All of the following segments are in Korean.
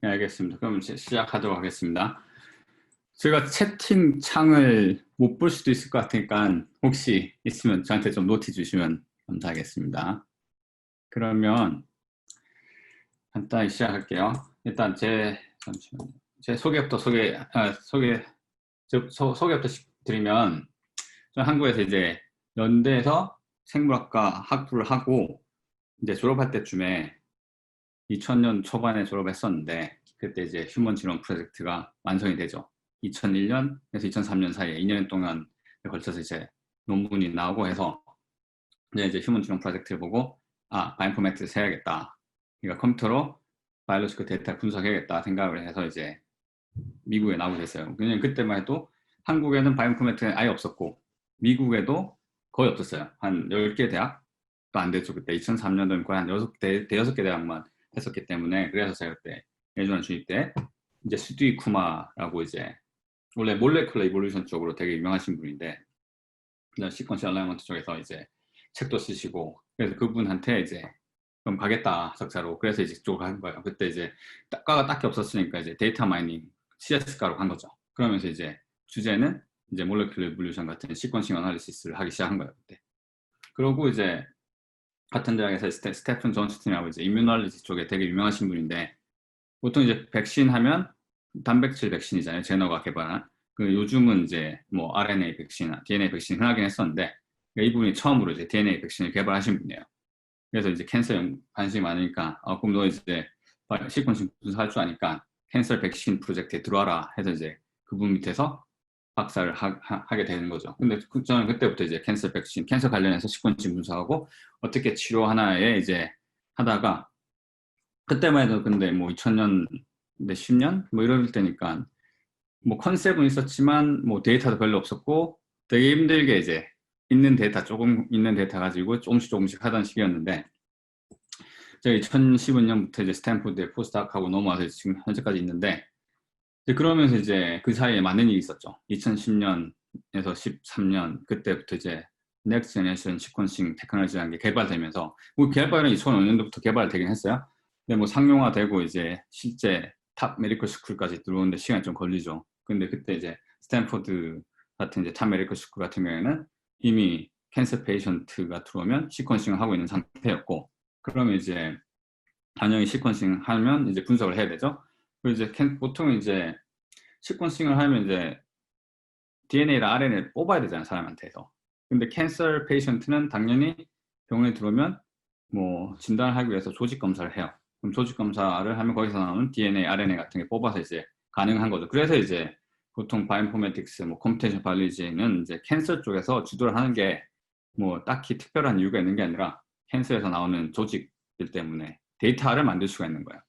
네, 알겠습니다. 그럼 이제 시작하도록 하겠습니다. 제가 채팅창을 못 볼 수도 있을 것 같으니까 혹시 있으면 저한테 좀 노트 주시면 감사하겠습니다. 그러면 간단히 시작할게요. 일단 잠시만요. 제 소개부터 소개부터 드리면, 저는 한국에서 이제 연대에서 생물학과 학부를 하고 이제 졸업할 때쯤에 2000년 초반에 졸업했었는데, 그때 이제 휴먼 지노 프로젝트가 완성이 되죠. 2001년에서 2003년 사이에 2년 동안에 걸쳐서 이제 논문이 나오고 해서 이제 휴먼 지노 프로젝트를 보고 바이오인포매틱스 해야겠다. 그러니까 컴퓨터로 바이올로지컬 데이터 분석해야겠다 생각을 해서 이제 미국에 나오게 됐어요. 그냥 그때만 해도 한국에는 바이오인포매틱스는 아예 없었고 미국에도 거의 없었어요. 한 10개 대학도 안 됐죠. 그때 2003년도는 거의 한 6개 대학만 했었기 때문에. 그래서 제가 그때 예전에 중입 때 이제 스튜이 쿠마라고 이제 원래 몰레큘러 이볼루션 쪽으로 되게 유명하신 분인데 시퀀셜 얼라이먼트 쪽에서 이제 책도 쓰시고, 그래서 그분한테 이제 그럼 가겠다 석사로. 그래서 이제 쪽으로 간 거예요. 그때 이제 과가 딱히 없었으니까 이제 데이터 마이닝 CS과로 간 거죠. 그러면서 이제 주제는 이제 몰레큘러 이볼루션 같은 시퀀싱 어널리시스를 하기 시작한 거예요. 그때. 그러고 이제 같은 대학에서 스테픈 존스틴이라고 이제 이뮤놀로지 쪽에 되게 유명하신 분인데, 보통 이제 백신 하면 단백질 백신이잖아요. 제너가 개발한. 요즘은 이제 뭐 RNA 백신, DNA 백신 흔하긴 했었는데, 이분이 처음으로 이제 DNA 백신을 개발하신 분이에요. 그래서 이제 캔서에 관심이 많으니까 그럼 너 이제 시퀀싱 분석할 줄 아니까 캔서 백신 프로젝트에 들어와라 해서 이제 그분 밑에서 박사를 하게 되는 거죠. 근데 저는 그때부터 이제 캔서 백신, 캔서 관련해서 시퀀싱 분석하고 어떻게 치료하나에 이제 하다가, 그때만 해도 근데 뭐 2000년, 10년 뭐 이럴 때니까 뭐 컨셉은 있었지만 뭐 데이터도 별로 없었고 되게 힘들게 이제 조금 있는 데이터 가지고 조금씩 하던 시기였는데, 제가 2015년부터 이제 스탠포드에 포스닥하고 넘어와서 지금 현재까지 있는데, 이제 그러면서 이제 그 사이에 많은 일이 있었죠. 2010년에서 13년 그때부터 이제 넥스트 제너레이션 시퀀싱 테크놀로지라는 게 개발되면서, 뭐 개발은 2005년도부터 개발되긴 했어요. 근데 뭐 상용화되고 이제 실제 탑 메디컬 스쿨까지 들어오는데 시간이 좀 걸리죠. 근데 그때 이제 스탠포드 같은 이제 탑 메디컬 스쿨 같은 경우에는 이미 캔서 페이션트가 들어오면 시퀀싱을 하고 있는 상태였고, 그러면 이제 단연히 시퀀싱 하면 이제 분석을 해야 되죠. 그리고 이제 보통 이제 시퀀싱을 하면 이제 DNA랑 RNA를 뽑아야 되잖아요, 사람한테서. 근데 캔서 페이션트는 당연히 병원에 들어오면 뭐 진단을 하기 위해서 조직 검사를 해요. 그럼 조직 검사를 하면 거기서 나오는 DNA, RNA 같은 게 뽑아서 이제 가능한 거죠. 그래서 이제 보통 바이오인포매틱스, 뭐 컴퓨테이션 바이올로지는 이제 캔서 쪽에서 주도를 하는 게 뭐 딱히 특별한 이유가 있는 게 아니라 캔서에서 나오는 조직들 때문에 데이터를 만들 수가 있는 거예요.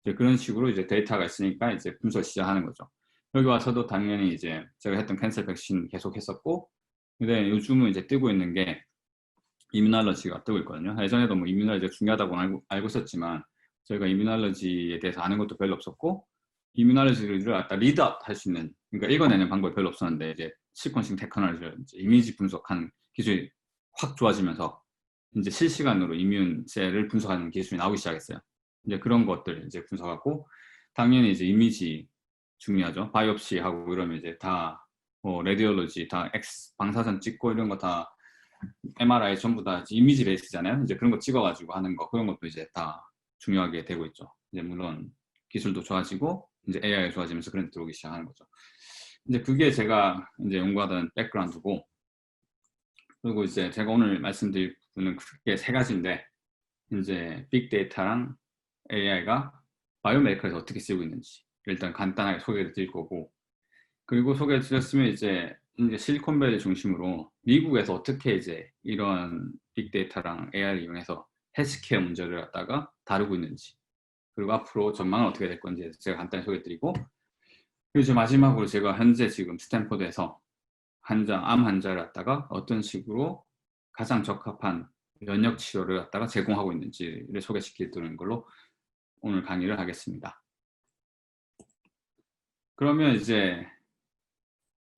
이제 그런 식으로 이제 데이터가 있으니까 이제 분석 시작하는 거죠. 여기 와서도 당연히 이제 제가 했던 캔서 백신 계속 했었고, 근데 요즘은 이제 뜨고 있는 게 이뮤놀로지가 뜨고 있거든요. 예전에도 뭐 이뮤놀로지가 중요하다고 알고 있었지만 저희가 이뮤놀로지에 대해서 아는 것도 별로 없었고, 이뮤놀로지를 갖다 리드업 할 수 있는, 그러니까 읽어내는 방법이 별로 없었는데 이제 시퀀싱 테크놀로지, 이미지 분석하는 기술이 확 좋아지면서 이제 실시간으로 이뮨셀을 분석하는 기술이 나오기 시작했어요. 이제 그런 것들 이제 분석하고, 당연히 이제 이미지 중요하죠. 바이옵시 하고 이러면 이제 다 뭐 레디올로지 다 X 방사선 찍고 이런 거 다 MRI 전부 다 이미지 베이스잖아요. 이제 그런 거 찍어가지고 하는 거, 그런 것도 이제 다 중요하게 되고 있죠. 이제 물론 기술도 좋아지고 이제 AI가 좋아지면서 그런 데 들어오기 시작하는 거죠. 이제 그게 제가 이제 연구하던 백그라운드고, 그리고 이제 제가 오늘 말씀드릴 부분은 크게 세 가지인데, 이제 빅데이터랑 AI가 바이오메디컬에서 어떻게 쓰이고 있는지 일단 간단하게 소개를 드릴 거고, 그리고 소개를 드렸으면 이제 실리콘밸리 중심으로 미국에서 어떻게 이제 이런 빅데이터랑 AI를 이용해서 헬스케어 문제를 갖다가 다루고 있는지, 그리고 앞으로 전망은 어떻게 될 건지 제가 간단히 소개해 드리고, 그리고 이제 마지막으로 제가 현재 지금 스탠포드에서 암 환자를 갖다가 어떤 식으로 가장 적합한 면역 치료를 갖다가 제공하고 있는지를 소개시키는 걸로 오늘 강의를 하겠습니다. 그러면 이제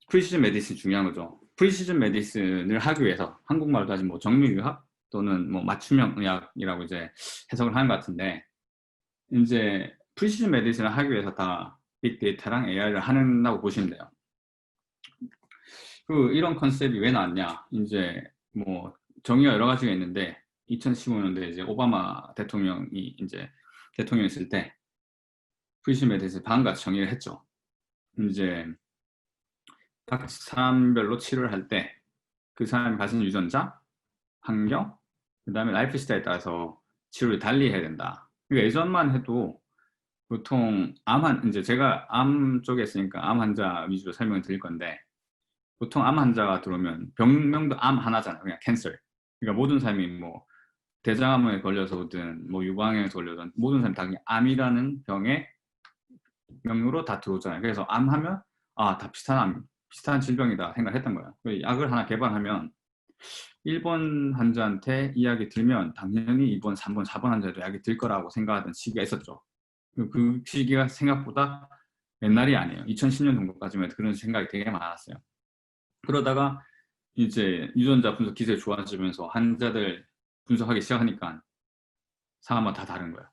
프리시즌 메디슨 중요한 거죠. 프리시즌 메디슨을 하기 위해서 한국말로 따지면 뭐 정밀의학 또는 뭐 맞춤형 의학이라고 이제 해석을 하는 것 같은데, 이제 프리시즌 메디슨을 하기 위해서 다 빅데이터랑 AI를 한다고 보시면 돼요. 이런 컨셉이 왜 나왔냐? 이제 뭐 정의가 여러 가지가 있는데 2015년도에 이제 오바마 대통령이 이제 대통령이었을 때 프리시즌 메디슨 반같이 정의를 했죠. 이제 각 사람별로 치료를 할 때 그 사람이 가진 유전자, 환경, 그 다음에 라이프 스타일에 따라서 치료를 달리 해야 된다. 예전만 해도 보통 이제 제가 암 쪽에 있으니까 암 환자 위주로 설명을 드릴 건데, 보통 암 환자가 들어오면 병명도 암 하나잖아요. 그냥 캔서. 그러니까 모든 사람이 뭐 대장암에 걸려서 오든 뭐 유방암에 걸려든 모든 사람이 다 그냥 암이라는 병의 명으로 다 들어오잖아요. 그래서 암 하면 다 비슷한 질병이다 생각했던 거예요. 약을 하나 개발하면 1번 환자한테 이 약이 들면 당연히 2번, 3번, 4번 환자도 약이 들 거라고 생각하던 시기가 있었죠. 그 시기가 생각보다 옛날이 아니에요. 2010년 정도까지만 해도 그런 생각이 되게 많았어요. 그러다가 이제 유전자 분석 기술이 좋아지면서 환자들 분석하기 시작하니까 상황마다 다 다른 거예요.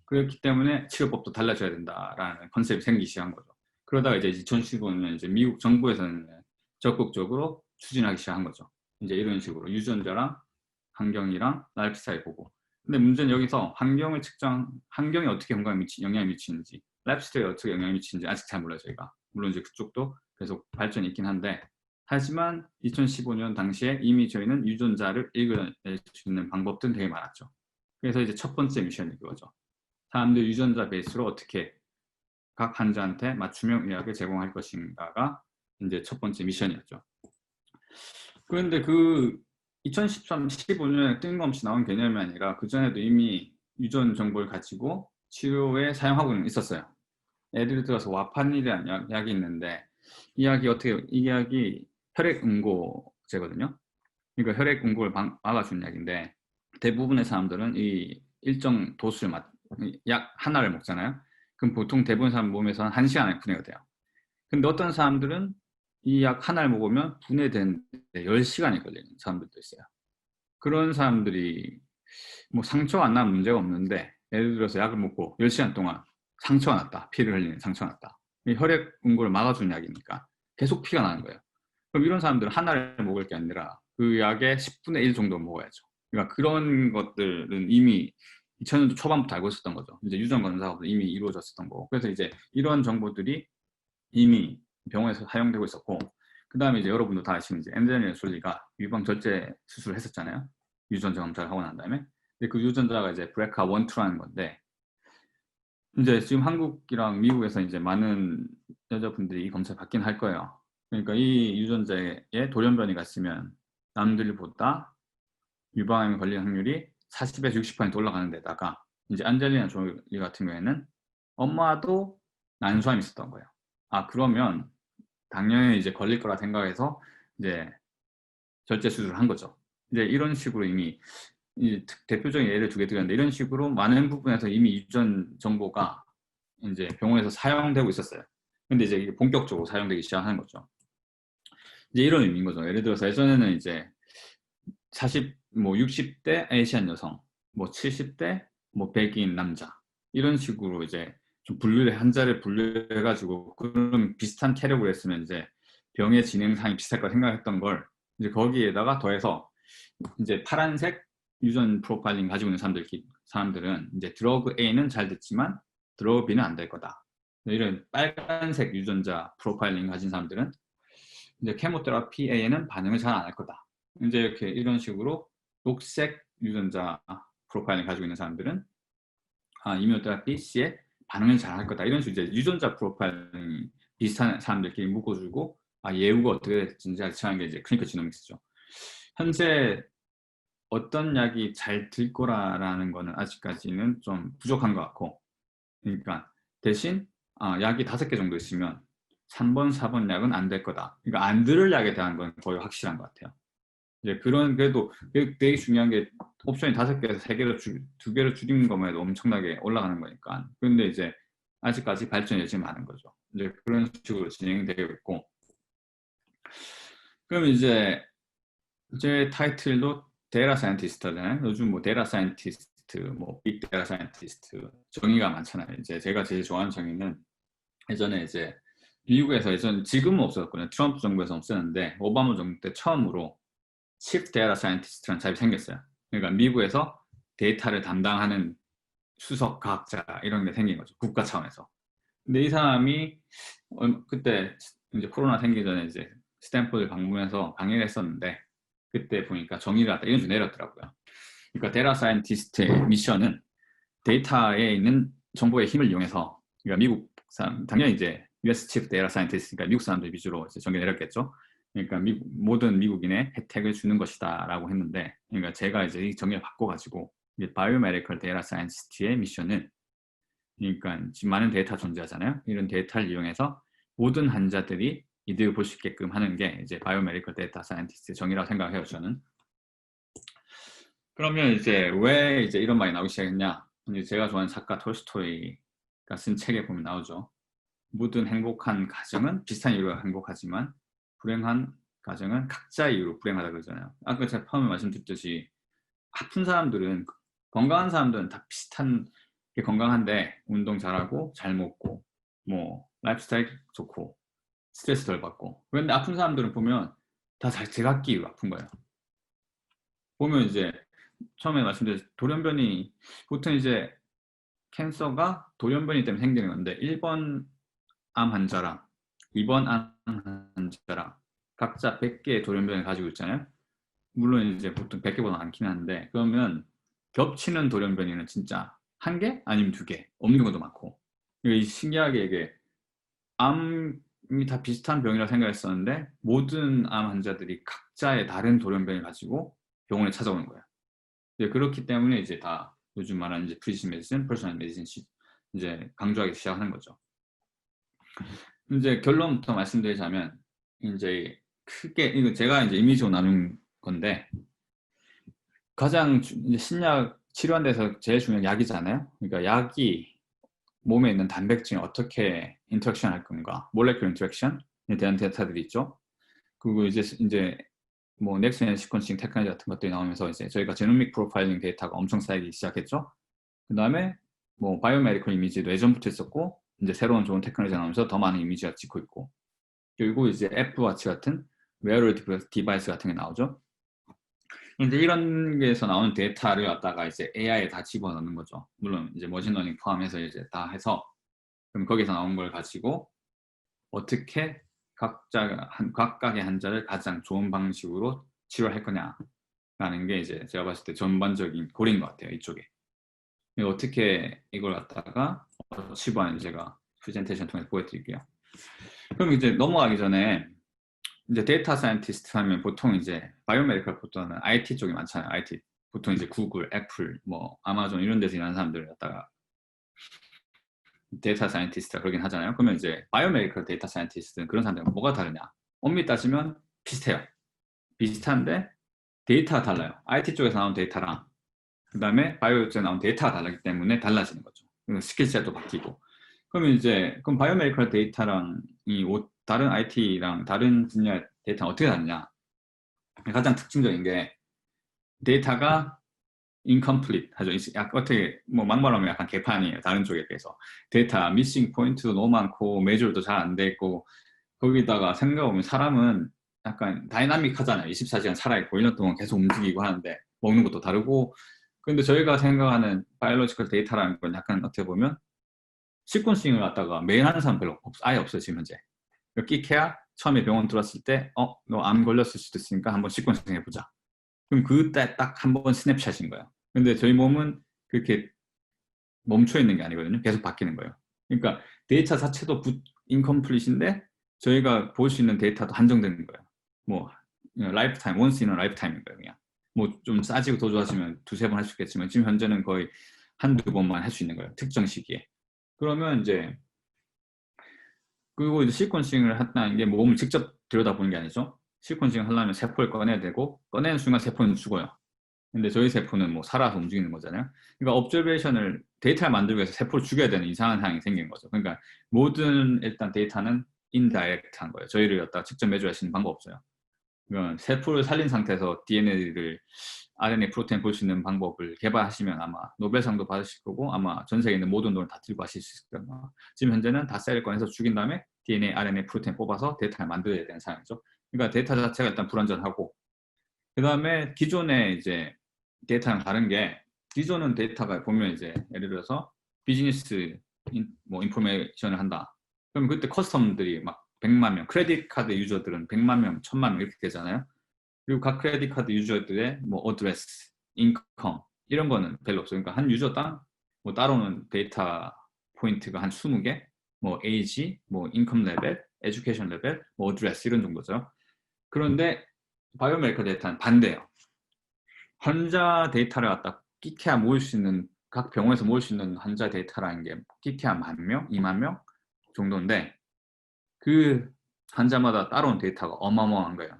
그렇기 때문에 치료법도 달라져야 된다라는 컨셉이 생기기 시작한 거죠. 그러다가 이제 2015년 이제 미국 정부에서는 적극적으로 추진하기 시작한 거죠. 이제 이런 식으로 유전자랑 환경이랑 라이프 스타일 보고. 근데 문제는 여기서 환경이 어떻게 영향을 미치는지, 라이프 스타일이 어떻게 영향을 미치는지 아직 잘 몰라요, 저희가. 물론 이제 그쪽도 계속 발전이 있긴 한데, 하지만 2015년 당시에 이미 저희는 유전자를 읽어낼 수 있는 방법들은 되게 많았죠. 그래서 이제 첫 번째 미션이 그거죠. 사람들 유전자 베이스로 어떻게 각 환자한테 맞춤형 의학을 제공할 것인가가 이제 첫 번째 미션이었죠. 그런데 2013, 15년에 뜬금없이 나온 개념이 아니라 그전에도 이미 유전 정보를 가지고 치료에 사용하고는 있었어요. 예를 들어서 와판이라는 약이 있는데 이 약이 혈액응고제거든요. 그러니까 혈액응고를 막아주는 약인데 대부분의 사람들은 이 일정 도수를 약 하나를 먹잖아요. 그럼 보통 대부분 사람 몸에서는 1시간 안에 분해가 돼요. 근데 어떤 사람들은 이 약 하나를 먹으면 분해되는데 10시간이 걸리는 사람들도 있어요. 그런 사람들이 뭐 상처가 안 나면 문제가 없는데 예를 들어서 약을 먹고 10시간 동안 상처가 났다. 피를 흘리는 상처가 났다. 혈액 응고를 막아주는 약이니까 계속 피가 나는 거예요. 그럼 이런 사람들은 하나를 먹을 게 아니라 그 약의 10분의 1 정도 먹어야죠. 그러니까 그런 것들은 이미 2000년도 초반부터 알고 있었던 거죠. 이제 유전 검사가 이미 이루어졌었던 거고. 그래서 이제 이런 정보들이 이미 병원에서 사용되고 있었고, 그 다음에 이제 여러분도 다 아시는 이제 앤젤리나 졸리가 유방 절제 수술을 했었잖아요. 유전자 검사를 하고 난 다음에. 근데 그 유전자가 이제 BRCA1, 2라는 건데, 이제 지금 한국이랑 미국에서 이제 많은 여자분들이 이 검사를 받긴 할 거예요. 그러니까 이 유전자에 돌연변이가 있으면 남들보다 유방암에 걸릴 확률이 40에서 60% 올라가는 데다가 이제 안젤리나 졸리 같은 경우에는 엄마도 난소암이 있었던 거예요. 그러면 당연히 이제 걸릴 거라 생각해서 이제 절제 수술을 한 거죠. 이제 이런 식으로 이미 대표적인 예를 두 개 드렸는데 이런 식으로 많은 부분에서 이미 유전 정보가 이제 병원에서 사용되고 있었어요. 근데 이제 이게 본격적으로 사용되기 시작하는 거죠. 이제 이런 의미인 거죠. 예를 들어서 예전에는 이제 60대 아시안 여성, 뭐 70대 뭐 백인 남자 이런 식으로 이제 좀 한자를 분류해가지고 그런 비슷한 캐릭으로 했으면 이제 병의 진행상이 비슷할 거 생각했던 걸 이제 거기에다가 더해서 이제 파란색 유전 프로파일링 가지고 있는 사람들은 이제 드러그 A는 잘 됐지만 드러그 B는 안 될 거다. 이런 빨간색 유전자 프로파일링 가진 사람들은 이제 케모테라피 A에는 반응을 잘 안 할 거다. 이제 이런 식으로 녹색 유전자 프로파일을 가지고 있는 사람들은 이뮤노테라피 C에 반응을 잘 할 거다. 이런 식으로 이제 유전자 프로파일링 비슷한 사람들끼리 묶어주고 예후가 어떻게 될지 알차는 게 이제 클리니컬 지노믹스죠. 현재 어떤 약이 잘 될 거라는 거는 아직까지는 좀 부족한 것 같고, 그러니까 대신 약이 5개 정도 있으면 3번, 4번 약은 안 될 거다. 그러니까 안 들을 약에 대한 건 거의 확실한 것 같아요. 이제 그래도 되게 중요한 게 옵션이 5개에서 3개로 2개로 줄이는 것만 해도 엄청나게 올라가는 거니까. 그런데 이제 아직까지 발전이 여전히 많은 거죠. 이제 그런 식으로 진행되고 있고. 그럼 이제 제 타이틀도 데이터 사이언티스트잖아요. 요즘 뭐 데이터 사이언티스트 사이언티스트, 뭐 빅데이터 사이언티스트 정의가 많잖아요. 이제 제가 제일 좋아하는 정의는 예전에 이제 미국에서 지금은 없었거든요. 트럼프 정부에서 없었는데 오바마 정부 때 처음으로 Chief Data Scientist라는 자리 생겼어요. 그러니까 미국에서 데이터를 담당하는 수석 과학자 이런 게 생긴 거죠. 국가 차원에서. 근데 이 사람이 그때 이제 코로나 생기기 전에 이제 스탠포드 방문해서 강의를 했었는데 그때 보니까 정의를 갖다 이런 식으로 내렸더라고요. 그러니까 데이터 사이언티스트의 미션은 데이터에 있는 정보의 힘을 이용해서, 그러니까 미국 사람, 당연히 이제 US Chief Data Scientist니까 미국 사람들 위주로 이제 정의 내렸겠죠. 그러니까 모든 미국인의 혜택을 주는 것이다라고 했는데, 그러니까 제가 이제 이 정의를 바꿔가지고 바이오메디컬 데이터 사이언티스트의 미션은, 그러니까 지금 많은 데이터 존재하잖아요. 이런 데이터를 이용해서 모든 환자들이 이득을 볼 수 있게끔 하는 게 이제 바이오메디컬 데이터 사이언티스트의 정의라고 생각해요, 저는. 그러면 이제 왜 이제 이런 말이 나오기 시작했냐? 이제 제가 좋아하는 작가 톨스토이가 쓴 책에 보면 나오죠. 모든 행복한 가정은 비슷한 이유로 행복하지만 불행한 가정은 각자의 이유로 불행하다 그러잖아요. 아까 제가 처음에 말씀드렸듯이 아픈 사람들은, 건강한 사람들은 다 비슷한 게 건강한데 운동 잘하고 잘 먹고 뭐 라이프스타일 좋고 스트레스 덜 받고, 그런데 아픈 사람들은 보면 다 제각기 이유로 아픈 거예요. 보면 이제 처음에 말씀드린 돌연변이, 보통 이제 캔서가 돌연변이 때문에 생기는 건데 1번 암 환자랑 2번 암 환자랑 각자 100개의 돌연변이를 가지고 있잖아요. 물론 이제 보통 100개보다 많긴 한데, 그러면 겹치는 돌연변이는 진짜 1개? 아니면 2개? 없는 경우도 많고. 신기하게 이게 암이 다 비슷한 병이라고 생각했었는데 모든 암 환자들이 각자의 다른 돌연변이를 가지고 병원에 찾아오는 거예요. 그렇기 때문에 이제 다 요즘 말하는 이제 프리시즌 메디슨, 퍼스널 메디슨 이제 강조하기 시작하는 거죠. 이제 결론부터 말씀드리자면, 이제 크게 이거 제가 이제 이미지로 나눈 건데, 가장 이제 신약 치료하는 데서 제일 중요한 약이잖아요. 그러니까 약이 몸에 있는 단백질을 어떻게 인터랙션 할 건가, 몰레큘러 인터랙션에 대한 데이터들이 있죠. 그리고 이제 뭐 넥스트 시퀀싱 테크놀로지 같은 것들이 나오면서 이제 저희가 제노믹 프로파일링 데이터가 엄청 쌓이기 시작했죠. 그 다음에 뭐 바이오메디컬 이미지도 예전부터 있었고, 이제 새로운 좋은 테크놀로지가 나오면서 더 많은 이미지가 찍고 있고, 그리고 이제 애플워치 같은 웨어럴 디바이스 같은 게 나오죠. 이제 이런 게에서 나오는 데이터를 갖다가 이제 AI에 다 집어넣는 거죠. 물론 이제 머신러닝 포함해서 이제 다 해서, 그럼 거기서 나온 걸 가지고 어떻게 각각의 환자를 가장 좋은 방식으로 치료할 거냐라는 게 이제 제가 봤을 때 전반적인 고리인 것 같아요, 이쪽에. 어떻게 이걸 갖다가 치부하는지 제가 프레젠테이션 통해서 보여드릴게요. 그럼 이제 넘어가기 전에, 이제 데이터 사이언티스트 하면 보통 이제 바이오메디컬보다는 IT 쪽이 많잖아요. IT 보통 이제 구글, 애플, 뭐 아마존 이런 데서 일하는 사람들을 갖다가 데이터 사이언티스트가 그러긴 하잖아요. 그러면 이제 바이오메디컬 데이터 사이언티스트는 그런 사람들과 뭐가 다르냐? 엄밀히 따지면 비슷해요. 비슷한데 데이터가 달라요. IT 쪽에서 나온 데이터랑 그 다음에 바이오 쪽에서 나온 데이터가 다르기 때문에 달라지는 거죠. 스킬셋도 바뀌고. 그러면 이제 그럼 바이오메디컬 데이터랑 다른 IT랑 다른 분야 데이터는 어떻게 다르냐? 가장 특징적인 게 데이터가 incomplete 하죠. 약간 어떻게 뭐 막말하면 약간 개판이에요. 다른 쪽에 비해서 데이터 미싱 포인트도 너무 많고 메저도 잘 안 돼 있고, 거기다가 생각해보면 사람은 약간 다이나믹하잖아요. 24시간 살아있고 1년 동안 계속 움직이고 하는데 먹는 것도 다르고. 근데 저희가 생각하는 바이올로지컬 데이터라는 건 약간 어떻게 보면 시퀀싱을 갖다가 매일 하는 사람 아예 없어요, 지금 현재. 끼케야 처음에 병원 들어왔을 때 너 암 걸렸을 수도 있으니까 한번 시퀀싱 해보자. 그럼 그때 딱 한 번 스냅샷인 거예요. 근데 저희 몸은 그렇게 멈춰 있는 게 아니거든요. 계속 바뀌는 거예요. 그러니까 데이터 자체도 인컴플릿인데 저희가 볼 수 있는 데이터도 한정되는 거예요. 뭐 라이프타임, 원스 인어 라이프타임인 거예요. 그냥 뭐 좀 싸지고 더 좋아지면 2-3번 할 수 있겠지만 지금 현재는 거의 1-2번만 할 수 있는 거예요. 특정 시기에. 그러면 이제 그리고 이제 시퀀싱을 한다는 게 몸을 직접 들여다보는 게 아니죠. 시퀀싱을 하려면 세포를 꺼내야 되고, 꺼내는 순간 세포는 죽어요. 근데 저희 세포는 뭐 살아서 움직이는 거잖아요. 그러니까 옵저베이션을, 데이터를 만들기 위해서 세포를 죽여야 되는 이상한 상황이 생긴 거죠. 그러니까 모든 일단 데이터는 인다이렉트한 거예요. 저희를 갖다 직접 매주할 수 있는 방법 없어요. 그러니까 세포를 살린 상태에서 DNA를 RNA 프로테인 볼 수 있는 방법을 개발하시면 아마 노벨상도 받으실 거고 아마 전 세계에 있는 모든 돈을 다 들고 가실 수 있을 거예요. 지금 현재는 다 셀을 꺼내서 죽인 다음에 DNA, RNA 프로테인 뽑아서 데이터를 만들어야 되는 상황이죠. 그러니까 데이터 자체가 일단 불완전하고 그 다음에 기존의 이제 데이터랑 다른 게 기존은 데이터가 보면 이제 예를 들어서 비즈니스 뭐 인포메이션을 한다. 그럼 그때 커스텀들이 막 100만 명, 크레딧 카드 유저들은 100만 명, 1000만 명 이렇게 되잖아요. 그리고 각 크레딧 카드 유저들의 뭐 어드레스, 인컴 이런 거는 별로 없어요. 그러니까 한 유저당 뭐 따로는 데이터 포인트가 한 20개, 뭐 에이지, 뭐 인컴 레벨, 에듀케이션 레벨, 뭐 어드레스 이런 정도죠. 그런데 바이오메디컬 데이터는 반대예요. 환자 데이터를 갖다 끼케야 모을 수 있는 각 병원에서 모을 수 있는 환자 데이터라는 게 끼케야 10,000명, 20,000명 정도인데 그 환자마다 따로온 데이터가 어마어마한 거예요.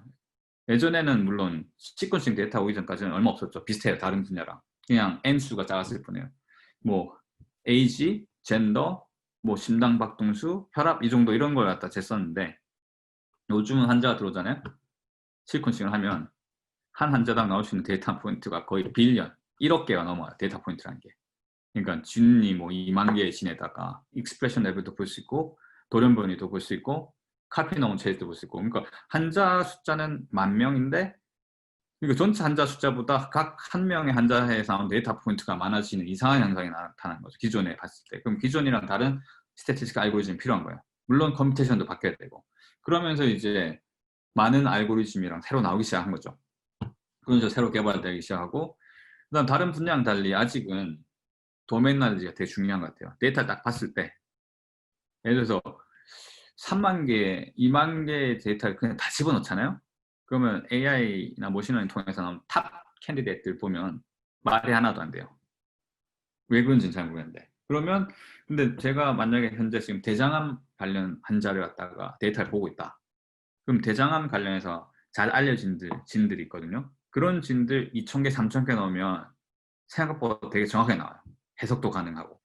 예전에는 물론 시퀀싱 데이터 오기 전까지는 얼마 없었죠. 비슷해요. 다른 분야랑. 그냥 N수가 작았을 뿐이에요. 뭐 에이지, 젠더, 뭐 심장박동수, 혈압 이 정도 이런 걸 갖다 쟀었는데 요즘은 환자가 들어오잖아요. 시퀀싱을 하면 한 환자당 나올 수 있는 데이터 포인트가 거의 빌리언, 1억 개가 넘어요. 데이터 포인트라는 게. 그러니까 진이 뭐 2만 개의 진에다가 익스프레션 레벨도 볼 수 있고 돌연변이도 볼 수 있고 카피노온 체이도 볼 수 있고 그러니까 환자 숫자는 10,000명인데 그러니까 전체 환자 숫자보다 각 한 명의 환자에서 나온 데이터 포인트가 많아지는 이상한 현상이 나타나는 거죠. 기존에 봤을 때. 그럼 기존이랑 다른 스태티스틱 알고리즘이 필요한 거예요. 물론 컴퓨테이션도 바뀌어야 되고 그러면서 이제 많은 알고리즘이랑 새로 나오기 시작한 거죠. 그러면서 새로 개발되기 시작하고 그다음 다른 분야랑 달리 아직은 도메인 날리지가 되게 중요한 것 같아요. 데이터 딱 봤을 때 예를 들어서 3만 개, 2만 개의 데이터를 그냥 다 집어넣잖아요. 그러면 AI나 머신러닝 통해서 나온 탑 캔디데이트를 보면 말이 하나도 안 돼요. 왜 그런지는 잘 모르겠는데. 그러면 근데 제가 만약에 현재 지금 대장암 관련 환자를 갖다가 데이터를 보고 있다. 그럼 대장암 관련해서 잘 알려진 진들이 있거든요. 그런 진들 2,000개, 3,000개 넣으면 생각보다 되게 정확하게 나와요. 해석도 가능하고.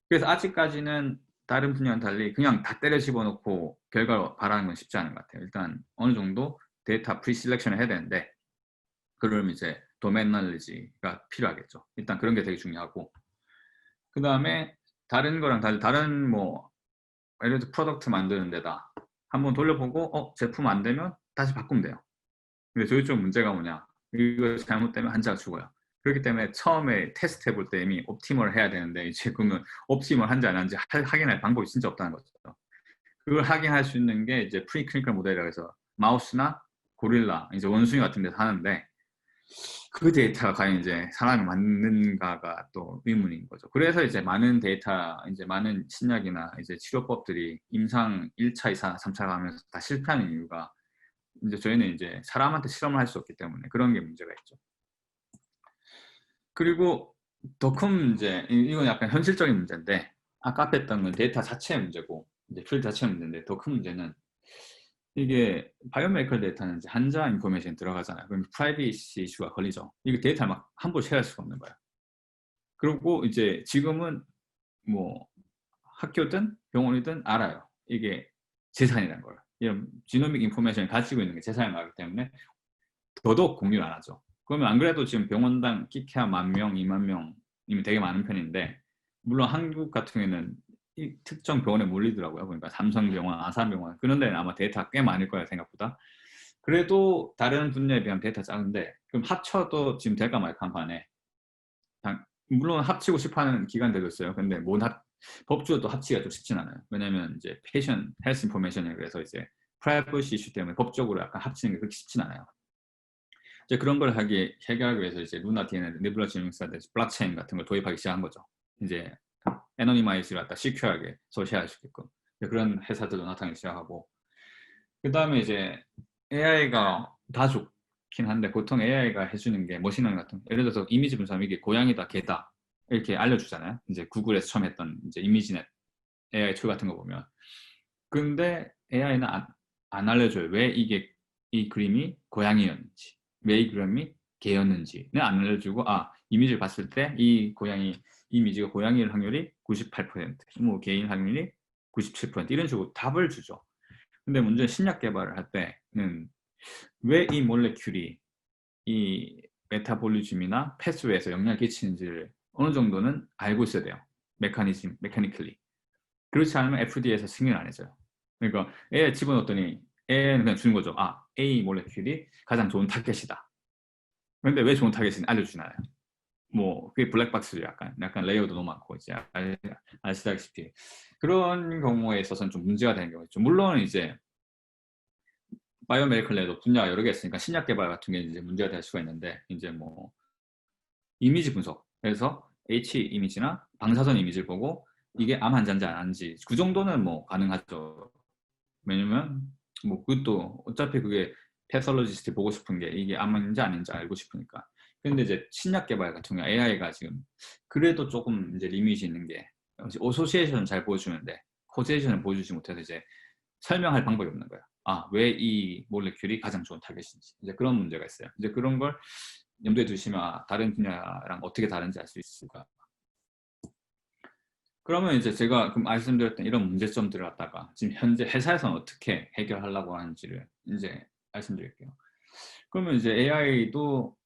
그래서 아직까지는 다른 분야와는 달리 그냥 다 때려 집어넣고 결과를 바라는 건 쉽지 않은 것 같아요. 일단 어느 정도 데이터 프리셀렉션을 해야 되는데 그러면 이제 도메인 날리지가 필요하겠죠. 일단 그런 게 되게 중요하고 그 다음에 다른 거랑 달리 다른 뭐 예를 들어 프로덕트 만드는 데다 한번 돌려보고 제품 안 되면 다시 바꾸면 돼요. 근데 저희 쪽 문제가 뭐냐 이거 잘못되면 환자가 죽어요. 그렇기 때문에 처음에 테스트 해볼 때 이미 옵티멀을 해야 되는데 이제 그러면 옵티멀 한지 안 한지 확인할 방법이 진짜 없다는 거죠. 그걸 확인할 수 있는 게 이제 프리클리니컬 모델이라고 해서 마우스나 고릴라 이제 원숭이 같은 데서 하는데 그 데이터가 과연 이제 사람이 맞는가가 또 의문인 거죠. 그래서 이제 많은 데이터, 이제 많은 신약이나 이제 치료법들이 임상 1차, 2차, 3차 가면서 다 실패하는 이유가 이제 저희는 이제 사람한테 실험을 할 수 없기 때문에 그런 게 문제가 있죠. 그리고 더 큰 문제, 이건 약간 현실적인 문제인데 아까 앞에 했던 건 데이터 자체의 문제고 이제 필드 자체의 문제인데 더 큰 문제는 이게 바이오메디컬 데이터는 이제 환자 인포메이션이 들어가잖아요. 그럼 프라이버시 이슈가 걸리죠. 이게 데이터를 막 함부로 쉐어할 수가 없는 거예요. 그리고 이제 지금은 뭐 학교든 병원이든 알아요. 이게 재산이라는 걸. 이런 지노믹 인포메이션을 가지고 있는 게 재산이 나기 때문에 더더욱 공유를 안 하죠. 그러면 안 그래도 지금 병원당 끼케야 10,000명, 20,000명이면 되게 많은 편인데 물론 한국 같은 경우에는 이 특정 병원에 몰리더라고요. 그러니까 삼성병원, 아산병원 그런 데는 아마 데이터가 꽤 많을 거예요. 생각보다. 그래도 다른 분야에 비하면 데이터 작은데 그럼 합쳐도 지금 될까 말까 한 판에 물론 합치고 싶어하는 기관들도 있어요. 근데 법적으로 또 합치기가 좀 쉽진 않아요. 왜냐면 이제 페이션 헬스 인포메이션이 그래서 이제 프라이버시 이슈 때문에 법적으로 약간 합치는 게 그렇게 쉽진 않아요. 이제 그런 걸 해결하기 위해서 이제 루나 DNA, 네뷸라 지능사들, 블록체인 같은 걸 도입하기 시작한 거죠. 이제 애노니마이즈를 갖다 시큐하게 소시할 수 있게끔 그런 회사들도 나타나기 시작하고 그 다음에 이제 AI가 다 좋긴 한데 보통 AI가 해주는 게 머신러닝 같은 예를 들어서 이미지 분석하면 이게 고양이다 개다 이렇게 알려주잖아요. 이제 구글에서 처음 했던 이제 이미지넷 AI 툴 같은 거 보면 근데 AI는 안 알려줘요. 왜 이게 이 그림이 고양이였는지 왜 이 그림이 개였는지는 안 알려주고 이미지를 봤을 때 이 고양이 이미지가 고양이일 확률이 98%, 뭐 개인 확률이 97% 이런 식으로 답을 주죠. 근데 문제는 신약 개발을 할 때는 왜 이 몰레큘이 이 메타볼리즘이나 패스웨이에서 영향을 끼치는지를 어느 정도는 알고 있어야 돼요. 메커니컬리. 그렇지 않으면 FDA에서 승인을 안 해줘요. 그러니까 A에 집어넣었더니 A는 그냥 주는 거죠. 아, A 몰레큘이 가장 좋은 타겟이다. 그런데 왜 좋은 타겟인지 알려주진 않아요. 뭐 그게 블랙박스죠. 약간 레이어도 너무 많고 이제 아시다시피 그런 경우에 있어서는 좀 문제가 되는 경우가 있죠. 물론 이제 바이오메디컬 내도 분야가 여러 개 있으니까 신약 개발 같은 게 이제 문제가 될 수가 있는데 이제 뭐 이미지 분석 그래서 H 이미지나 방사선 이미지를 보고 이게 암 환자인지 아닌지 그 정도는 뭐 가능하죠. 왜냐면 뭐 그것도 어차피 그게 패설로지스트 보고 싶은 게 이게 암인지 아닌지 알고 싶으니까. 근데 이제 신약 개발 같은 경우 AI가 지금 그래도 조금 이제 리밋이 있는 게 오소시에이션은 잘 보여주는데 코제이션을 보여주지 못해서 이제 설명할 방법이 없는 거예요. 아, 왜 이 몰레큘이 가장 좋은 타겟인지 이제 그런 문제가 있어요. 이제 그런 걸 염두에 두시면 아, 다른 분야랑 어떻게 다른지 알 수 있을까. 그러면 이제 제가 말씀드렸던 이런 문제점들을 갖다가 지금 현재 회사에서는 어떻게 해결하려고 하는지를 이제 말씀드릴게요. 그러면 이제 AI도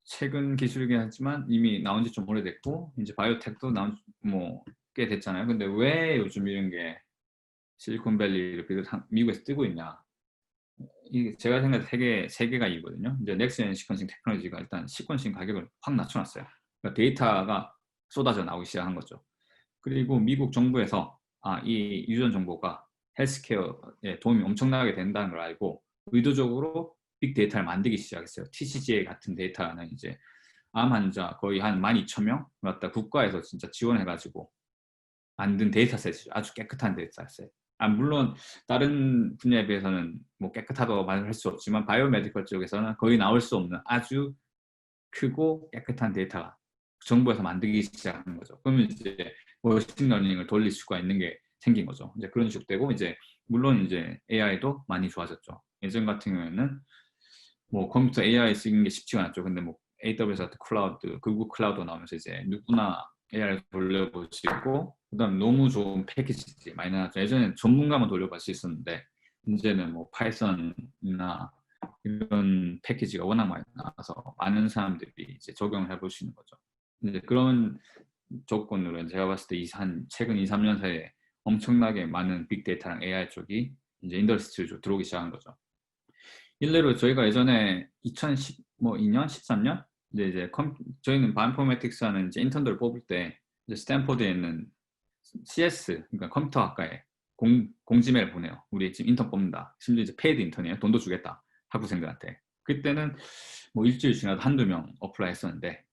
최근 기술이긴 하지만 이미 나온 지 좀 오래됐고 이제 바이오텍도 나온 뭐 꽤 됐잖아요. 근데 왜 요즘 이런 게 실리콘밸리를 비롯한 미국에서 뜨고 있냐? 이게 제가 생각해 세 개가 이거든요. 이제 넥스트젠 시퀀싱 테크놀로지가 일단 시퀀싱 가격을 확 낮춰놨어요. 그러니까 데이터가 쏟아져 나오기 시작한 거죠. 그리고 미국 정부에서 이 유전 정보가 헬스케어에 도움이 엄청나게 된다는 걸 알고 의도적으로 빅데이터를 만들기 시작했어요. TCGA 같은 데이터는 이제 암 환자 거의 한 12,000명 갖다 국가에서 진짜 지원해가지고 만든 데이터셋이죠. 아주 깨끗한 데이터셋. 물론 다른 분야에 비해서는 뭐 깨끗하다고 말할 수 없지만 바이오메디컬 쪽에서는 거의 나올 수 없는 아주 크고 깨끗한 데이터가 정부에서 만들기 시작한 거죠. 그러면 이제 머신러닝을 돌릴 수가 있는 게 생긴 거죠. 이제 그런 식으로 되고 이제 물론 이제 AI도 많이 좋아졌죠. 예전 같은 경우에는 뭐 컴퓨터 AI 쓰는 게 쉽지가 않았죠. 근데 뭐 AWS 클라우드, 구글 클라우드 나오면서 이제 누구나 AI를 돌려볼 수 있고 그다음 너무 좋은 패키지들이 많이 나왔죠. 예전에는 전문가만 돌려볼 수 있었는데 이제는 뭐 파이썬이나 이런 패키지가 워낙 많이 나와서 많은 사람들이 이제 적용을 해볼 수 있는 거죠. 이제 그런 조건으로 제가 봤을 때 한 최근 2, 3년 사이에 엄청나게 많은 빅데이터랑 AI 쪽이 이제 인더스트리로 들어오기 시작한 거죠. 일례로 저희가 예전에 2012년, 13년 이제 저희는 바이오인포메틱스 하는 이제 인턴들을 뽑을 때 이제 스탠포드에 있는 CS 그러니까 컴퓨터학과에 공지메일 보내요. 우리 지금 인턴 뽑는다. 심지어 이제 페이드 인턴이에요. 돈도 주겠다. 학부생들한테. 그때는 뭐 일주일 지나도 한두 명 어플라이 했었는데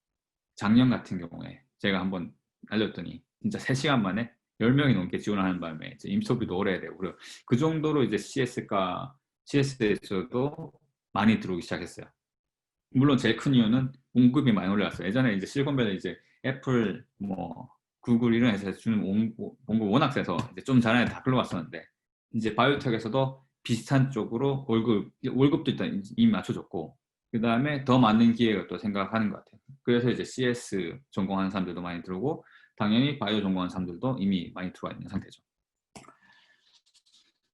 작년 같은 경우에 제가 한번 알렸더니 진짜 3시간 만에 10명이 넘게 지원하는 바람에 이제 임소비도 오래 해야 되고 그 정도로 이제 CS에서도 많이 들어오기 시작했어요. 물론 제일 큰 이유는 공급이 많이 올라왔어요. 예전에 이제 실리콘밸리 이제 애플 뭐 구글 이런 회사에서 주는 공급 워낙 세서 이제 좀 잘하는 다 글로 갔었는데 이제 바이오텍에서도 비슷한 쪽으로 월급도 일단 이미 맞춰줬고 그 다음에 더 많은 기회가 또 생각하는 것 같아요. 그래서 이제 CS 전공하는 사람들도 많이 들어오고 당연히 바이오 전공하는 사람들도 이미 많이 들어와 있는 상태죠.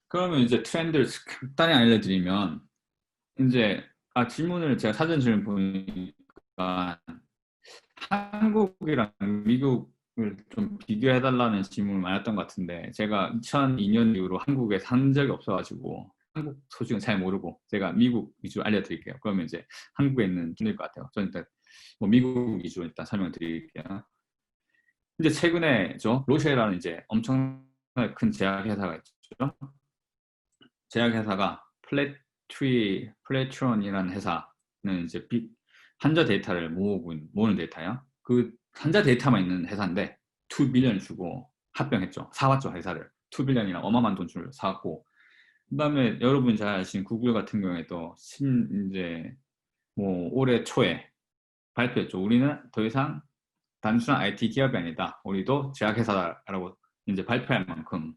그러면 이제 트렌드를 간단히 알려드리면 이제 질문을 제가 사전 질문 보니까 한국이랑 미국을 좀 비교해달라는 질문을 많았던 것 같은데 제가 2002년 이후로 한국에 산 적이 없어가지고 한국 소식은 잘 모르고 제가 미국 위주로 알려드릴게요. 그러면 이제 한국에 있는 분일 것 같아요. 저는 일단 뭐 미국 위주로 일단 설명을 드릴게요. 이제 최근에 로쉐라는 이제 엄청나게 큰 제약회사가 있죠. 제약회사가 플래트론이라는 회사는 이제 환자 데이터를 모으는 데이터야. 그 환자 데이터만 있는 회사인데 2 빌리언 주고 합병했죠. 사왔죠 회사를. 2 빌리언이나 어마어마한 돈 주고 사왔고 그다음에 여러분 잘 아시는 구글 같은 경우에도 이제 뭐 올해 초에 발표했죠. 우리는 더 이상 단순한 IT 기업이 아니다. 우리도 제약회사라고 이제 발표할 만큼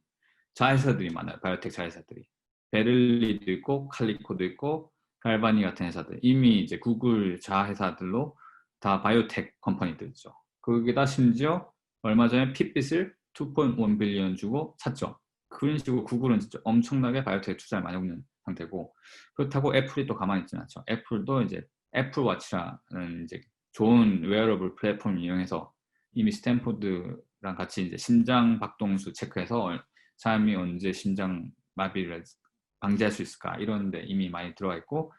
자회사들이 많아요. 바이오텍 자회사들이. 베를리도 있고 칼리코도 있고 갈바니 같은 회사들 이미 이제 구글 자회사들로 다 바이오텍 컴퍼니들이죠. 거기다 심지어 얼마 전에 핏빛을 2.1 빌리언 주고 샀죠. 그런 식으로 구글은 진짜 엄청나게 바이오텍 투자를 많이 하고 있는 상태고, 그렇다고 애플이 또 가만히 있지는 않죠. 애플도 이제 애플워치라는 이제 좋은 웨어러블 플랫폼을 이용해서 이미 스탠포드랑 같이 이제 심장 박동수 체크해서 사람이 언제 심장 마비를 방지할 수 있을까 이런데 이미 많이 들어가 있고,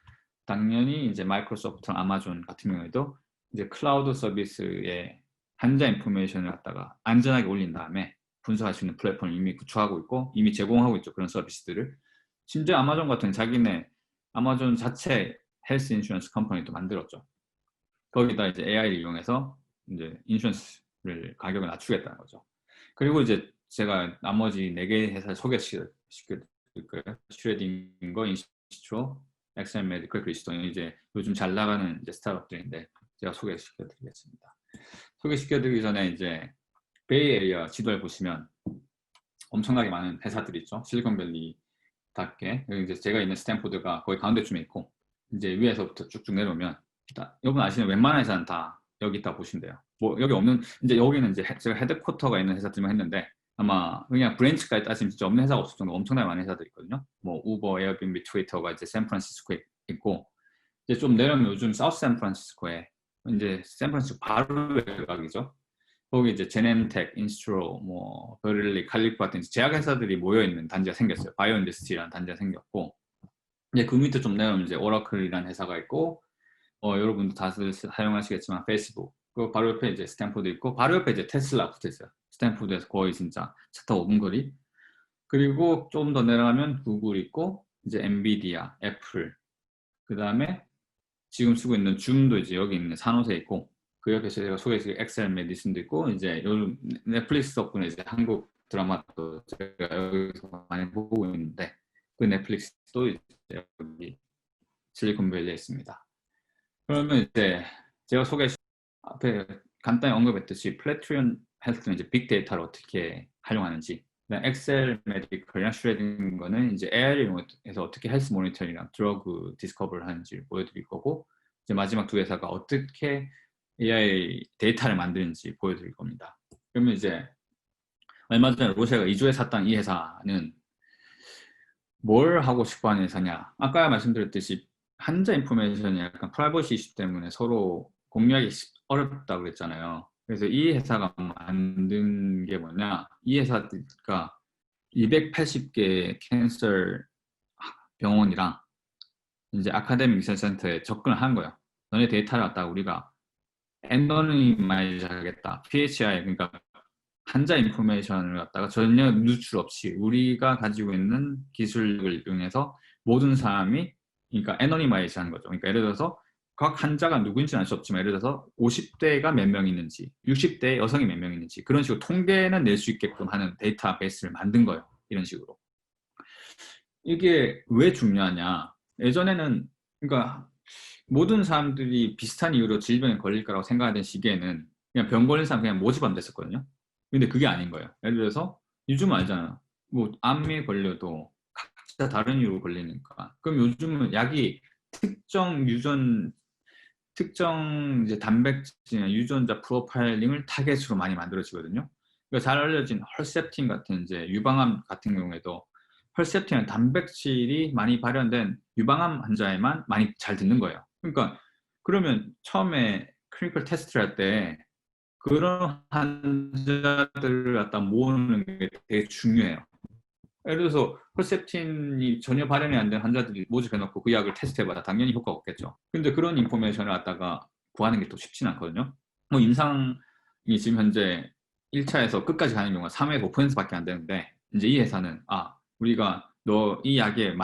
당연히 이제 마이크로소프트랑 아마존 같은 경우에도 이제 클라우드 서비스에 환자 인포메이션을 갖다가 안전하게 올린 다음에 분석할 수 있는 플랫폼을 이미 구축하고 있고 이미 제공하고 있죠. 그런 서비스들을. 심지어 아마존 같은 자기네 아마존 자체 헬스 인슈런스 컴퍼니도 만들었죠. 거기다 이제 AI를 이용해서 이제 인슈런스를 가격을 낮추겠다는 거죠. 그리고 이제 제가 나머지 4개 회사 소개시켜드릴 거예요. 슈레딩거, 인시트로, 엑셀 메디컬, 그리스톤. 이제 요즘 잘 나가는 이제 스타트업들인데 제가 소개시켜드리겠습니다. 소개시켜드리기 전에 이제 베이에리어 지도를 보시면 엄청나게 많은 회사들이 있죠. 실리콘밸리답게. 여기 이제 제가 있는 스탠포드가 거의 가운데쯤에 있고, 이제 위에서부터 쭉쭉 내려오면 여러분 아시는 웬만한 회사는 다 여기 있다 보시면 돼요. 뭐 여기 없는, 이제 여기는 이제 제가 헤드쿼터가 있는 회사들만 했는데 아마 그냥 브랜치까지 따지면 진짜 없는 회사가 없을 정도 엄청나게 많은 회사들이 있거든요. 뭐 우버, 에어비앤비, 트위터가 이제 샌프란시스코에 있고, 이제 좀 내려오면 요즘 사우스 샌프란시스코에 이제 샌프란시스코 바로 외곽이죠. 거기 이제 제넨텍, 인스트로, 뭐 베를리, 칼리프 같은 제약 회사들이 모여 있는 단지가 생겼어요. 바이오인더스트리라는 단지가 생겼고, 이제 그 밑에 좀 내려오면 이제 오라클이라는 회사가 있고, 여러분도 다들 사용하시겠지만 페이스북, 그 바로 옆에 이제 스탠포드 있고, 바로 옆에 이제 테슬라 붙어 있어요. 스탠포드에서 거의 진짜 차 타고 5분 거리. 그리고 좀 더 내려가면 구글 있고, 이제 엔비디아, 애플, 그 다음에 지금 쓰고 있는 줌도 이제 여기 있는 산호세 있고, 그 옆에서 제가 소개해드린 엑셀 메디슨도 있고, 이제 요즘 넷플릭스 덕분에 이제 한국 드라마도 제가 여기서 많이 보고 있는데, 그 넷플릭스도 이제 여기 실리콘밸리에 있습니다. 그러면 이제 제가 앞에 간단히 언급했듯이 플래트리온 헬스는 이제 빅데이터를 어떻게 활용하는지, 엑셀 메디컬이랑 슈레딩 거는 이제 AI를 이용해서 어떻게 헬스 모니터링이랑 드러그 디스커버를 하는지 보여드릴 거고, 이제 마지막 두 회사가 어떻게 AI 데이터를 만드는지 보여드릴 겁니다. 그러면 이제 얼마 전에 로쉐가 2주에 샀던 이 회사는 뭘 하고 싶어 하는 회사냐, 아까 말씀드렸듯이 환자 인포메이션이 약간 프라이버시 이슈 때문에 서로 공유하기 어렵다고 그랬잖아요. 그래서 이 회사가 만든 게 뭐냐, 이 회사가 280개 캔서 병원이랑 이제 아카데믹 리서치 센터에 접근을 한 거예요. 너네 데이터를 갖다가 우리가 애너니마이즈 하겠다. PHI, 그러니까 환자 인포메이션을 갖다가 전혀 누출 없이 우리가 가지고 있는 기술을 이용해서 모든 사람이, 그러니까 애너니마이즈 하는 거죠. 그러니까 예를 들어서 각 환자가 누구인지는 알 수 없지만, 예를 들어서 50대가 몇 명 있는지, 60대 여성이 몇 명 있는지, 그런 식으로 통계는 낼 수 있게끔 하는 데이터베이스를 만든 거예요. 이런 식으로. 이게 왜 중요하냐, 예전에는, 그러니까 모든 사람들이 비슷한 이유로 질병에 걸릴 거라고 생각하던 시기에는 그냥 병 걸린 사람 그냥 모집하면 됐었거든요. 근데 그게 아닌 거예요. 예를 들어서 요즘은 알잖아요. 뭐 암에 걸려도 각자 다른 이유로 걸리니까. 그럼 요즘은 약이 특정 이제 단백질이나 유전자 프로파일링을 타겟으로 많이 만들어지거든요. 그러니까 잘 알려진 헐셉틴 같은 이제 유방암 같은 경우에도 헐셉틴은 단백질이 많이 발현된 유방암 환자에만 많이 잘 듣는 거예요. 그러니까 그러면 처음에 클리니컬 테스트를 할 때 그런 환자들을 갖다 모으는 게 되게 중요해요. 예를 들어서 헐셉틴이 전혀 발현이 안 된 환자들이 모집해놓고 그 약을 테스트해봐야 당연히 효과가 없겠죠. 근데 그런 인포메이션을 갖다가 구하는 게 또 쉽지는 않거든요. 뭐 임상이 지금 현재 1차에서 끝까지 가는 경우가 3에서 5%밖에 안 되는데, 이제 이 회사는 우리가 너 이 약에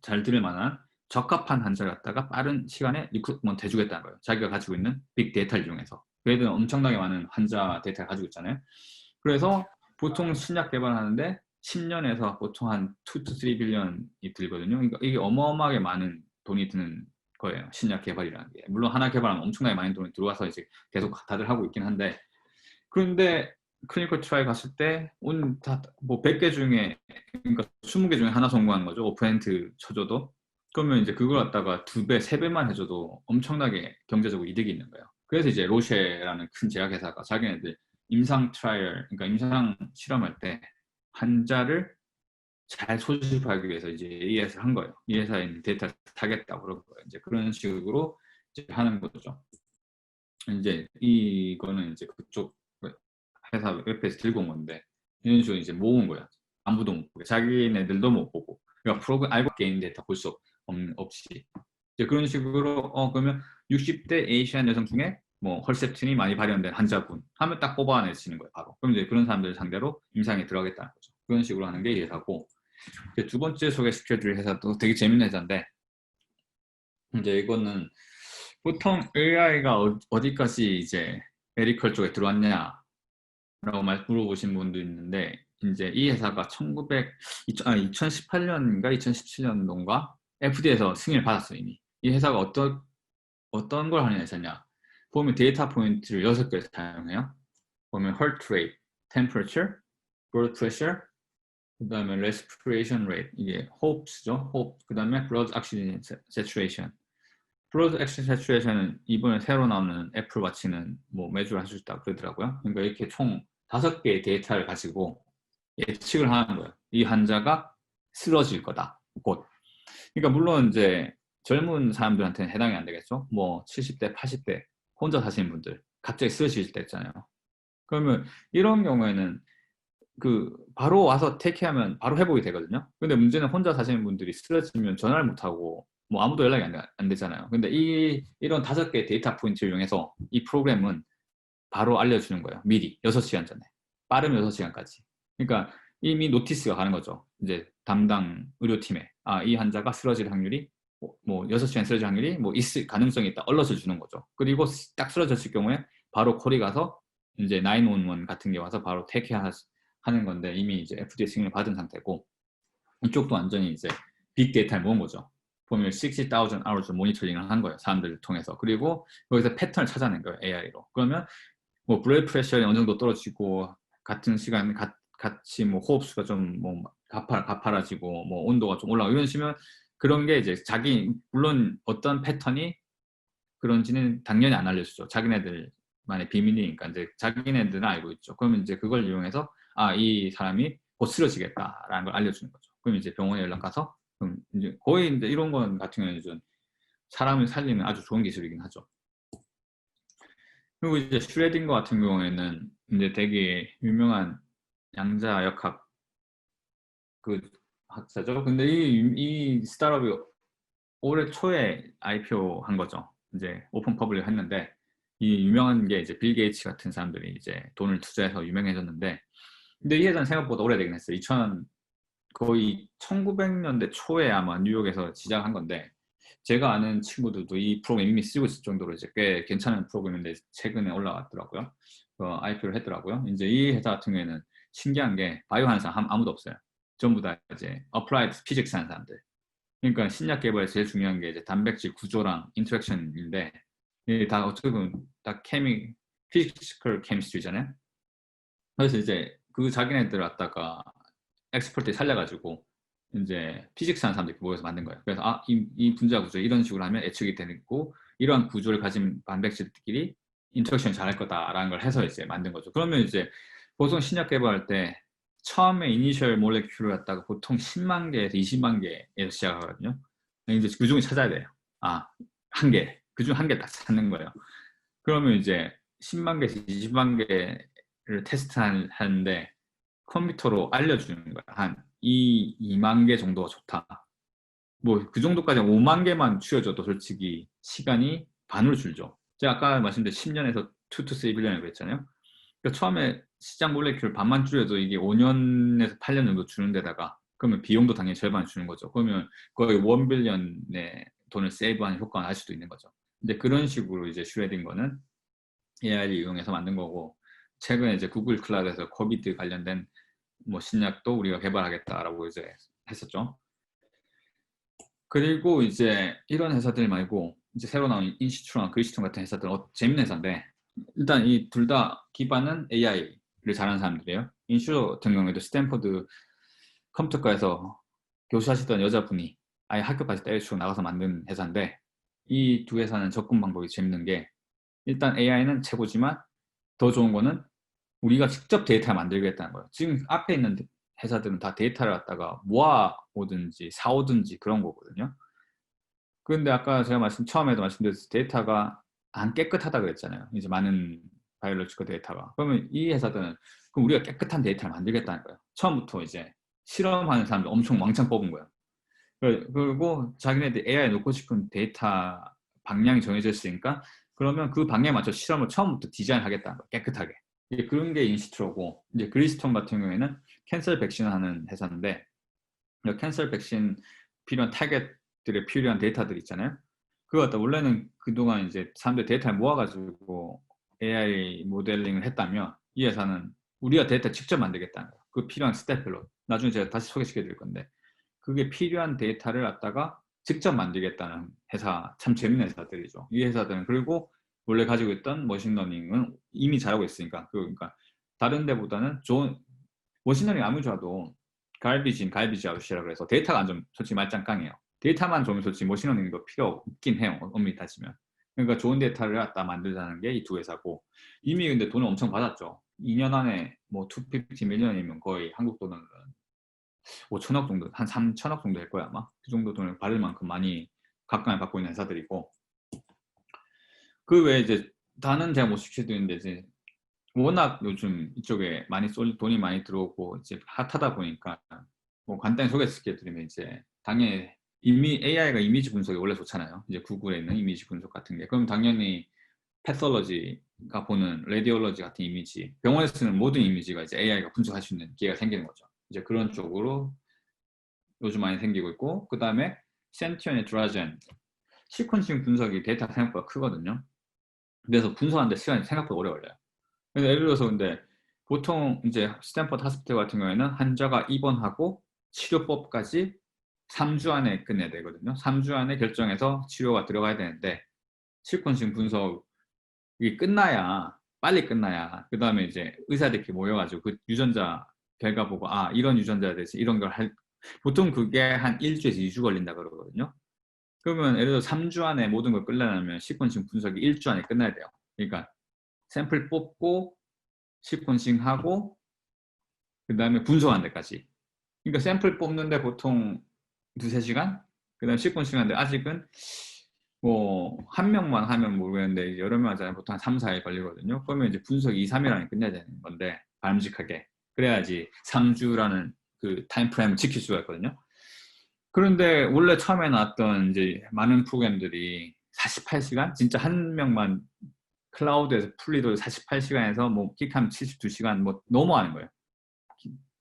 잘 들을 만한 적합한 환자를 갖다가 빠른 시간에 리크루트먼트 해주겠다는 거예요. 자기가 가지고 있는 빅데이터를 이용해서. 걔들은 엄청나게 많은 환자 데이터를 가지고 있잖아요. 그래서 보통 신약 개발하는데 10년에서 보통 한 2 to 3 빌리언이 들거든요. 그러니까 이게 어마어마하게 많은 돈이 드는 거예요. 신약 개발이라는 게. 물론 하나 개발하면 엄청나게 많은 돈이 들어와서 이제 계속 다들 하고 있긴 한데, 그런데 클리니컬 트라이 갔을 때 뭐 100개 중에, 그러니까 20개 중에 하나 성공한 거죠. 5% 쳐줘도. 그러면 이제 그걸 갖다가 2배, 3배만 해줘도 엄청나게 경제적으로 이득이 있는 거예요. 그래서 이제 로쉐라는 큰 제약회사가 자기네들 임상 트라이얼, 그러니까 임상 실험할 때 환자를 잘 소집하기 위해서 이제 이 회사를 한 거예요. 이 회사에 있는 데이터를 타겠다고 그런 거예요. 이제 그런 식으로 이제 하는 거죠. 이제 이거는 이제 그쪽 회사 웹페이지 들고 온 건데 이런 식으로 이제 모은 거야. 아무도 못 보게. 자기네들도 못 보고. 그러니까 프로그램 알고 게임 데이터 볼 수 없이. 이제 그런 식으로 그러면 60대 에이시안 여성 중에 뭐 헐셉틴이 많이 발현된 환자분 하면 딱 뽑아내시는 거예요, 바로. 그럼 이제 그런 사람들 상대로 임상에 들어가겠다는 거죠. 그런 식으로 하는 게 이 회사고. 이제 두 번째 소개시켜줄 회사도 되게 재밌는 회사인데 이제 이거는 보통 AI가 어디까지 이제 메디컬 쪽에 들어왔냐라고 물어보신 분도 있는데 이제 이 회사가 2018년인가 2017년도인가 FDA에서 승인을 받았어 이미. 이 회사가 어떤 걸 하는 회사냐? 보면 데이터 포인트를 6개 사용해요. 보면 heart rate, temperature, blood pressure, 그 다음에 respiration rate, 이게 호흡수죠. 호흡. 그 다음에 blood oxygen saturation. blood oxygen saturation은 이번에 새로 나오는 애플 와치는 뭐 매주 할 수 있다 그러더라고요. 그러니까 이렇게 총 5개의 데이터를 가지고 예측을 하는 거예요. 이 환자가 쓰러질 거다. 곧. 그러니까 물론 이제 젊은 사람들한테는 해당이 안 되겠죠. 뭐 70대, 80대 혼자 사시는 분들 갑자기 쓰러질 때 있잖아요. 그러면 이런 경우에는 그 바로 와서 테이크하면 바로 회복이 되거든요. 근데 문제는 혼자 사시는 분들이 쓰러지면 전화를 못 하고 뭐 아무도 연락이 안 되잖아요. 근데 이런 5개의 데이터 포인트를 이용해서 이 프로그램은 바로 알려주는 거예요. 미리 6시간 전에. 빠르면 6시간까지. 그러니까 이미 노티스가 가는 거죠. 이제 담당 의료팀에 이 환자가 쓰러질 확률이 뭐 6시간 쓰러질 확률이 뭐 있을 가능성이 있다. 얼럿을 주는 거죠. 그리고 딱 쓰러졌을 경우에 바로 콜이 가서 이제 911 같은 게 와서 바로 하는 건데 이미 이제 FDA 승인을 받은 상태고 이쪽도 완전히 이제 빅데이터를 모은 거죠. 보면 60,000 hours 모니터링을 한 거예요. 사람들을 통해서. 그리고 여기서 패턴을 찾아낸 거예요. AI로. 그러면 뭐 블러드 프레셔이 어느 정도 떨어지고 같은 시간 같이 뭐 호흡수가 좀 뭐 가파라지고 뭐 온도가 좀 올라가고 이런 식이면 그런 게 이제 물론 어떤 패턴이 그런지는 당연히 안 알려주죠. 자기네들만의 비밀이니까 이제 자기네들은 알고 있죠. 그러면 이제 그걸 이용해서 이 사람이 곧 쓰러지겠다라는 걸 알려주는 거죠. 그럼 이제 병원에 연락 가서 그럼 이제 거의 이제 이런 건 같은 경우는 좀 사람을 살리는 아주 좋은 기술이긴 하죠. 그리고 이제 슈레딩거 같은 경우에는 이제 되게 유명한 양자역학 그 학자죠. 근데 이 스타트업이 올해 초에 IPO 한 거죠. 이제 오픈 퍼블릭 했는데 이 유명한 게 이제 빌 게이츠 같은 사람들이 이제 돈을 투자해서 유명해졌는데 근데 이 회사는 생각보다 오래되긴 했어요. 거의 1900년대 초에 아마 뉴욕에서 시작한 건데 제가 아는 친구들도 이 프로그램 이미 쓰고 있을 정도로 이제 꽤 괜찮은 프로그램인데 최근에 올라왔더라고요. IPO를 했더라고요. 이제 이 회사 같은 경우에는 신기한 게 바이오 하는 사람 아무도 없어요. 전부 다 이제 어플라이드 피직스 하는 사람들. 그러니까 신약 개발에 제일 중요한 게 이제 단백질 구조랑 인터랙션인데 이게 다 어떻게 보면 다 피지컬 케미스트리잖아요. 그래서 이제 그 자기네들 갖다가 엑스퍼트 살려가지고 이제 피직스 하는 사람들이 모여서 만든 거예요. 그래서 이 분자 구조 이런 식으로 하면 예측이 되고 이러한 구조를 가진 단백질끼리 인터랙션 잘할 거다라는 걸 해서 이제 만든 거죠. 그러면 이제 보통 신약 개발할 때 처음에 이니셜 몰레큘을 갖다가 보통 10만 개에서 20만 개에서 시작하거든요. 이제 그 중에 찾아야 돼요. 한 개. 그 중 한 개 딱 찾는 거예요. 그러면 이제 10만 개에서 20만 개를 테스트하는데 컴퓨터로 알려주는 거야. 한 2만 개 정도가 좋다. 뭐 그 정도까지 5만 개만 추려줘도 솔직히 시간이 반으로 줄죠. 제가 아까 말씀드린 10년에서 2 to 3빌리언이라고 했잖아요. 그러니까 처음에 시장 몰레큘 반만 줄여도 이게 5년에서 8년 정도 주는 데다가 그러면 비용도 당연히 절반 주는 거죠. 그러면 거의 1빌리언의 돈을 세이브하는 효과가 날 수도 있는 거죠. 근데 그런 식으로 이제 슈레딩거는 AI를 이용해서 만든 거고 최근에 이제 구글 클라우드에서 코비드 관련된 뭐 신약도 우리가 개발하겠다라고 이제 했었죠. 그리고 이제 이런 회사들 말고 이제 새로 나온 인시트론, 그리스톤 같은 회사들 재밌는 회사인데 일단 이 둘 다 기반은 AI를 잘하는 사람들이에요. 인슈 같은 경우에도 스탠퍼드 컴퓨터과에서 교수하시던 여자분이 아예 학교까지 때려치고 나가서 만든 회사인데 이 두 회사는 접근 방법이 재밌는 게 일단 AI는 최고지만 더 좋은 거는 우리가 직접 데이터를 만들겠다는 거예요. 지금 앞에 있는 회사들은 다 데이터를 갖다가 모아오든지 사오든지 그런 거거든요. 그런데 아까 제가 처음에도 말씀드렸듯이 데이터가 안 깨끗하다 그랬잖아요. 이제 많은 바이올로지컬 데이터가. 그러면 이 회사들은 그럼 우리가 깨끗한 데이터를 만들겠다는 거예요. 처음부터 이제 실험하는 사람들 엄청 왕창 뽑은 거예요. 그리고 자기네들 AI 놓고 싶은 데이터 방향이 정해져 있으니까 그러면 그 방향에 맞춰 실험을 처음부터 디자인하겠다는 거예요. 깨끗하게. 이제 그런 게 인시트로고, 이제 그리스톤 같은 경우에는 캔서 백신을 하는 회사인데, 캔서 백신 필요한 타겟들의 필요한 데이터들 있잖아요. 그거 갖다 원래는 그동안 이제 사람들 데이터를 모아가지고 AI 모델링을 했다면, 이 회사는 우리가 데이터 직접 만들겠다는 거예요. 그 필요한 스텝별로. 나중에 제가 다시 소개시켜 드릴 건데, 그게 필요한 데이터를 갖다가 직접 만들겠다는 회사, 참 재밌는 회사들이죠. 이 회사들은. 그리고 원래 가지고 있던 머신러닝은 이미 잘하고 있으니까, 그러니까 다른 데보다는 좋은, 머신러닝 아무리 좋아도 갈비지 아웃이라 그래서 데이터가 안 좋으면 솔직히 말짱깡이에요. 데이터만 좋으면 솔직히 머신러닝도 필요 없긴 해요. 엄밀히 따지면. 그러니까 좋은 데이터를 갖다 만들자는 게 이 두 회사고, 이미 근데 돈을 엄청 받았죠. 2년 안에 뭐 250 밀리언이면 거의 한국 돈으로 5천억 정도, 한 3천억 정도 될 거야 아마. 그 정도 돈을 받을 만큼 많이 각광을 받고 있는 회사들이고, 그 외에 이제 다는 제가 못 시켜드리는데, 이제 워낙 요즘 이쪽에 많이 돈이 많이 들어오고 이제 핫하다 보니까 뭐 간단히 소개시켜드리면, 이제 당연히 이미 AI가 이미지 분석이 원래 좋잖아요. 이제 구글에 있는 이미지 분석 같은 게. 그럼 당연히 패솔로지가 보는 레디올로지 같은 이미지, 병원에서 쓰는 모든 이미지가 이제 AI가 분석할 수 있는 기회가 생기는 거죠. 이제 그런 쪽으로 요즘 많이 생기고 있고, 그 다음에 센티언의 드라젠, 시퀀싱 분석이 데이터가 생각보다 크거든요. 그래서 분석하는데 시간이 생각보다 오래 걸려요. 그래서 예를 들어서 근데 보통 이제 스탠퍼드 하스피털 같은 경우에는 환자가 입원하고 치료법까지 3주 안에 끝내야 되거든요. 3주 안에 결정해서 치료가 들어가야 되는데, 시퀀싱 분석이 끝나야, 빨리 끝나야 그 다음에 이제 의사들끼리 모여가지고 그 유전자 결과 보고, 아 이런 유전자에 대해서 이런 걸 보통 그게 한 1주에서 2주 걸린다 그러거든요. 그러면 예를 들어 3주 안에 모든 걸 끝내려면 시퀀싱 분석이 1주 안에 끝나야 돼요. 그러니까 샘플 뽑고 시퀀싱 하고 그 다음에 분석하는 데까지. 그러니까 샘플 뽑는데 보통 2~3시간? 그 다음에 시퀀싱 하는데 아직은 뭐 한 명만 하면 모르겠는데 여러 명 하잖아요. 보통 한 3~4일 걸리거든요. 그러면 이제 분석이 2~3일 안에 끝내야 되는 건데, 바람직하게. 그래야지 3주라는 그 타임 프레임을 지킬 수가 있거든요. 그런데 원래 처음에 나왔던 이제 많은 프로그램들이 48시간? 진짜 한 명만 클라우드에서 풀리도 48시간에서 뭐 킥하면 72시간 뭐 넘어가는 거예요.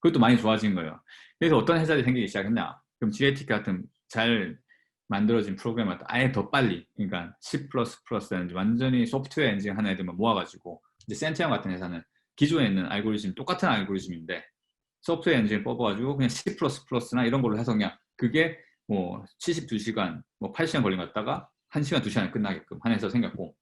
그것도 많이 좋아진 거예요. 그래서 어떤 회사들이 생기기 시작했냐? 그럼 GATK 같은 잘 만들어진 프로그램을 아예 더 빨리, 그러니까 C++라든지 완전히 소프트웨어 엔진 하는 애들만 모아가지고, 이제 센티엄 같은 회사는 기존에 있는 알고리즘, 똑같은 알고리즘인데 소프트웨어 엔진을 뽑아가지고 그냥 C++나 이런 걸로 해서 그냥 그게 뭐 72시간, 뭐 8시간 걸린 것 같다가 1시간, 2시간에 끝나게끔 하는 회사 생겼고,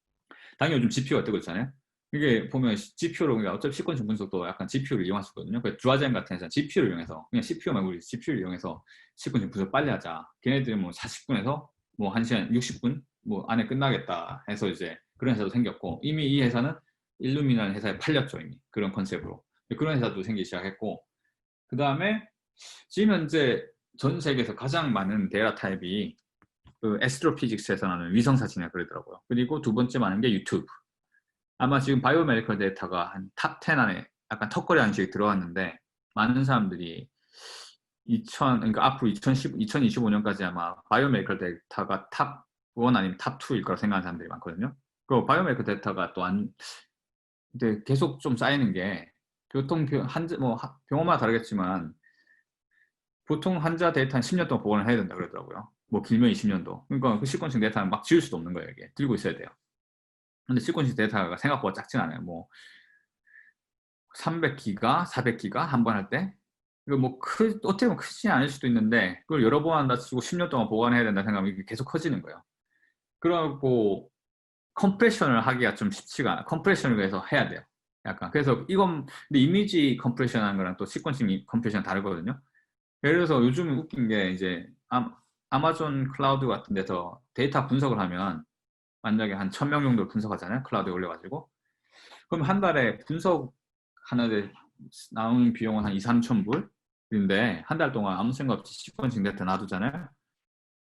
당연히 요즘 GPU가 뜨고 있잖아요. 이게 보면 GPU로, 어차피 시퀀스 분석도 약간 GPU를 이용할 수 있거든요. 그 드라젠 같은 회사는 GPU를 이용해서, 그냥 CPU 말고 우리 GPU를 이용해서 시퀀스 분석 빨리 하자. 걔네들이 뭐 40분에서 뭐 1시간 60분 뭐 안에 끝나겠다 해서 이제 그런 회사도 생겼고, 이미 이 회사는 일루미나라는 회사에 팔렸죠. 이미 그런 컨셉으로. 그런 회사도 생기기 시작했고, 그 다음에 지금 현재 전 세계에서 가장 많은 데이터 타입이 그 애스트로피직스에서 나오는 위성사진이라 그러더라고요. 그리고 두 번째 많은 게 유튜브. 아마 지금 바이오메디컬 데이터가 한 탑 10 안에 약간 턱걸이 하는 식이 들어왔는데, 많은 사람들이 그러니까 앞으로 2025년까지 아마 바이오메디컬 데이터가 탑 1 아니면 탑 2일 거라 생각하는 사람들이 많거든요. 그 바이오메디컬 데이터가 또 근데 계속 좀 쌓이는 게, 뭐 병원마다 다르겠지만 보통 환자 데이터 한 10년 동안 보관을 해야 된다 그러더라고요. 뭐 길면 20년도. 그러니까 그 시퀀싱 데이터는 막 지울 수도 없는 거예요. 이게 들고 있어야 돼요. 근데 시퀀싱 데이터가 생각보다 작진 않아요. 뭐 300기가, 400기가 한 번 할 때. 이거 뭐 어떻게 보면 크지 않을 수도 있는데, 그걸 여러 번 한다 치고 10년 동안 보관해야 된다 생각하면 이게 계속 커지는 거예요. 그러고 컴프레션을 하기가 좀 쉽지가 않아요. 컴프레션을 위해서 해야 돼요. 약간. 그래서 근데 이미지 컴프레션 하는 거랑 또 시퀀싱 컴프레션 다르거든요. 예를 들어서 요즘 웃긴 게, 이제 아마존 클라우드 같은 데서 데이터 분석을 하면 만약에 한 1000명 정도 분석하잖아요. 클라우드에 올려가지고. 그럼 한 달에 분석 하나에 나오는 비용은 한 2~3천 불? 근데 한 달 동안 아무 생각 없이 10번씩 데이터 놔두잖아요.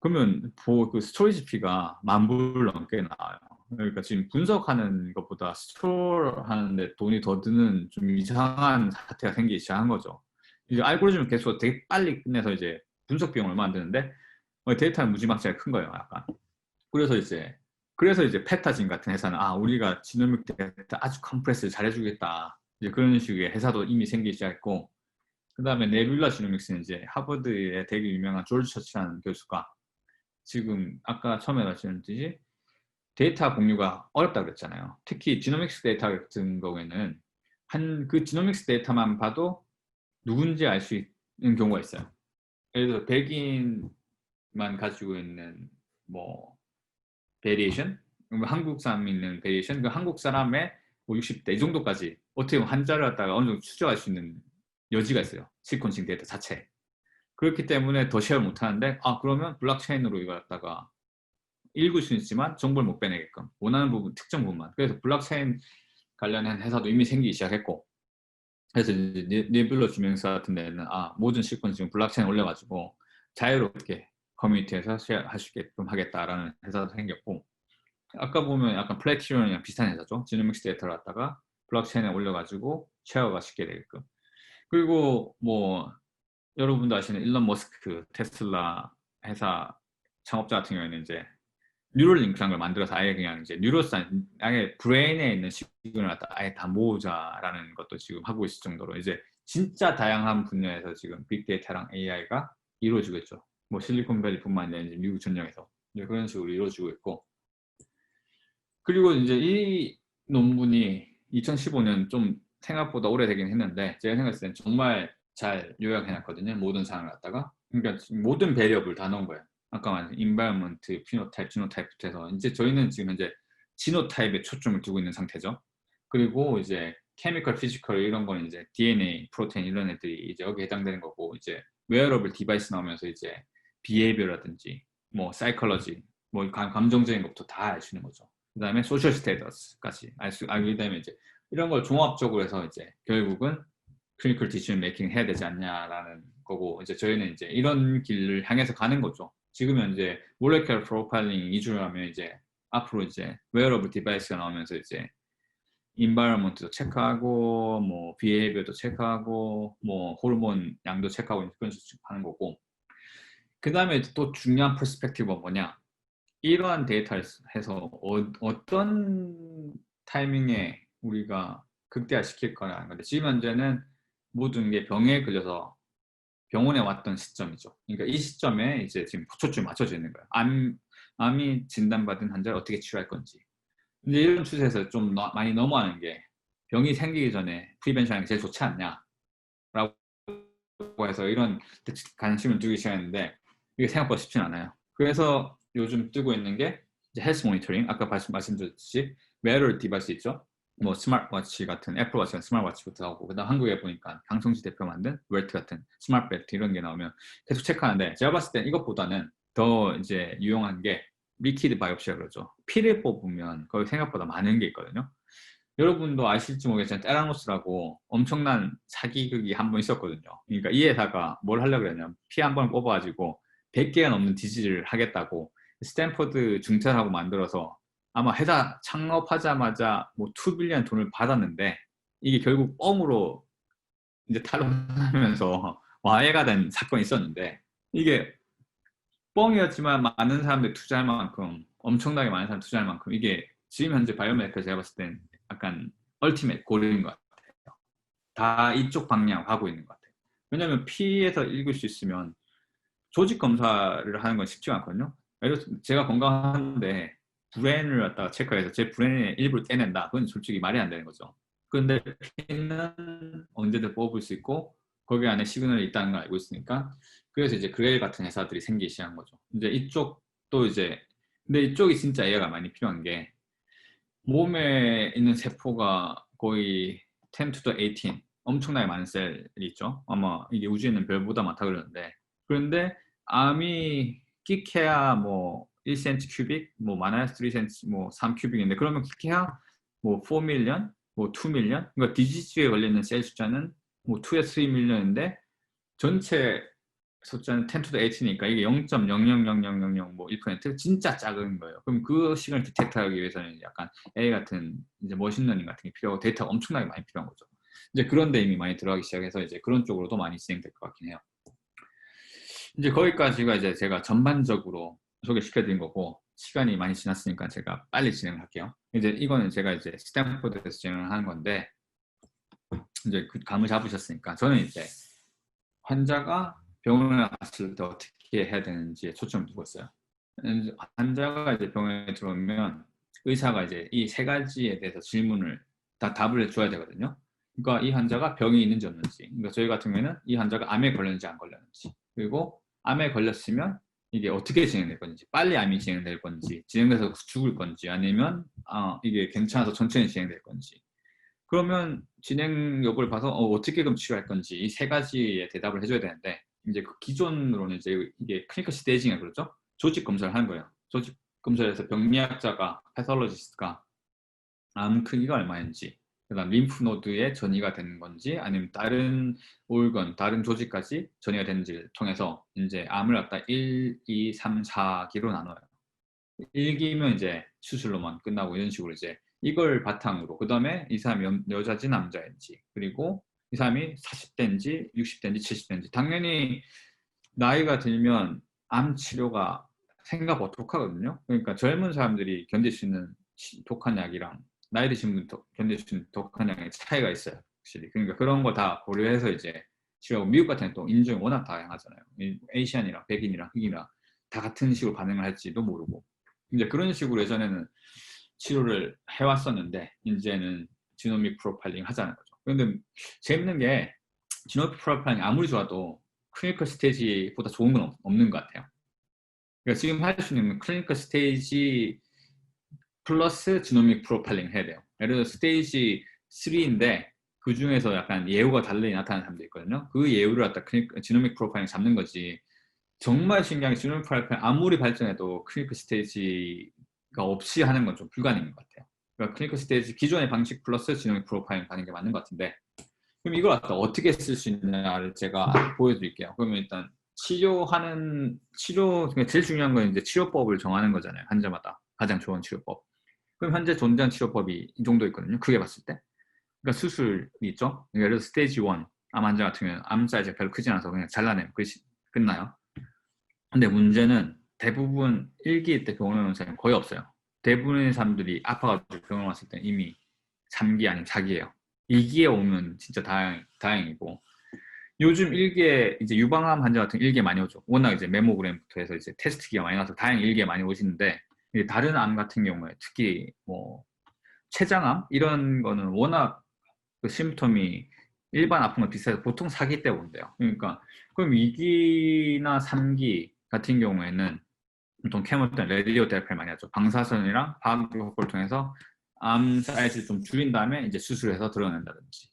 그러면 그 스토리지 피가 10,000불 넘게 나와요. 그러니까 지금 분석하는 것보다 스토어 하는데 돈이 더 드는 좀 이상한 사태가 생기기 시작한 거죠. 이제 알고리즘 계속 되게 빨리 끝내서 이제 분석 비용 얼마 안 드는데 데이터는 무지막지하게 큰 거예요, 약간. 그래서 이제 페타진 같은 회사는 우리가 지노믹 데이터 아주 컴프레스를 잘해주겠다. 이제 그런 식의 회사도 이미 생기기 시작했고, 그 다음에 네뷸라 지노믹스는 이제 하버드의 되게 유명한 조지 처치라는 교수가 지금 아까 처음에 말씀드렸듯이 데이터 공유가 어렵다고 그랬잖아요. 특히 지노믹스 데이터 같은 경우에는 그 지노믹스 데이터만 봐도 누군지 알 수 있는 경우가 있어요. 예를 들어 백인만 가지고 있는 뭐 베리에이션, 한국 사람이 있는 베리에이션, 그 한국 사람의 뭐 60대 이 정도까지 어떻게 보면 한자를 갖다가 어느 정도 추적할 수 있는 여지가 있어요. 시퀀싱 데이터 자체. 그렇기 때문에 더 쉐어 못 하는데 그러면 블록체인으로 이거 갖다가 읽을 수 있지만 정보를 못 빼내게끔 원하는 부분 특정 부분만. 그래서 블록체인 관련한 회사도 이미 생기기 시작했고, 그래서 이제 네뷸라 지명사 같은 데는 모든 시퀀싱 블록체인 올려가지고 자유롭게 커뮤니티에서 쉐어할 수 있게끔 하겠다라는 회사도 생겼고, 아까 보면 약간 플래티넘이랑 비슷한 회사죠. 지노믹스 데이터를 갖다가 블록체인에 올려가지고 쉐어가 쉽게 되게끔. 그리고 뭐 여러분도 아시는 일론 머스크 테슬라 회사 창업자 같은 경우에는 이제 뉴럴링크라는 걸 만들어서 아예 그냥 이제 뉴로사이언스, 아예 브레인에 있는 시그널을 갖다 아예 다 모으자라는 것도 지금 하고 있을 정도로 이제 진짜 다양한 분야에서 지금 빅데이터랑 AI가 이루어지고 있죠. 뭐 실리콘밸리뿐만 아니라 이제 미국 전역에서 이제 그런 식으로 이루어지고 있고, 그리고 이제 이 논문이 2015년 좀 생각보다 오래되긴 했는데 제가 생각했을 땐 정말 잘 요약해놨거든요. 모든 사항을 갖다가. 그러니까 모든 배리업을 다 넣은 거예요. 아까 말한 인바이러먼트, 피노타입, 지노타입부터 해서 이제 저희는 지금 현재 지노타입에 초점을 두고 있는 상태죠. 그리고 이제 케미컬, 피지컬 이런 거는 이제 DNA, 프로테인 이런 애들이 이제 여기에 해당되는 거고, 이제 웨어러블 디바이스 나오면서 이제 비헤이비어라든지 뭐 사이컬러지, 뭐 감정적인 것부터 다 알 수 있는 거죠. 그 다음에 소셜 스테이터스까지 알게 되면 이제 이런 걸 종합적으로 해서 이제 결국은 클리니컬 디시전 메이킹 해야 되지 않냐라는 거고, 이제 저희는 이제 이런 길을 향해서 가는 거죠. 지금 현재 몰레큘러 프로파일링 위주로 하면 이제 앞으로 이제 웨어러블 디바이스가 나오면서 이제 인바이러먼트도 체크하고 뭐 비헤이비어도 체크하고 뭐 호르몬 양도 체크하고 그런 식으로 하는 거고, 그 다음에 또 중요한 퍼스펙티브가 뭐냐, 이러한 데이터를 해서 어떤 타이밍에 우리가 극대화시킬 거라는 건데, 지금 현재는 모든 게 병에 걸려서 병원에 왔던 시점이죠. 그러니까 이 시점에 이제 지금 초점이 맞춰져 있는 거예요. 암이 진단받은 환자를 어떻게 치료할 건지. 근데 이런 추세에서 좀 많이 넘어가는 게, 병이 생기기 전에 프리벤션이 제일 좋지 않냐라고 해서 이런 관심을 두기 시작했는데 이게 생각보다 쉽진 않아요. 그래서 요즘 뜨고 있는 게 이제 헬스 모니터링, 아까 말씀드렸듯이 웨어러블 디바이스 있죠. 뭐 스마트워치 같은, 애플워치 같은 스마트워치부터 하고, 그다음 한국에 보니까 강성지 대표 만든 웰트 같은 스마트 벨트 이런 게 나오면 계속 체크하는데, 제가 봤을 땐 이것보다는 더 이제 유용한 게 리퀴드 바이옵시라 그러죠. 피를 뽑으면 거의 생각보다 많은 게 있거든요. 여러분도 아실지 모르겠지만 테라노스라고 엄청난 사기극이 한 번 있었거든요. 그러니까 이 회사가 뭘 하려고 그랬냐면 피 한 번 뽑아가지고 100개가 넘는 디지즈를 하겠다고 스탠퍼드 중퇴하고 만들어서 아마 회사 창업하자마자 뭐 2빌리언 돈을 받았는데, 이게 결국 뻥으로 이제 탈론하면서 와해가 된 사건이 있었는데, 이게 뻥이었지만 많은 사람들이 투자할 만큼, 엄청나게 많은 사람들이 투자할 만큼 이게 지금 현재 바이오메디컬 제가 봤을 땐 약간 얼티메트 골인 것 같아요. 다 이쪽 방향 가고 있는 것 같아요. 왜냐하면 피에서 읽을 수 있으면 조직 검사를 하는 건 쉽지가 않거든요. 예를 들어서 제가 건강한데 브레인을 갖다가 체크해서 제 브레인의 일부를 떼낸다. 그건 솔직히 말이 안 되는 거죠. 그런데 피는 언제든 뽑을 수 있고 거기 안에 시그널이 있다는 걸 알고 있으니까, 그래서 이제 그레일 같은 회사들이 생기기 시작한 거죠. 이제 이쪽도 이제, 근데 이쪽이 진짜 AI가 많이 필요한 게, 몸에 있는 세포가 거의 10 to the 18 엄청나게 많은 셀이 있죠. 아마 이게 우주에 있는 별보다 많다 그러는데, 그런데 암이 끽해야 뭐 1cm 큐빅, 뭐 많아야 3cm, 뭐 3큐빅인데, 그러면 끽해야 뭐 4 밀리언, 뭐 2 밀리언, 그러니까 디지즈에 걸리는 셀 숫자는 뭐 2에 3 밀리언인데 전체 숫자는 10 to the 8이니까 이게 0.000000 뭐 1% 진짜 작은 거예요. 그럼 그 시간을 디텍트하기 위해서는 약간 AI 같은 이제 머신러닝 같은 게 필요하고 데이터가 엄청나게 많이 필요한 거죠. 이제 그런 데 이미 많이 들어가기 시작해서 이제 그런 쪽으로도 많이 진행될 것 같긴 해요. 이제 거기까지가 이제 제가 전반적으로 소개시켜드린 거고, 시간이 많이 지났으니까 제가 빨리 진행을 할게요. 이제 이거는 제가 이제 스탠포드에서 진행을 하는 건데, 이제 그 감을 잡으셨으니까 저는 이제 환자가 병원에 왔을 때 어떻게 해야 되는지에 초점을 두고 있어요. 환자가 이제 병원에 들어오면 의사가 이제 이 세 가지에 대해서 질문을 다 답을 해줘야 되거든요. 그러니까 이 환자가 병이 있는지 없는지, 그러니까 저희 같은 경우에는 이 환자가 암에 걸렸는지 안 걸렸는지, 그리고 암에 걸렸으면 이게 어떻게 진행될 건지, 빨리 암이 진행될 건지, 진행돼서 죽을 건지, 아니면 이게 괜찮아서 천천히 진행될 건지, 그러면 진행 여부를 봐서 어떻게 그럼 치료할 건지 이 세 가지의 대답을 해줘야 되는데, 이제 그 기존으로는 이제 이게 클리니컬 스테이징이라고 그러죠. 조직 검사를 하는 거예요. 조직 검사에서 병리학자가, 패설로지스트가 암 크기가 얼마인지, 그다음 림프 노드에 전이가 되는 건지, 아니면 다른 올건, 다른 조직까지 전이가 되는지를 통해서 이제 암을 갖다 1, 2, 3, 4기로 나눠요. 1기면 이제 수술로만 끝나고 이런 식으로 이제 이걸 바탕으로, 그 다음에 이 사람이 여자인지 남자인지, 그리고 이 사람이 40대인지 60대인지 70대인지, 당연히 나이가 들면 암 치료가 생각보다 독하거든요. 그러니까 젊은 사람들이 견딜 수 있는 독한 약이랑 나이 드신 분 견딜 수 있는 독한 약의 차이가 있어요, 확실히. 그러니까 그런 거 다 고려해서 이제 치료하고, 미국 같은 경우 또 인종이 워낙 다양하잖아요. 에이시안이랑 백인이랑 흑인이랑 다 같은 식으로 반응을 할지도 모르고, 이제 그런 식으로 예전에는 치료를 해왔었는데 이제는 지노믹 프로파일링 하자는 거죠. 그런데 재밌는 게 지노믹 프로파일링 아무리 좋아도 클리니컬 스테이지보다 좋은 건 없는 것 같아요. 그러니까 지금 할 수 있는 클리니컬 스테이지 플러스 지노믹 프로파일링 해야 돼요. 예를 들어 스테이지 3인데 그 중에서 약간 예후가 달리 나타나는 사람도 있거든요. 그 예후를 갖다 지노믹 프로파일링 잡는 거지. 정말 신기한 게 지노믹 프로파일링 아무리 발전해도 클리니컬 스테이지가 없이 하는 건 좀 불가능인 것 같아요. 그러니까 클리니컬 스테이지 기존의 방식 플러스 지노믹 프로파일링 하는 게 맞는 것 같은데, 그럼 이걸 갖다 어떻게 쓸 수 있느냐를 제가 보여드릴게요. 그러면 일단 그러니까 제일 중요한 건 이제 치료법을 정하는 거잖아요. 환자마다 가장 좋은 치료법. 그럼 현재 존재하는 치료법이 이 정도 있거든요. 크게 봤을 때. 그러니까 수술이 있죠. 그러니까 예를 들어 스테이지 1 암 환자 같은 경우는 암 사이즈가 별로 크지 않아서 그냥 잘라내면 끝나요. 근데 문제는 대부분 1기 때 병원에 오는 사람이 거의 없어요. 대부분의 사람들이 아파가지고 병원 왔을 때 이미 3기 아니면 4기예요. 2기에 오면 진짜 다행이고, 요즘 1기에 이제 유방암 환자 같은 1기에 많이 오죠. 워낙 이제 메모그램부터 해서 이제 테스트기가 많이 나서 다행히 1기에 많이 오시는데, 다른 암 같은 경우에 특히 뭐 췌장암 이런 거는 워낙 그 심토미 일반 아픔과 비슷해서 보통 4기 때 온대요. 그러니까 그럼 2기나 3기 같은 경우에는 보통 케모테라피, 레디오 테라피를 많이 하죠. 방사선이랑 화학 효과를 통해서 암 사이즈를 좀 줄인 다음에 이제 수술해서 드러낸다든지,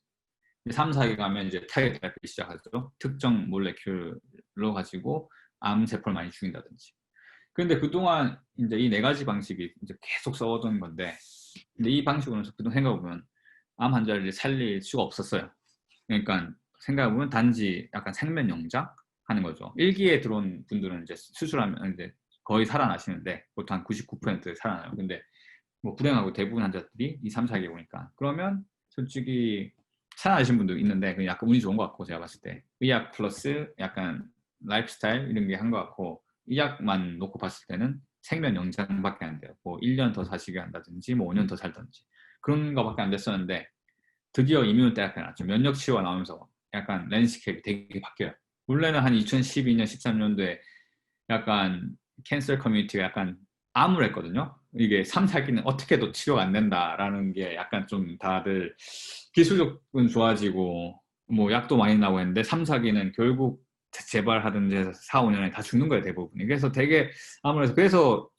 3, 4기 가면 이제 타겟 테라피 시작하죠. 특정 몰레큘로 가지고 암 세포를 많이 죽인다든지. 그런데 그동안 이제 이 네 가지 방식이 이제 계속 써오던 건데, 근데 이 방식으로는 그동안 생각해보면 암 환자를 살릴 수가 없었어요. 그러니까 생각해보면 단지 약간 생면 영장 하는 거죠. 1기에 들어온 분들은 이제 수술하면 이제 거의 살아나시는데, 보통 한 99% 살아나요. 근데 뭐 불행하고 대부분 환자들이 2, 3, 4기에 오니까, 그러면 솔직히 살아나신 분도 있는데 그냥 약간 운이 좋은 것 같고, 제가 봤을 때 의학 플러스 약간 라이프스타일 이런 게 한 것 같고, 의학만 놓고 봤을 때는 생면 영장밖에 안 돼요. 뭐 1년 더 사시게 한다든지 뭐 5년 더 살든지 그런 거밖에 안 됐었는데, 드디어 이뮤노 테라피가 나왔죠. 면역 치료가 나오면서 약간 랜드스케이프이 되게 바뀌어요. 원래는 한 2012년, 13년도에 약간 캔서 커뮤니티가 약간 암울했거든요. 이게 3, 4기는 어떻게 해도 치료가 안 된다라는 게 약간 좀 다들 기술력은 좋아지고 뭐 약도 많이 나오고 했는데, 3, 4기는 결국 재발하던 데서 4, 5년에 다 죽는 거예요, 대부분이. 그래서 되게 암울해서, 그래서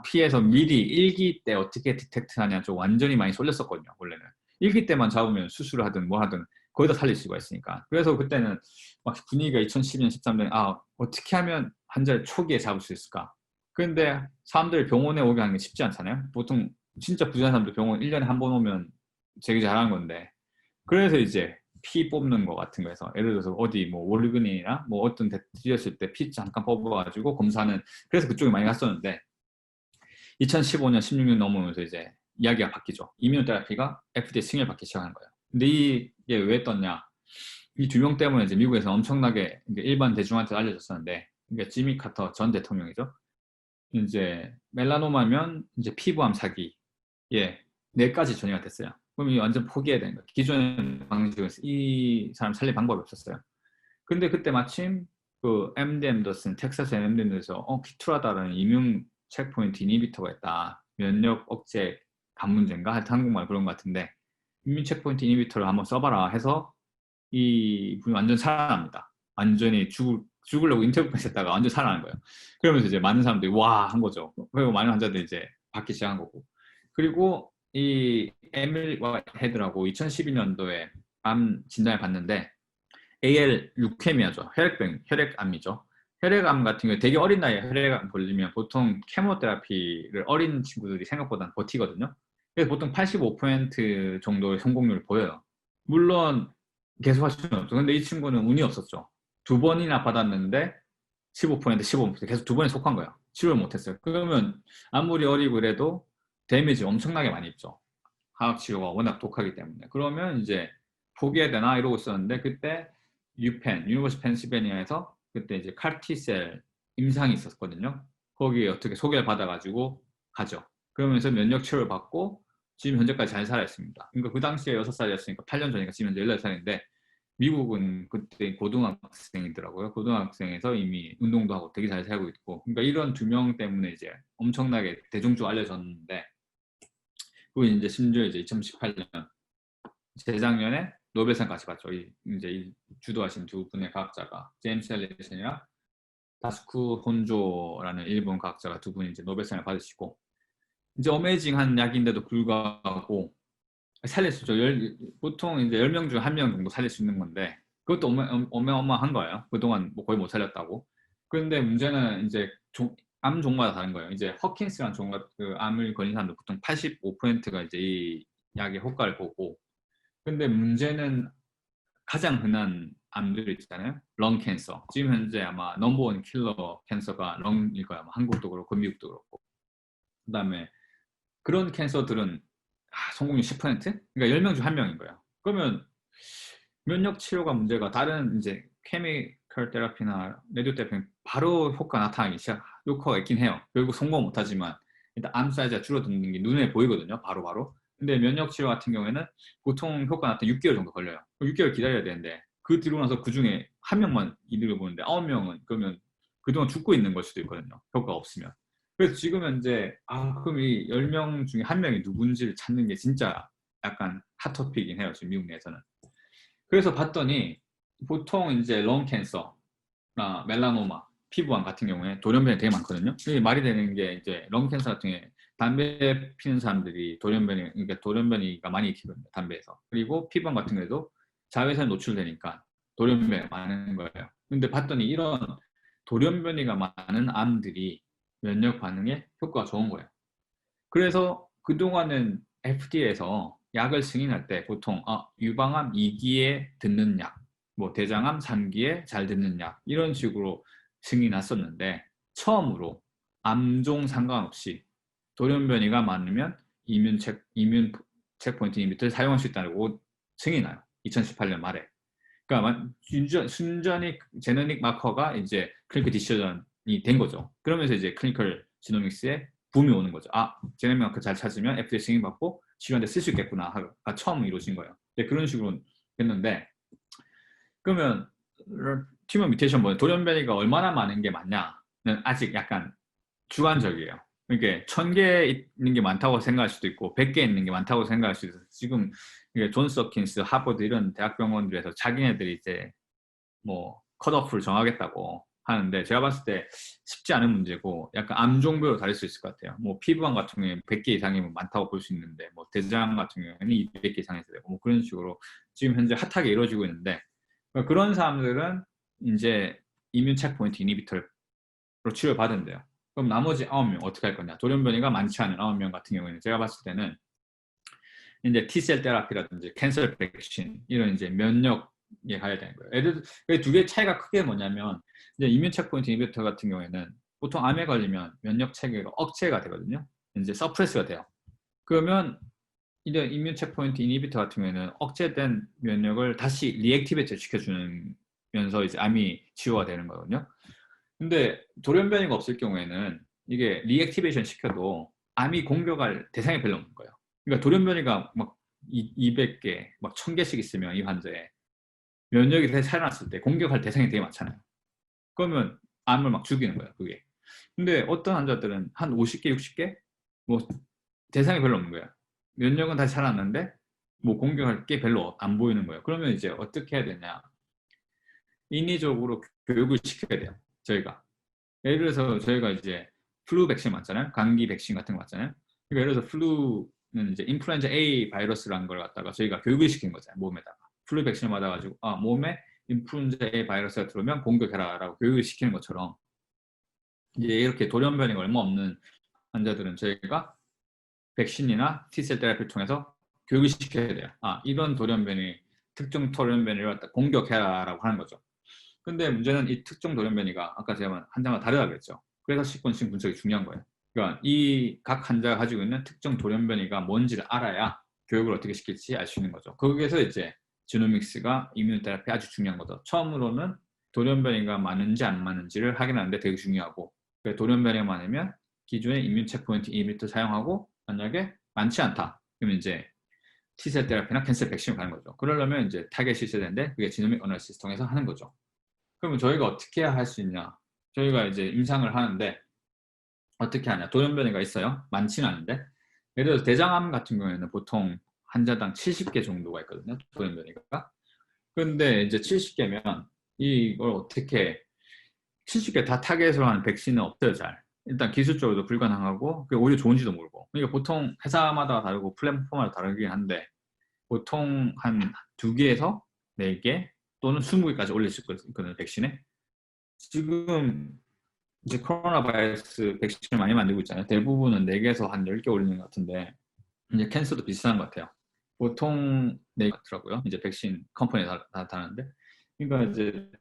피해서 미리 1기 때 어떻게 디텍트 하냐 좀 완전히 많이 쏠렸었거든요, 원래는. 1기 때만 잡으면 수술을 하든 뭐 하든 거의 다 살릴 수가 있으니까. 그래서 그때는 막 분위기가 2012년, 13년 어떻게 하면 환자를 초기에 잡을 수 있을까? 그런데 사람들이 병원에 오게 하는 게 쉽지 않잖아요. 보통 진짜 부자한 사람들 병원 1년에 한 번 오면 되게 잘하는 건데, 그래서 이제 피 뽑는 거 같은 거에서 예를 들어서 어디 뭐 월근이나 뭐 어떤 데 뛰었을 때 피 잠깐 뽑아가지고 검사하는 그래서 그쪽에 많이 갔었는데 2015년, 16년 넘으면서 이제 이야기가 바뀌죠. 이뮤노테라피가 FDA 승인을 받기 시작한 거예요. 근데 이게 왜 떴냐? 이 두 명 때문에 이제 미국에서 엄청나게 일반 대중한테 알려졌었는데, 그러니까 지미 카터 전 대통령이죠. 이제 멜라노마면 이제 피부암 사기에 4가지 전이가 됐어요. 그럼 이 완전 포기해야 되는 거예요. 기존의 방식은 이 사람 살릴 방법이 없었어요. 근데 그때 마침 그 MD 앤더슨, 텍사스 MD 앤더슨에서 키투라다라는 이뮨 체크포인트 이니비터가 있다. 면역 억제 간 문제인가? 하여튼 한국말 그런 것 같은데 이뮨 체크포인트 이니비터를 한번 써봐라 해서 이 분이 완전 살아납니다. 완전히 죽으려고 인터뷰 했다가 완전 살아나는 거예요. 그러면서 이제 많은 사람들이 와 한 거죠. 그리고 많은 환자들이 이제 받기 시작한 거고. 그리고 이 에밀 헤드라고 2012년도에 암 진단을 받는데 AL 루케미아죠. 혈액암이죠. 혈액암 같은 경우에 되게 어린 나이에 혈액암 걸리면 보통 케모테라피를 어린 친구들이 생각보다는 버티거든요. 그래서 보통 85% 정도의 성공률을 보여요. 물론 계속 할 수는 없죠. 근데 이 친구는 운이 없었죠. 2번이나 받았는데 15%, 15% 계속 2번에 속한 거예요. 치료를 못했어요. 그러면 아무리 어리고 그래도 데미지 엄청나게 많이 입죠. 화학 치료가 워낙 독하기 때문에. 그러면 이제 포기해야 되나 이러고 있었는데 그때 유니버시티 펜실베니아에서 그때 이제 칼티셀 임상이 있었거든요. 거기에 어떻게 소개를 받아가지고 가죠. 그러면서 면역 치료를 받고 지금 현재까지 잘 살아있습니다. 그러니까 그 당시에 6살이었으니까 8년 전이니까 지금 현재 18살인데 미국은 그때 고등학생이더라고요. 고등학생에서 이미 운동도 하고 되게 잘 살고 있고 그러니까 이런 2명 때문에 이제 엄청나게 대중적으로 알려졌는데 그리고 이제 심지어 이제 2018년 재작년에 노벨상까지 받죠. 이제 주도하신 2분의 과학자가 제임스 앨리슨이랑 다스쿠 혼조라는 일본 과학자가 2분이 이제 노벨상을 받으시고 이제 어메이징한 약인데도 불구하고 살릴 수 있죠. 보통 이제 10명 중 1명 정도 살릴 수 있는 건데 그것도 어마어마한 거예요. 그동안 뭐 거의 못 살렸다고. 그런데 문제는 이제 암 종마다 다른 거예요. 이제 허킨스라는 종과 그 암을 걸린 사람들 보통 85%가 이제 이 약의 효과를 보고 근데 문제는 가장 흔한 암들 있잖아요. 렁 캔서. 지금 현재 아마 넘버원 킬러 캔서가 렁일 거야. 한국도 그렇고 미국도 그렇고. 그다음에 그런 캔서들은 성공률 10%? 그러니까 10명 중 1명인 거예요. 그러면 면역 치료가 문제가 다른 이제 케미컬 테라피나 레디오 테라피는 바로 효과 나타나기 시작 효과가 있긴 해요. 결국 성공 못하지만 일단 암 사이즈가 줄어드는 게 눈에 보이거든요. 바로바로. 근데 면역 치료 같은 경우에는 보통 효과 나타나 6개월 정도 걸려요. 6개월 기다려야 되는데 그 뒤로 나서 그 중에 1명만 이득을 보는데 9명은 그러면 그동안 죽고 있는 걸 수도 있거든요. 효과가 없으면. 그래서 지금 현재 그럼 이 10명 중에 1명이 누군지를 찾는 게 진짜 약간 핫토픽이긴 해요. 지금 미국 내에서는. 그래서 봤더니 보통 이제 롱 캔서나 멜라노마, 피부암 같은 경우에 돌연변이 되게 많거든요. 이게 말이 되는 게 이제 롱 캔서 같은 경우에 담배 피는 사람들이 그러니까 돌연변이가 많이 있거든요. 담배에서. 그리고 피부암 같은 경우에도 자외선에 노출되니까 돌연변이가 많은 거예요. 근데 봤더니 이런 돌연변이가 많은 암들이 면역 반응에 효과가 좋은 거예요. 그래서 그동안은 FDA에서 약을 승인할 때 보통 유방암 2기에 듣는 약, 뭐 대장암 3기에 잘 듣는 약 이런 식으로 승인했었는데 처음으로 암종 상관없이 돌연변이가 많으면 이뮨 체크포인트 이니비터를 사용할 수 있다고 승인해요. 2018년 말에. 그러니까 순전히 제너닉 마커가 이제 클리니컬 디시전이 된 거죠. 그러면서 이제 클리니컬 지노믹스에 붐이 오는 거죠. 제너믹 마커 잘 찾으면 FDA 승인 받고 치료하는데 쓸 수 있겠구나가 처음 이루어진 거예요. 그런 식으로 됐는데 그러면 튜머 뮤테이션 돌연변이가 얼마나 많은 게 맞냐는 아직 약간 주관적이에요. 그러니까 1000개 있는 게 많다고 생각할 수도 있고 100개 있는 게 많다고 생각할 수도 있어요. 지금 존스 홉킨스, 하버드 이런 대학병원들에서 자기네들이 이제 뭐 컷오프를 정하겠다고 하는데 제가 봤을 때 쉽지 않은 문제고 약간 암 종별로 다를 수 있을 것 같아요. 뭐 피부암 같은 경우에 100개 이상이면 많다고 볼 수 있는데 뭐 대장 같은 경우에는 200개 이상에서 되고 뭐 그런 식으로 지금 현재 핫하게 이루어지고 있는데 그런 사람들은 이제 이뮨 체크포인트 이니비터로 치료를 받은대요. 그럼 나머지 9명 어떻게 할 거냐? 돌연변이가 많지 않은 9명 같은 경우에는 제가 봤을 때는 이제 T셀 테라피라든지 캔서 백신 이런 이제 면역에 가야 되는 거예요. 예를 들어 두 개의 차이가 크게 뭐냐면 이제 이뮨 체크포인트 이니비터 같은 경우에는 보통 암에 걸리면 면역 체계가 억제가 되거든요. 이제 서프레스가 돼요. 그러면 이제 이뮨 체크포인트 이니비터 같은 경우에는 억제된 면역을 다시 리액티베이트 시켜주면서 이제 암이 치유가 되는 거거든요. 근데 돌연변이가 없을 경우에는 이게 리액티베이션 시켜도 암이 공격할 대상이 별로 없는 거예요. 그러니까 돌연변이가 막 200개, 막 1000개씩 있으면 이 환자에 면역이 다시 살아났을 때 공격할 대상이 되게 많잖아요. 그러면 암을 막 죽이는 거예요, 그게. 근데 어떤 환자들은 한 50개, 60개? 뭐 대상이 별로 없는 거예요. 면역은 다시 살아났는데 뭐 공격할 게 별로 안 보이는 거예요. 그러면 이제 어떻게 해야 되냐? 인위적으로 교육을 시켜야 돼요, 저희가. 예를 들어서 저희가 이제 플루 백신 맞잖아요. 감기 백신 같은 거 맞잖아요. 그러니까 예를 들어서 플루는 이제 인플루엔자 A 바이러스라는 걸 갖다가 저희가 교육을 시킨 거잖아요. 몸에다가. 플루 백신을 맞아가지고 몸에 인플루엔자 A 바이러스가 들어오면 공격해라라고 교육을 시키는 것처럼 이제 이렇게 돌연변이가 얼마 없는 환자들은 저희가 백신이나 T셀 테라피를 통해서 교육을 시켜야 돼요. 이런 돌연변이, 특정 돌연변이를 갖다 공격해라라고 하는 거죠. 근데 문제는 이 특정 돌연변이가 아까 제가 환자마다 다르다 그랬죠. 그래서 시퀀싱 분석이 중요한 거예요. 그러니까 이 각 환자가 가지고 있는 특정 돌연변이가 뭔지를 알아야 교육을 어떻게 시킬지 알 수 있는 거죠. 거기에서 이제 지노믹스가 이뮤노테라피 아주 중요한 거죠. 처음으로는 돌연변이가 많은지 안 많은지를 확인하는데 되게 중요하고, 돌연변이가 많으면 기존의 이뮨 체크포인트 이니비터 사용하고, 만약에 많지 않다 그러면 이제 T셀 테라피나 캔서 백신을 가는 거죠. 그러려면 이제 타겟이 있어야 되는데 그게 지노믹 어널리시스 통해서 하는 거죠. 그러면 저희가 어떻게 할 수 있냐? 저희가 이제 임상을 하는데 어떻게 하냐? 돌연변이가 있어요. 많지는 않은데. 예를 들어서 대장암 같은 경우에는 보통 환자당 70개 정도가 있거든요. 돌연변이가. 그런데 이제 70개면 이걸 어떻게 70개 다 타겟으로 하는 백신은 없어요, 잘. 일단 기술적으로도 불가능하고 그게 오히려 좋은지도 모르고. 그러니까 보통 회사마다 다르고 플랫폼마다 다르긴 한데 보통 한 2개에서 4개 또는 20개까지 올릴 수 있거든요, 백신에. 지금 이제 코로나 바이러스 백신을 많이 만들고 있잖아요. 대부분은 4개에서 한 10개 올리는 것 같은데 이제 캔서도 비슷한 것 같아요. 보통 4개 같더라고요. 이제 백신 컴퍼니 다 다른데. 그러니까 이제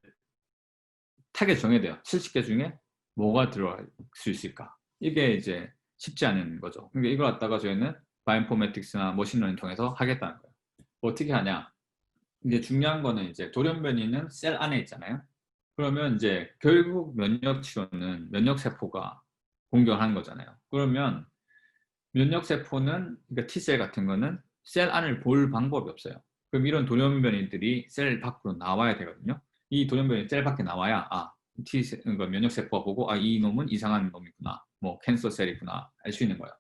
타겟 정해야 돼요. 70개 중에 뭐가 들어갈 수 있을까? 이게 이제 쉽지 않은 거죠. 그러니까 이걸 갖다가 저희는 바이오인포메틱스나 머신러닝 통해서 하겠다는 거예요. 어떻게 하냐? 이제 중요한 거는 이제 돌연변이는 셀 안에 있잖아요. 그러면 이제 결국 면역 치료는 면역 세포가 공격하는 거잖아요. 그러면 면역 세포는 그러니까 T셀 같은 거는 셀 안을 볼 방법이 없어요. 그럼 이런 돌연변이들이 셀 밖으로 나와야 되거든요. 이 돌연변이 셀 밖에 나와야 그러니까 면역 세포가 보고 이 놈은 이상한 놈이구나. 뭐 캔서 셀이구나. 알 수 있는 거예요.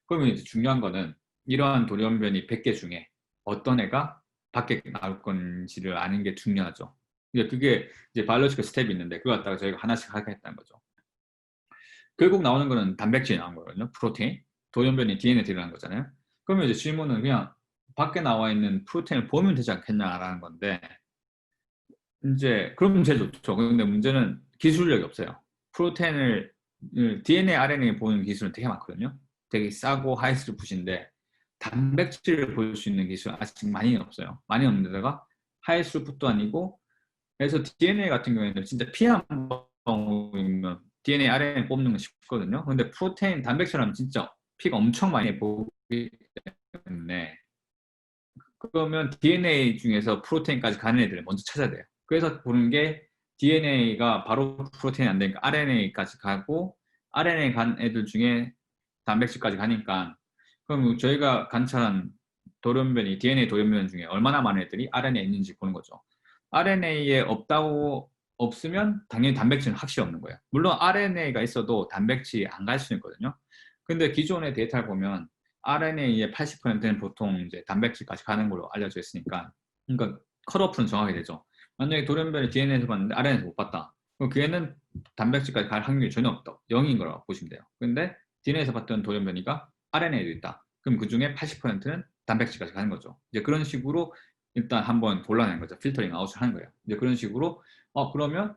그러면 이제 중요한 거는 이러한 돌연변이 100개 중에 어떤 애가 밖에 나올 건지를 아는 게 중요하죠. 그게 이제 바이올로지컬 스텝이 있는데 그거 갖다가 저희가 하나씩 하겠다는 거죠. 결국 나오는 거는 단백질이 나온 거거든요. 프로테인. 돌연변이 DNA 들어가는 거잖아요. 그러면 이제 질문은 그냥 밖에 나와 있는 프로테인을 보면 되지 않겠냐라는 건데 이제 그러면 제일 좋죠. 근데 문제는 기술력이 없어요. 프로테인을 DNA, RNA 보는 기술은 되게 많거든요. 되게 싸고 하이스루풋인데 단백질을 볼 수 있는 기술은 아직 많이 없어요. 많이 없는 데다가 하이스루풋도 아니고 그래서 DNA 같은 경우에는 진짜 피 한 방울이면 DNA, RNA 뽑는 건 쉽거든요. 근데 프로테인, 단백질하면 진짜 피가 엄청 많이 보기 때문에 그러면 DNA 중에서 프로테인까지 가는 애들을 먼저 찾아야 돼요. 그래서 보는 게 DNA가 바로 프로테인이 안 되니까 RNA까지 가고 RNA 간 애들 중에 단백질까지 가니까 그럼 저희가 관찰한 돌연변이, DNA 돌연변 중에 얼마나 많은 애들이 RNA에 있는지 보는 거죠. RNA에 없으면 당연히 단백질은 확실히 없는 거예요. 물론 RNA가 있어도 단백질이 안 갈 수는 있거든요. 근데 기존의 데이터를 보면 RNA의 80%는 보통 이제 단백질까지 가는 걸로 알려져 있으니까 그러니까 컷오프는 정하게 되죠. 만약에 돌연변이 DNA에서 봤는데 RNA에서 못 봤다. 그럼 그 애는 단백질까지 갈 확률이 전혀 없다. 0인 거라고 보시면 돼요. 근데 DNA에서 봤던 돌연변이가 RNA에도 있다. 그럼 그 중에 80%는 단백질까지 가는 거죠. 이제 그런 식으로 일단 한번 골라내는 거죠. 필터링 아웃을 하는 거예요. 이제 그런 식으로 그러면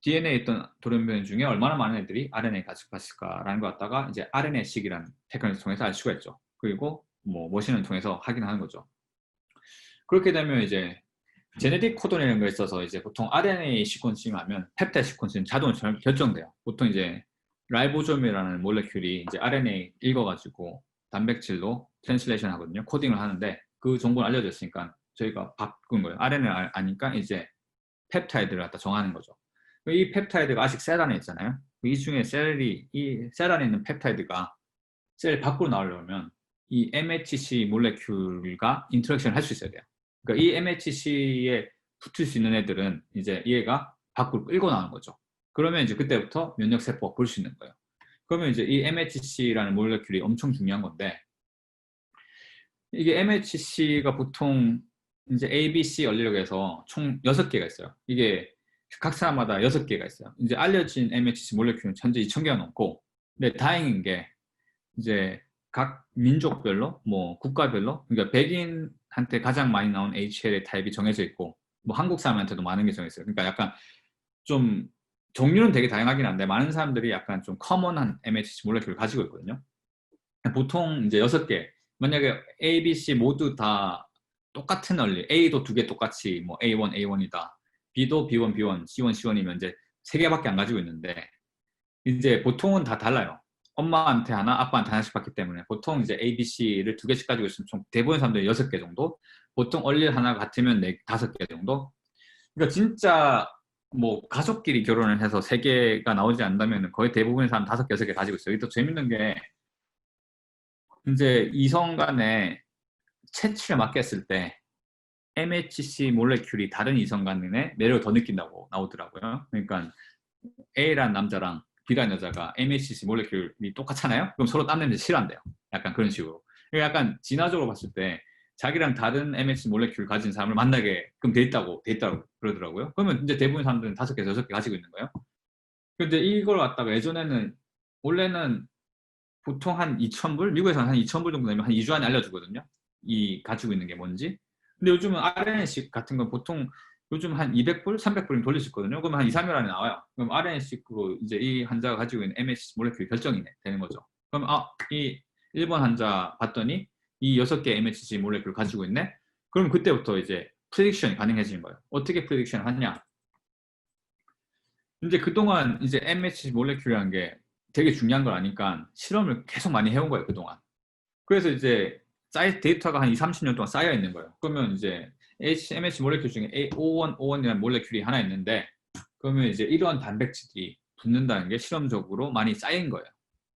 DNA에 있던 돌연변이 중에 얼마나 많은 애들이 RNA에 가득했을까라는 거 갖다가 이제 RNA-식이라는 테크닉을 통해서 알 수가 있죠. 그리고 뭐 머신을 통해서 확인하는 거죠. 그렇게 되면 이제 제네틱 코드라는 거 있어서 이제 보통 RNA 시퀀싱 하면 펩타이드 시퀀싱 자동으로 결정돼요. 보통 이제 라이보솜이라는 몰레큘이 이제 RNA 읽어가지고 단백질로 트랜슬레이션 하거든요. 코딩을 하는데 그 정보는 알려져 있으니까 저희가 바꾼 거예요. RNA를 아니까 이제 펩타이드를 갖다 정하는 거죠. 이 펩타이드가 아직 셀 안에 있잖아요. 이 중에 이 셀 안에 있는 펩타이드가 셀 밖으로 나오려면 이 MHC 몰레큘과 인터랙션을 할 수 있어야 돼요. 그러니까 이 MHC에 붙을 수 있는 애들은 이제 얘가 밖으로 끌고 나오는 거죠. 그러면 이제 그때부터 면역 세포가 볼 수 있는 거예요. 그러면 이제 이 MHC라는 몰레큘이 엄청 중요한 건데 이게 MHC가 보통 이제 A, B, C 얼리력에서 총 6개가 있어요. 이게 각 사람마다 6개가 있어요. 이제 알려진 MHC 몰레큘은 현재 2,000개가 넘고 근데 다행인 게 이제 각 민족별로 뭐 국가별로 그러니까 백인한테 가장 많이 나온 HL의 타입이 정해져 있고 뭐 한국 사람한테도 많은 게 정해져 있어요. 그러니까 약간 좀 종류는 되게 다양하긴 한데 많은 사람들이 약간 좀 커먼한 MHC 몰레큘을 가지고 있거든요. 보통 이제 6개 만약에 A, B, C 모두 다 똑같은 얼리 A도 2개 똑같이 뭐 A1, A1이다 B도 B1, B1, C1, C1이면 이제 3개밖에 안 가지고 있는데 이제 보통은 다 달라요. 엄마한테 하나, 아빠한테 하나씩 받기 때문에 보통 이제 A, B, C를 2개씩 가지고 있으면 총 대부분 사람들이 6개 정도 보통 얼릴 하나 같으면 5개 정도 그러니까 진짜 뭐 가족끼리 결혼을 해서 3개가 나오지 않는다면 거의 대부분의 사람 5개, 6개 가지고 있어요. 이게 또 재밌는 게 이제 이성 간에 채취를 맡겼을 때 MHC 몰레큘이 다른 이성 간의 매력을 더 느낀다고 나오더라고요. 그러니까 A라는 남자랑 B라는 여자가 MHC 몰레큘이 똑같잖아요? 그럼 서로 땀 냄새 싫어한대요. 약간 그런 식으로. 약간 진화적으로 봤을 때 자기랑 다른 MHC 몰레큘 가진 사람을 만나게 그럼 돼 있다고 그러더라고요. 그러면 이제 대부분 사람들은 5개, 6개 가지고 있는 거예요. 근데 이걸 갖다가 예전에는 원래는 보통 한 2,000불? 미국에서는 한 2,000불 정도 되면 한 2주 안에 알려주거든요. 이 가지고 있는 게 뭔지. 근데 요즘은 RNA식 같은 건 보통 요즘 한 200불, 300불이면 돌릴 수 있거든요. 그러면 한 2, 3일 안에 나와요. 그럼 RNA식으로 이제 이 환자가 가지고 있는 MHC 몰레큘 결정이 되는 거죠. 그럼 이 1번 환자 봤더니 이 6개 MHC 몰레큘 가지고 있네? 그럼 그때부터 이제 프리딕션이 가능해지는 거예요. 어떻게 프리딕션을 하냐? 이제 그동안 이제 MHC 몰레큘이라는 게 되게 중요한 걸 아니까 실험을 계속 많이 해온 거예요, 그동안. 그래서 이제 데이터가 한 2, 30년 동안 쌓여 있는 거예요. 그러면 이제 MHC 몰레큘 중에 O1이라는 몰레큘이 하나 있는데 그러면 이제 이러한 단백질이 붙는다는 게 실험적으로 많이 쌓인 거예요.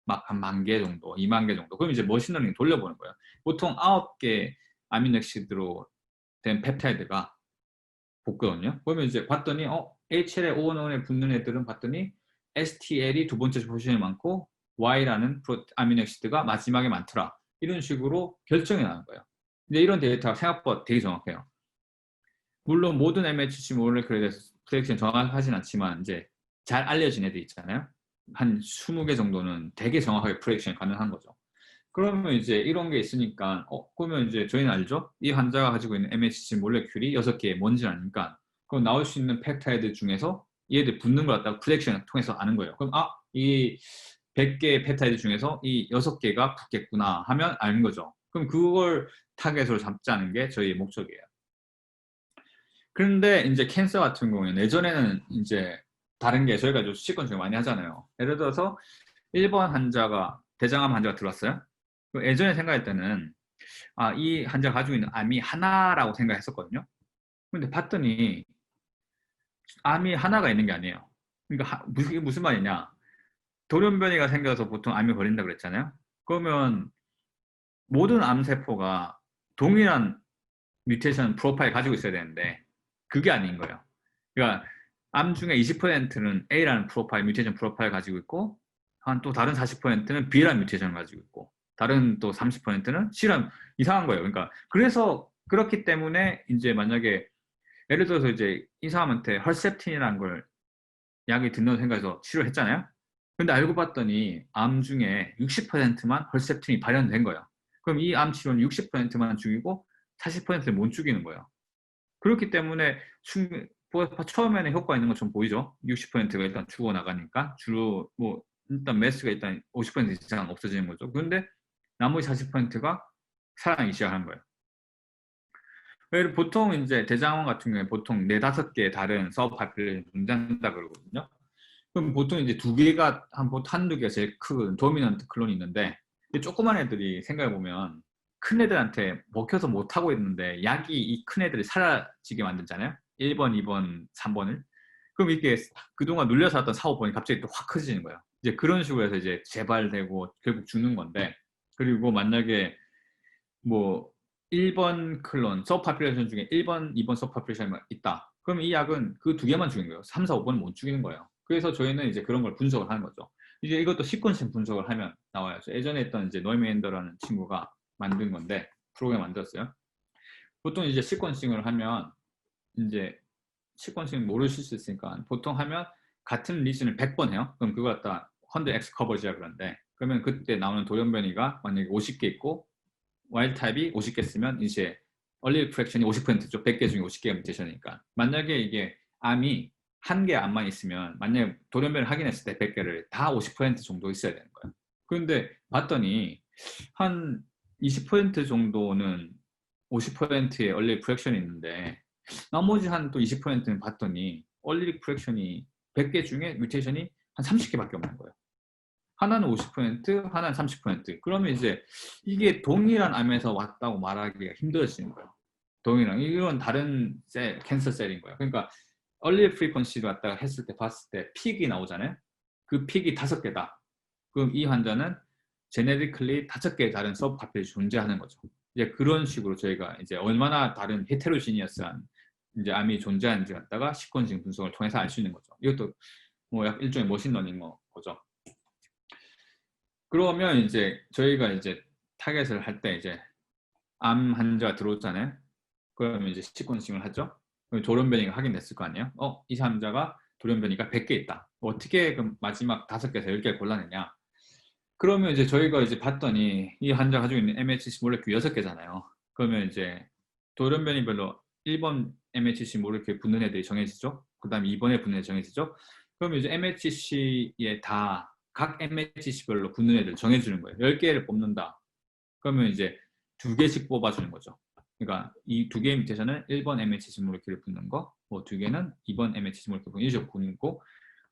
막 한 10,000개 정도, 20,000개 정도. 그럼 이제 머신러닝 돌려보는 거예요. 보통 9개 아미노액시드로 된 펩타이드가 붙거든요. 그러면 이제 봤더니 HL에 O1에 붙는 애들은 봤더니 STL이 두 번째 포지션이 많고 Y라는 아미노액시드가 마지막에 많더라. 이런 식으로 결정이 나는 거예요. 근데 이런 데이터가 생각보다 되게 정확해요. 물론 모든 MHC 몰레큘에 대해서 프레딕션 정확하진 않지만 이제 잘 알려진 애들 있잖아요. 한 20개 정도는 되게 정확하게 프레딕션이 가능한 거죠. 그러면 이제 이런 게 있으니까 그러면 이제 저희는 알죠? 이 환자가 가지고 있는 MHC 몰레큘이 6개의 뭔지 아니까 그럼 나올 수 있는 펩타이드 중에서 얘들 붙는 걸 갖다가 프레딕션을 통해서 아는 거예요. 그럼 이 100개의 펩타이드 중에서 이 6개가 붙겠구나 하면 아는 거죠. 그럼 그걸 타겟으로 잡자는 게 저희의 목적이에요. 그런데 이제 캔서 같은 경우에는 예전에는 이제 다른 게 저희가 좀 시퀀싱을 많이 하잖아요. 예를 들어서 1번 환자가 대장암 환자가 들어왔어요. 예전에 생각할 때는 이 환자가 가지고 있는 암이 하나라고 생각했었거든요. 근데 봤더니 암이 하나가 있는 게 아니에요. 그러니까 이게 무슨 말이냐? 돌연변이가 생겨서 보통 암이 걸린다 그랬잖아요. 그러면 모든 암세포가 동일한 뮤테이션 프로파일 가지고 있어야 되는데 그게 아닌 거예요. 그러니까 암 중에 20%는 A라는 프로파일, 뮤테이션 프로파일 가지고 있고 한 또 다른 40%는 B라는 뮤테이션을 가지고 있고 다른 또 30%는 C라는 이상한 거예요. 그러니까 그래서 그렇기 때문에 이제 만약에 예를 들어서 이제 이 사람한테 헐셉틴이라는 걸 약이 듣는 생각해서 치료를 했잖아요. 근데 알고 봤더니 암 중에 60%만 헐셉틴이 발현된 거예요. 그럼 이 암 치료는 60%만 죽이고 40%를 못 죽이는 거예요. 그렇기 때문에 처음에는 효과 있는 것처럼 보이죠. 60%가 일단 죽어나가니까 주로 뭐 일단 매스가 일단 50% 이상 없어지는 거죠. 그런데 나머지 40%가 살아나기 시작하는 거예요. 보통 이제 대장암 같은 경우에 보통 4-5개 다른 서브 파퓰레이션이 존재한다 그러거든요. 그럼 보통 이제 2개가 한두 개가 제일 큰 도미넌트 클론이 있는데, 조그만 애들이 생각해보면 큰 애들한테 먹혀서 못하고 있는데 약이 이 큰 애들이 사라지게 만들잖아요. 1번, 2번, 3번을. 그럼 이게 그동안 눌려서 왔던 사고번이 갑자기 또 확 커지는 거예요. 이제 그런 식으로 해서 이제 재발되고 결국 죽는 건데, 그리고 만약에 뭐 1번 클론 서브파퓰레이션 중에 1번, 2번 서브파퓰레이션이 있다. 그럼 이 약은 그 2개만 죽이는 거예요. 3, 4, 5번은 못 죽이는 거예요. 그래서 저희는 이제 그런 걸 분석을 하는 거죠. 이제 이것도 시퀀싱 분석을 하면 나와요. 예전에 했던 이제 노이메인더라는 친구가 만든 건데, 프로그램 만들었어요. 보통 이제 시퀀싱을 하면 이제 시퀀싱 모르실 수 있으니까 보통 하면 같은 리즌을 100번 해요. 그럼 그거 갖다 100x 커버지야 그런데, 그러면 그때 나오는 돌연변이가 만약에 50개 있고 와일드 타입이 50개 쓰면 이제 얼리 프랙션이 50%죠. 100개 중에 50개가 뮤테이션이니까. 만약에 이게 암이 한 개 암만 있으면 만약에 돌연변을 확인했을 때 100개를 다 50% 정도 있어야 되는 거예요. 그런데 봤더니 한 20% 정도는 50%의 얼리 프랙션이 있는데, 나머지 한 또 20%는 봤더니 얼리 프랙션이 100개 중에 뮤테이션이 한 30개밖에 없는 거예요. 하나는 50%, 하나는 30%. 그러면 이제 이게 동일한 암에서 왔다고 말하기가 힘들어지는 거예요. 동일한. 이건 다른 셀, 캔서 셀인 거예요. 그러니까 얼리 프리퀀시를 갖다가 했을 때 봤을 때 픽이 나오잖아요. 그 픽이 5개다. 그럼 이 환자는 제네리클리 5개의 다른 서브 파퓰이 존재하는 거죠. 이제 그런 식으로 저희가 이제 얼마나 다른 헤테로지니어스한 이제 암이 존재하는지 갖다가 시퀀싱 분석을 통해서 알 수 있는 거죠. 이것도 뭐 약 일종의 머신러닝 거죠. 그러면 이제 저희가 이제 타겟을 할 때 이제 암 환자가 들어오잖아요. 그러면 이제 시퀀싱을 하죠. 그럼 돌연변이가 확인됐을 거 아니에요. 이 환자가 돌연변이가 100개 있다. 어떻게 그럼 마지막 5개에서 10개를 골라내냐. 그러면 이제 저희가 이제 봤더니 이 환자가 가지고 있는 MHC 몰레큐 6개잖아요. 그러면 이제 돌연변이별로 1번 MHC 몰레큐에 붙는 애들이 정해지죠. 그 다음에 2번에 붙는 애들이 정해지죠. 그러면 이제 MHC에 다 각 MHC별로 붙는 애들 정해주는 거예요. 10개를 뽑는다. 그러면 이제 2개씩 뽑아주는 거죠. 그러니까 이 2개의 뮤테이션은 1번 MHC 몰레큐를 붙는 거, 뭐 2개는 2번 MHC 몰레큐를 붙는 거, 이런 식으로 붙고,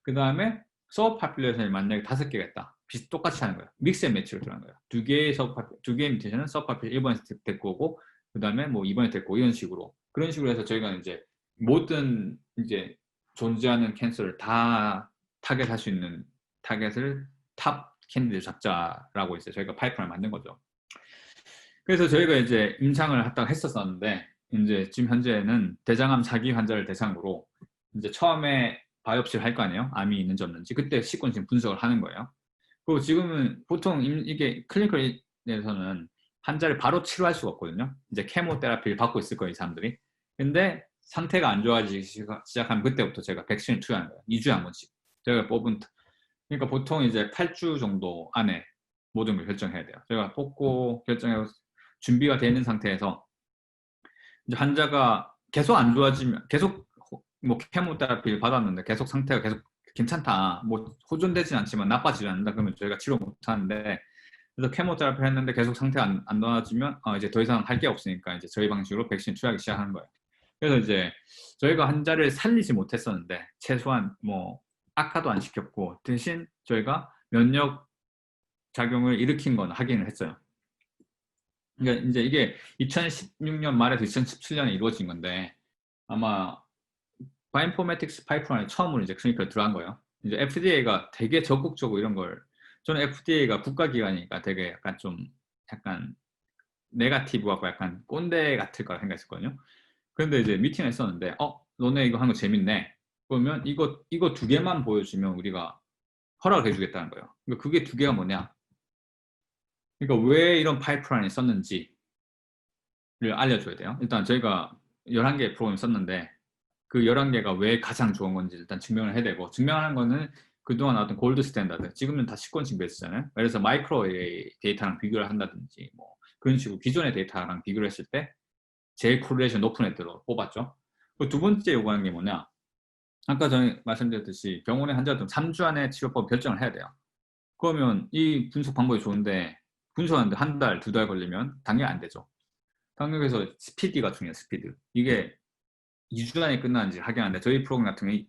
그 다음에 서브 파퓰레이션이 만약에 5개가 있다. 똑같이 하는 거예요. 믹스 앤 매치로 들어가는 거예요. 2개의 뮤테이션은 서브 파퓰레이션 1번에서 데리고 오고, 그 다음에 뭐 2번에 데리고 오고, 이런 식으로. 그런 식으로 해서 저희가 이제 모든 이제 존재하는 캔서를 다 타겟할 수 있는 타겟을 탑 캔디를 잡자라고 이제 저희가 파이프라인을 만든 거죠. 그래서 저희가 이제 임상을 했다가 했었었는데, 이제 지금 현재는 대장암 4기 환자를 대상으로 이제 처음에 바이옵시를 할 거 아니에요? 암이 있는지 없는지. 그때 시퀀싱 분석을 하는 거예요. 그리고 지금은 보통 이게 클리니컬에서는 환자를 바로 치료할 수가 없거든요. 이제 케모테라피를 받고 있을 거예요, 이 사람들이. 근데 상태가 안 좋아지기 시작하면 그때부터 제가 백신을 투여하는 거예요. 2주에 한 번씩. 제가 뽑은, 그러니까 보통 이제 8주 정도 안에 모든 걸 결정해야 돼요. 제가 뽑고 결정하고 준비가 되는 상태에서 이제 환자가 계속 안 좋아지면, 계속 뭐 케모테라피를 받았는데 계속 상태가 계속 괜찮다, 뭐 호전되진 않지만 나빠지지 않는다, 그러면 저희가 치료 못 하는데, 그래서 케모테라피를 했는데 계속 상태가 안 좋아지면 이제 더 이상 할 게 없으니까 이제 저희 방식으로 백신 투여하기 시작하는 거예요. 그래서 이제 저희가 환자를 살리지 못했었는데 최소한 뭐 악화도 안 시켰고, 대신 저희가 면역 작용을 일으킨 건 확인을 했어요. 그러니까 이제 이게 2016년 말에서 2017년에 이루어진 건데, 아마 바이오인포메틱스 파이프라인에 처음으로 이제 클리니컬 들어간 거예요. 이제 FDA가 되게 적극적으로 이런 걸, 저는 FDA가 국가기관이니까 되게 약간 좀 약간 네가티브하고 약간 꼰대 같을 거라 생각했었거든요. 그런데 이제 미팅을 했었는데, 너네 이거 한 거 재밌네. 그러면 이거 2개만 보여주면 우리가 허락을 해주겠다는 거예요. 그러니까 그게 2개가 뭐냐? 그러니까 왜 이런 파이프라인을 썼는지를 알려줘야 돼요. 일단 저희가 11개 프로그램 썼는데 그 11개가 왜 가장 좋은 건지 일단 증명을 해야 되고, 증명하는 거는 그동안 나왔던 골드 스탠다드, 지금은 다 시퀀싱 베이스잖아요. 그래서 마이크로웨이 데이터랑 비교를 한다든지 뭐 그런 식으로 기존의 데이터랑 비교를 했을 때 제일 코릴레이션 높은 애들로 뽑았죠. 그 두 번째 요구하는 게 뭐냐? 아까 전에 말씀드렸듯이 병원의 환자들은 3주 안에 치료법 결정을 해야 돼요. 그러면 이 분석 방법이 좋은데 분석하는데 한 달, 두 달 걸리면 당연히 안 되죠. 당연히 스피드가 중요해요. 스피드. 이게 2주 안에 끝나는지 확인하는데 저희 프로그램 같은 경우는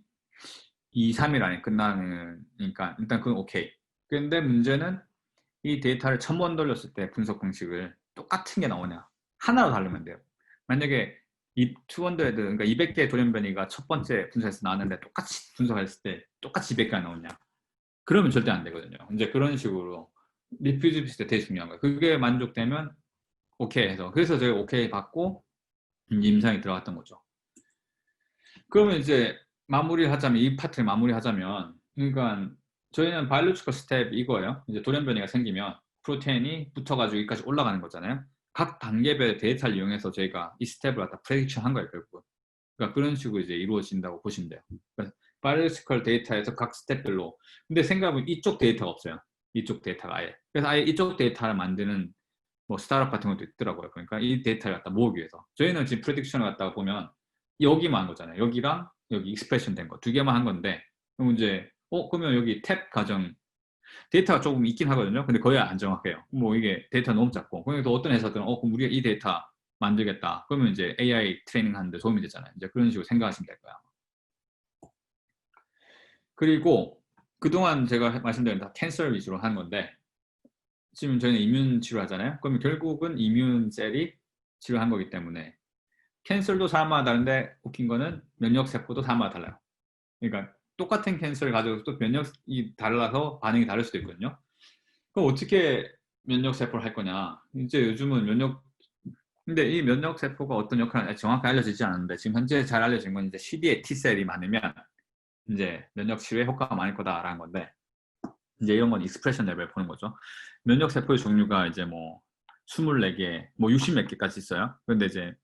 2, 3일 안에 끝나니까 일단 그건 오케이. 근데 문제는 이 데이터를 1000번 돌렸을 때 분석 방식을 똑같은 게 나오냐. 하나로 다르면 돼요. 만약에 이 200, 그러니까 200개의 돌연변이가 첫 번째 분석에서 나왔는데 똑같이 분석했을 때 똑같이 200개가 나오냐. 그러면 절대 안 되거든요. 이제 그런 식으로 리퓨지비티가 되게 중요한 거예요. 그게 만족되면 오케이 해서. 그래서 제가 오케이 받고 임상이 들어갔던 거죠. 그러면 이제 마무리하자면, 이 파트를 마무리하자면, 그러니까 저희는 바이올로지컬 스텝 이거예요. 이제 돌연변이가 생기면 프로테인이 붙어가지고 여기까지 올라가는 거잖아요. 각 단계별 데이터를 이용해서 저희가 이 스텝을 갖다 프레딕션 한 거예요, 결국은. 그러니까 그런 식으로 이제 이루어진다고 보시면 돼요. 그러니까 바이올로지컬 데이터에서 각 스텝별로. 근데 생각해보면 이쪽 데이터가 없어요. 이쪽 데이터가 아예. 그래서 아예 이쪽 데이터를 만드는 뭐 스타트업 같은 것도 있더라고요. 그러니까 이 데이터를 갖다 모으기 위해서. 저희는 지금 프레딕션을 갖다가 보면 여기만 한 거잖아요. 여기랑 여기 익스프레션 된 거 두 개만 한 건데, 그럼 이제 그러면 여기 탭 과정 데이터가 조금 있긴 하거든요. 근데 거의 안 정확해요. 뭐 이게 데이터 너무 작고. 그래서 어떤 회사들은 그럼 우리가 이 데이터 만들겠다. 그러면 이제 AI 트레이닝 하는데 도움이 되잖아요. 이제 그런 식으로 생각하시면 될 거야. 그리고 그동안 제가 말씀드린 다 캔서 위주로 하는 건데, 지금 저희는 이뮨 치료하잖아요. 그러면 결국은 이뮨 셀이 치료한 거기 때문에 캔서도 사람마다 다른데 웃긴 거는 면역세포도 사람마다 달라요. 그러니까 똑같은 캔서를 가지고도 면역이 달라서 반응이 다를 수도 있거든요. 그럼 어떻게 면역세포를 할 거냐. 이제 요즘은 근데 이 면역세포가 어떤 역할을 정확히 알려지지 않았는데 지금 현재 잘 알려진 건 이제 CD8 T셀이 많으면 이제 면역치료에 효과가 많을 거다라는 건데, 이제 이런 건 익스프레션 레벨 보는 거죠. 면역세포의 종류가 이제 뭐 24개, 뭐 60몇 개까지 있어요. 근데 이제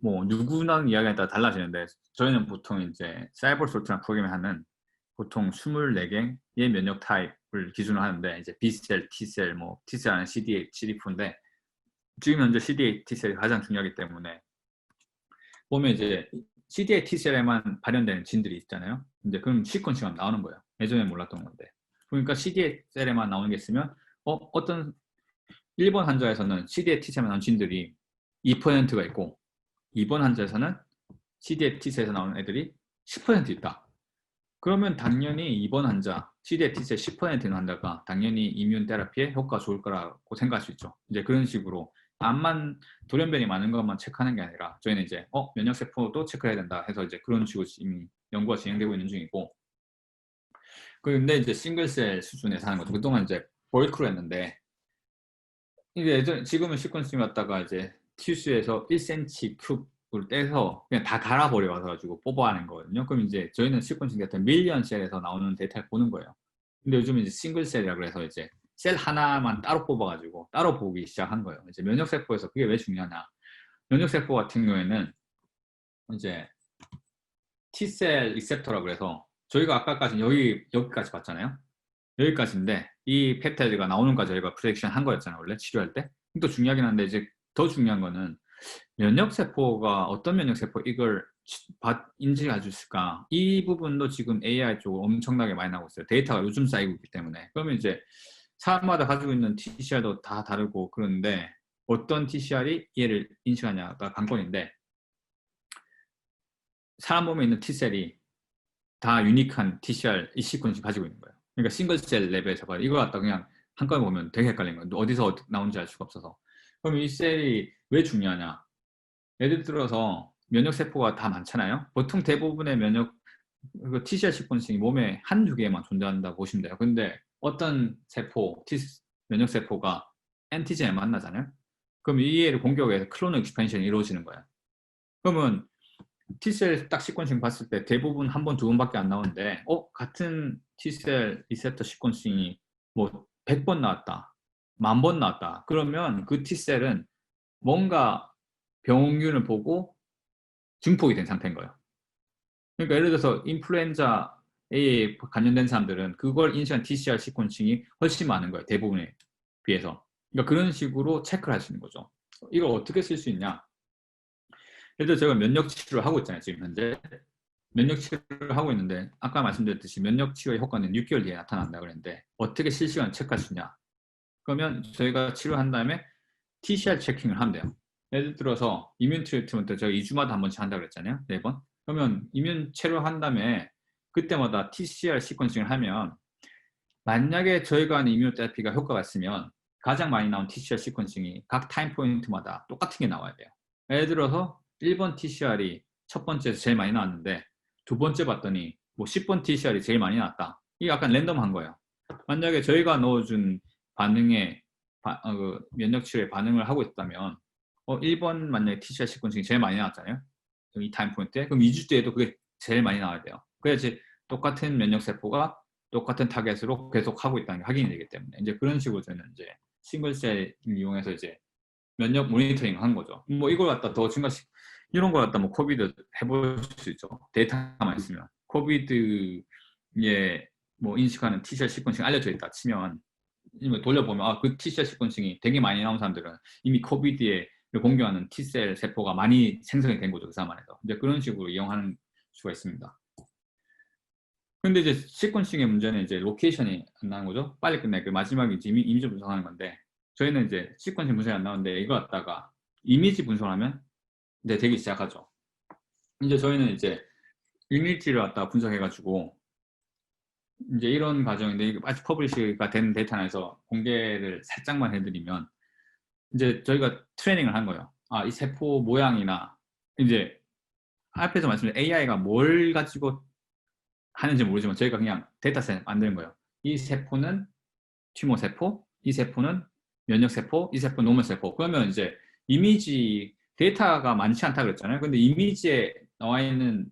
뭐 누구나 이야기에 따라 달라지는데 저희는 보통 이제 사이버솔트라는 프로그램을 하는 보통 24개의 면역 타입을 기준으로 하는데, 이제 B셀, T셀, 뭐 T셀 안에 CD8, CD4인데 지금 현재 CD8 T셀이 가장 중요하기 때문에 보면 이제 CD8 T셀에만 발현되는 진들이 있잖아요. 이제 그럼 시퀀싱이 나오는 거예요. 예전에 몰랐던 건데. 그러니까 CD8 셀에만 나오는 게 있으면 어떤 1번 환자에서는 CD8 T셀에만 나오는 진들이 2%가 있고 2번 환자에서는 CD8 T셀에서 나오는 애들이 10% 있다. 그러면 당연히 2번 환자, CD8 T셀 10%는 환자가 당연히 이뮨 테라피에 효과가 좋을 거라고 생각할 수 있죠. 이제 그런 식으로 암만 돌연변이 많은 것만 체크하는 게 아니라 저희는 이제 면역세포도 체크해야 된다 해서 이제 그런 식으로 이미 연구가 진행되고 있는 중이고, 그런데 이제 싱글셀 수준에서 하는 거죠. 그동안 이제 벌크로 했는데 이게 지금은 시퀀싱 갖다가 이제 티슈에서 1cm 큐브를 떼서 그냥 다 갈아버려 와가지고 뽑아내는 거거든요. 그럼 이제 저희는 시퀀싱 같은 밀리언 셀에서 나오는 데이터를 보는 거예요. 근데 요즘은 이제 싱글셀이라 그래서 이제 셀 하나만 따로 뽑아가지고 따로 보기 시작한 거예요. 이제 면역세포에서 그게 왜 중요하냐. 면역세포 같은 경우에는 이제 T셀 리셉터라고 그래서 저희가 아까까지 여기까지 봤잖아요. 여기까지인데 이 펩타이드가 나오는 까지 저희가 프레딕션 한 거였잖아요. 원래 치료할 때. 또 중요하긴 한데 이제 더 중요한 거는 면역세포가 어떤 면역세포 이걸 인지할 수 있을까? 이 부분도 지금 AI 쪽으로 엄청나게 많이 나오고 있어요. 데이터가 요즘 쌓이고 있기 때문에. 그러면 이제 사람마다 가지고 있는 TCR도 다 다르고 그런데 어떤 TCR이 얘를 인식하냐가 관건인데, 사람 몸에 있는 T셀이 다 유니크한 TCR 이 시퀀스 가지고 있는 거예요. 그러니까 싱글셀 레벨에서 이걸 갖다 그냥 한꺼번에 보면 되게 헷갈리는 거예요. 어디서 나온지 알 수가 없어서. 그럼 이 셀이 왜 중요하냐? 예를 들어서 면역세포가 다 많잖아요. 보통 대부분의 TCR 시퀀싱이 몸에 한두 개만 존재한다고 보시면 돼요. 근데 어떤 면역세포가 엔티젠을 만나잖아요. 그럼 이 애를 공격해서 클로너 익스펜션이 이루어지는 거예요. 그러면 T셀 딱 시퀀싱 봤을 때 대부분 한 번, 두 번밖에 안 나오는데 같은 T셀 리셉터 시퀀싱이 뭐 100번 나왔다, 10,000번 나왔다. 그러면 그 T셀은 뭔가 병균을 보고 증폭이 된 상태인 거예요. 그러니까 예를 들어서 인플루엔자에 감염된 사람들은 그걸 인식한 TCR 시퀀싱이 훨씬 많은 거예요. 대부분에 비해서. 그러니까 그런 식으로 체크를 할 수 있는 거죠. 이걸 어떻게 쓸 수 있냐? 예를 들어 제가 면역 치료를 하고 있잖아요. 지금 현재 면역 치료를 하고 있는데 아까 말씀드렸듯이 면역 치료의 효과는 6개월 뒤에 나타난다 그랬는데 어떻게 실시간 체크할 수 있냐? 그러면 저희가 치료한 다음에 TCR 체킹을 하면 돼요. 예를 들어서 이뮨 트리트먼트 저희 2주마다 한 번씩 한다고 그랬잖아요. 4번. 그러면 이뮨 치료한 다음에 그때마다 TCR 시퀀싱을 하면 만약에 저희가 하는 이뮤노테라피가 효과가 있으면 가장 많이 나온 TCR 시퀀싱이 각 타임 포인트마다 똑같은 게 나와야 돼요. 예를 들어서 1번 TCR이 첫 번째에서 제일 많이 나왔는데 두 번째 봤더니 뭐 10번 TCR이 제일 많이 나왔다. 이게 약간 랜덤한 거예요. 만약에 저희가 넣어준 반응에 그 면역 치료에 반응을 하고 있다면 1번 만약에 TCR 시퀀싱이 제일 많이 나왔잖아요. 이 타임 포인트에. 그럼 2주 뒤에도 그게 제일 많이 나와야 돼요. 그래야지 똑같은 면역 세포가 똑같은 타겟으로 계속 하고 있다는 게 확인이 되기 때문에 이제 그런 식으로 저는 이제 싱글셀을 이용해서 이제 면역 모니터링을 한 거죠. 뭐 이걸 갖다 더 증가시 이런 걸 갖다 뭐 코비드 해볼 수 있죠. 데이터만 있으면 코비드에 뭐 인식하는 TCR 시퀀싱 알려져 있다 치면 돌려보면 그 TCR 시퀀싱이 되게 많이 나온 사람들은 이미 코비드에 공격하는 T셀 세포가 많이 생성이 된 거죠. 그 사만에서 이제 그런 식으로 이용하는 수가 있습니다. 근데 이제 시퀀싱의 문제는 이제 로케이션이 안 나는 거죠. 빨리 끝내. 그 마지막에 이미지 분석하는 건데 저희는 이제 시퀀싱 분석이 안 나오는데 이거 갖다가 이미지 분석하면 이제 되기 시작하죠. 이제 저희는 이제 이미지를 갖다 분석해가지고 이제 이런 과정인데 이게 아직 퍼블리시가 된 데이터 안에서 공개를 살짝만 해드리면 이제 저희가 트레이닝을 한 거예요. 이 세포 모양이나 이제 앞에서 말씀드린 AI가 뭘 가지고 하는지 모르지만 저희가 그냥 데이터셋 만드는 거예요. 이 세포는 튜머 세포, 이 세포는 면역 세포, 이 세포는 노멀 세포. 그러면 이제 이미지 데이터가 많지 않다 그랬잖아요. 근데 이미지에 나와 있는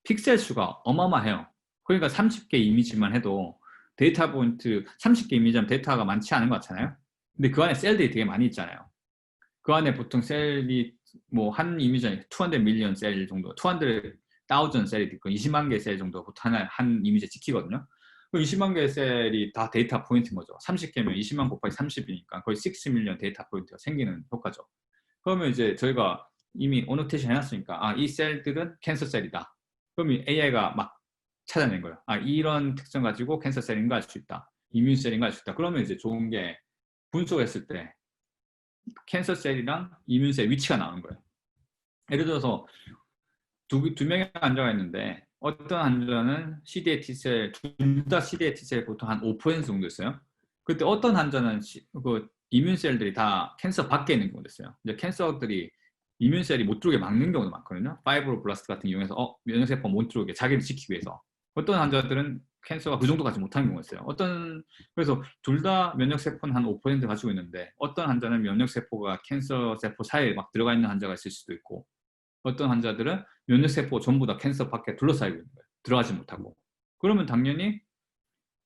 픽셀 수가 어마어마해요. 그러니까 30개 이미지만 해도 데이터 포인트 30개 이미지면 데이터가 많지 않은 것 같잖아요. 근데 그 안에 셀들이 되게 많이 있잖아요. 그 안에 보통 셀이 뭐 한 이미지에 200 밀리언 셀 정도, 200,000 셀이 있고 20만 개 셀 정도 보통 한 이미지에 찍히거든요. 그 20만 개 셀이 다 데이터 포인트인 거죠. 30개면 20만 곱하기 30이니까 거의 6 밀리언 데이터 포인트가 생기는 효과죠. 그러면 이제 저희가 이미 오노테이션 해놨으니까 이 셀들은 캔서 셀이다. 그러면 AI가 막 찾아낸 거예요. 이런 특성 가지고 캔서 셀인 거 알 수 있다. 이뮨 셀인 거 알 수 있다. 그러면 이제 좋은 게 분석했을 때 캔서 셀이랑 이뮨 셀 위치가 나오는 거예요. 예를 들어서 두 명의 환자가 있는데 어떤 환자는 CD8 T셀, 둘 다 CD8 T셀 보통 한 5% 정도 있어요. 그때 어떤 환자는 그 이뮨셀들이 다 캔서 밖에 있는 경우도 있어요. 이제 캔서들이 이뮨셀이 못 들어오게 막는 경우도 많거든요. 파이브로블라스트 같은 거 이용해서 면역세포 못 들어오게 자기를 지키기 위해서. 어떤 환자들은 캔서가 그 정도까지 못하는 경우가 있어요. 그래서 둘 다 면역세포는 한 5% 가지고 있는데 어떤 환자는 면역세포가 캔서 세포 사이에 막 들어가 있는 환자가 있을 수도 있고 어떤 환자들은 면역세포 전부 다 캔서 밖에 둘러싸이고 있는 거예요. 들어가지 못하고. 그러면 당연히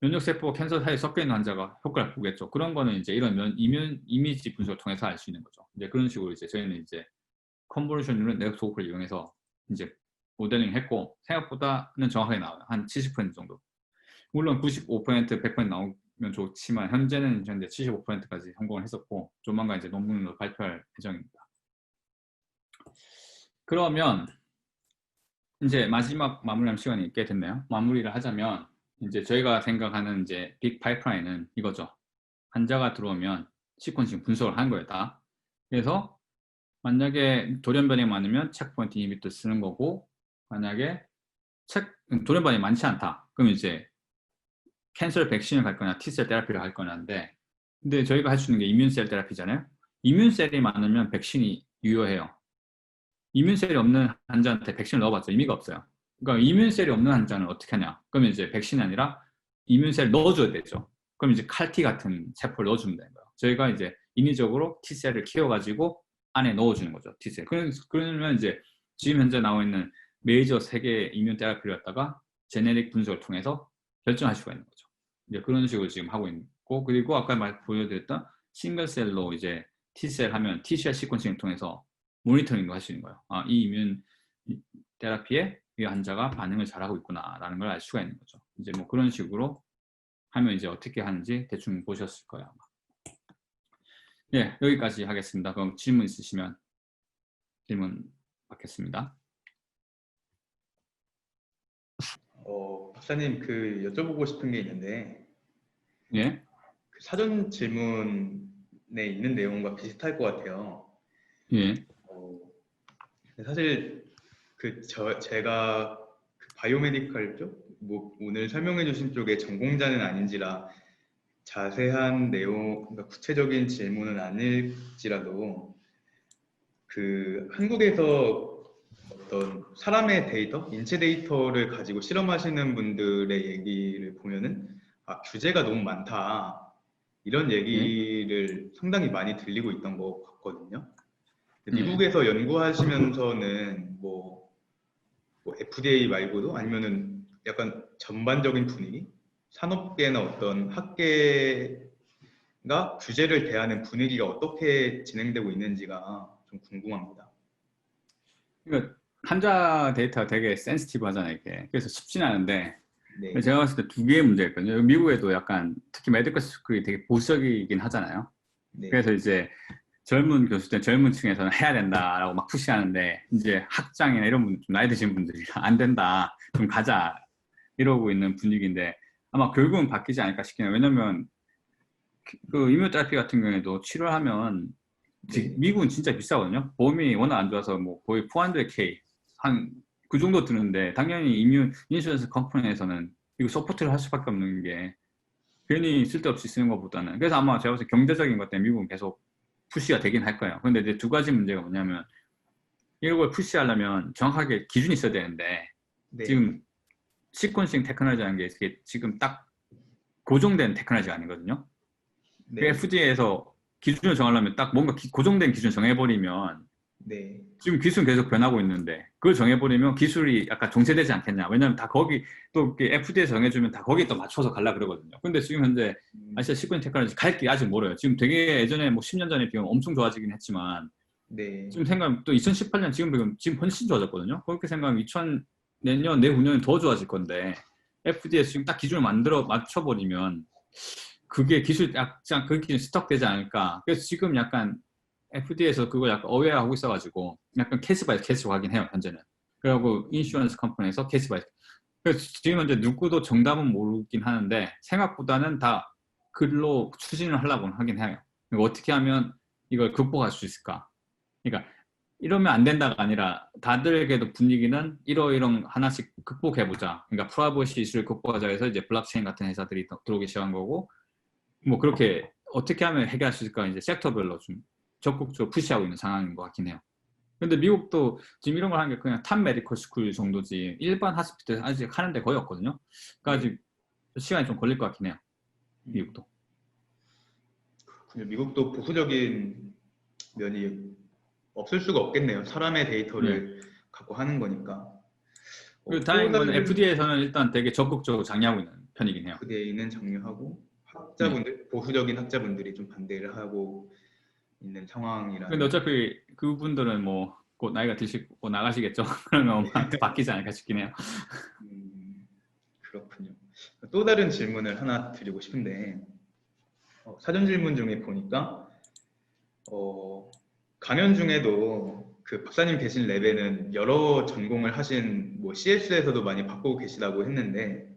면역세포가 캔서 사이에 섞여 있는 환자가 효과를 보겠죠. 그런 거는 이제 이런 이미지 분석을 통해서 알 수 있는 거죠. 이제 그런 식으로 이제 저희는 이제 컨볼루션 뉴런 네트워크를 이용해서 이제 모델링 했고 생각보다는 정확하게 나와요. 한 70% 정도. 물론 95%, 100% 나오면 좋지만 현재 75%까지 성공을 했었고 조만간 이제 논문으로 발표할 예정입니다. 그러면 이제 마지막 마무리할 시간이 꽤 됐네요. 마무리를 하자면 이제 저희가 생각하는 이제 빅 파이프라인은 이거죠. 환자가 들어오면 시퀀싱 분석을 한 거예요, 다. 그래서 만약에 돌연변이 많으면 체크포인트 이니비터 쓰는 거고 만약에 돌연변이 많지 않다. 그럼 이제 캔서 백신을 갈 거냐 T셀 테라피를 할 거냐인데 근데 저희가 할 수 있는 게 이뮨셀 테라피잖아요. 이뮨셀이 많으면 백신이 유효해요. 이뮨셀이 없는 환자한테 백신을 넣어봤자 의미가 없어요. 그러니까 이뮨셀이 없는 환자는 어떻게 하냐? 그러면 이제 백신이 아니라 이뮨셀 넣어줘야 되죠. 그럼 이제 칼티 같은 세포를 넣어주면 되는 거예요. 저희가 이제 인위적으로 T셀을 키워가지고 안에 넣어주는 거죠. T셀. 그러면 이제 지금 현재 나와 있는 메이저 3개 이뮨 테라피를 갖다가 제네릭 분석을 통해서 결정할 수가 있는 거죠. 이제 그런 식으로 지금 하고 있고 그리고 아까 보여드렸던 싱글셀로 이제 T셀 하면 TCR 시퀀싱을 통해서 모니터링도 할 수 있는 거예요. 이 이뮨 테라피에 이 환자가 반응을 잘하고 있구나라는 걸 알 수가 있는 거죠. 이제 뭐 그런 식으로 하면 이제 어떻게 하는지 대충 보셨을 거예요. 아마. 예, 여기까지 하겠습니다. 그럼 질문 있으시면 질문 받겠습니다. 박사님 여쭤보고 싶은 게 있는데 예. 사전 질문에 있는 내용과 비슷할 것 같아요. 예. 사실 제가 바이오메디컬 쪽, 뭐 오늘 설명해 주신 쪽의 전공자는 아닌지라 자세한 내용, 그러니까 구체적인 질문은 아닐지라도 한국에서 어떤 사람의 데이터, 인체 데이터를 가지고 실험하시는 분들의 얘기를 보면은 규제가 너무 많다, 이런 예. 얘기를 상당히 많이 들리고 있던 것 같거든요. 예. 미국에서 연구하시면서는 뭐 FDA 말고도 아니면은 약간 전반적인 분위기, 산업계나 어떤 학계가 규제를 대하는 분위기가 어떻게 진행되고 있는지가 좀 궁금합니다. 그러니까 환자 데이터가 되게 센시티브 하잖아요, 이게. 그래서 쉽진 않은데 네, 제가 봤을 때 두 개의 문제가 있거든요. 미국에도 약간 특히 메디컬 스쿨이 되게 보수적이긴 하잖아요. 네, 그래서 이제 젊은 교수들, 젊은 층에서는 해야 된다라고 막 푸시하는데 이제 학장이나 이런 분, 좀 나이 드신 분들이 안 된다, 좀 가자 이러고 있는 분위기인데 아마 결국은 바뀌지 않을까 싶긴 해요. 왜냐면 그 이뮤노테라피 같은 경우에도 치료하면 네, 미국은 진짜 비싸거든요. 보험이 워낙 안 좋아서 뭐 거의 400K 한 그 정도 드는데 당연히 인슈런스 컴퍼니에서는 이거 서포트를 할 수밖에 없는 게 괜히 쓸데없이 쓰는 것보다는. 그래서 아마 제가 봤을 때 경제적인 것 때문에 미국은 계속 푸시가 되긴 할 거예요. 근데 이제 두 가지 문제가 뭐냐면 이걸 푸시하려면 정확하게 기준이 있어야 되는데 네, 지금 시퀀싱 테크놀로지라는 게 지금 딱 고정된 테크놀로지가 아니거든요. 그 네, FDA에서 기준을 정하려면 딱 뭔가 고정된 기준 정해버리면 네, 지금 기술은 계속 변하고 있는데 그걸 정해버리면 기술이 약간 정체되지 않겠냐. 왜냐면 다 거기 또 FDA 정해주면 다 거기에 또 맞춰서 가려 그러거든요. 근데 지금 현재 아시아 시퀀싱 테크놀로지 갈 길이 아직 멀어요. 지금 되게 예전에 뭐 10년 전에 비하면 엄청 좋아지긴 했지만 네, 지금 생각하면 또 2018년 지금 훨씬 좋아졌거든요. 그렇게 생각하면 2000내년 내후년은 더 좋아질 건데 FDA에서 지금 딱 기준을 만들어 맞춰버리면 그게 기술 약간 그 기준 스톡되지 않을까. 그래서 지금 약간 FDA에서 그걸 약간 어웨어하고 있어가지고 약간 케이스 바이 케이스로 가긴 해요 현재는. 그리고 인슈런스 컴퍼니에서 케이스 바이. 그래서 지금 현재 누구도 정답은 모르긴 하는데 생각보다는 다 글로 추진을 하려고 하긴 해요. 어떻게 하면 이걸 극복할 수 있을까? 그러니까 이러면 안 된다가 아니라 다들에게도 분위기는 이러이러 하나씩 극복해보자. 그러니까 프라이버시 이슈를 극복하자 해서 이제 블록체인 같은 회사들이 들어오기 시작한 거고 뭐 그렇게 어떻게 하면 해결할 수 있을까 이제 섹터별로 좀 적극적으로 푸시하고 있는 상황인 것 같긴 해요. 근데 미국도 지금 이런 걸 하는 게 그냥 탑 메디컬 스쿨 정도지 일반 하스피탈 아직 하는데 거의 없거든요. 그러니까 네. 아직 시간이 좀 걸릴 것 같긴 해요. 음, 미국도. 미국도 보수적인 면이 없을 수가 없겠네요. 사람의 네. 데이터를 갖고 하는 거니까. 그리고 또 다행인 건 다른 FDA에서는 일단 되게 적극적으로 장려하고 있는 편이긴 해요. FDA는 장려하고 네. 보수적인 학자분들이 좀 반대를 하고 있는 근데 상황이라는. 어차피 그분들은 뭐 곧 나이가 드시고 나가시겠죠. 그러면 네. 바뀌지 않을까 싶긴 해요. 그렇군요. 또 다른 질문을 하나 드리고 싶은데 사전 질문 중에 보니까 강연 중에도 그 박사님 계신 랩에는 여러 전공을 하신 뭐 CS에서도 많이 받고 계시다고 했는데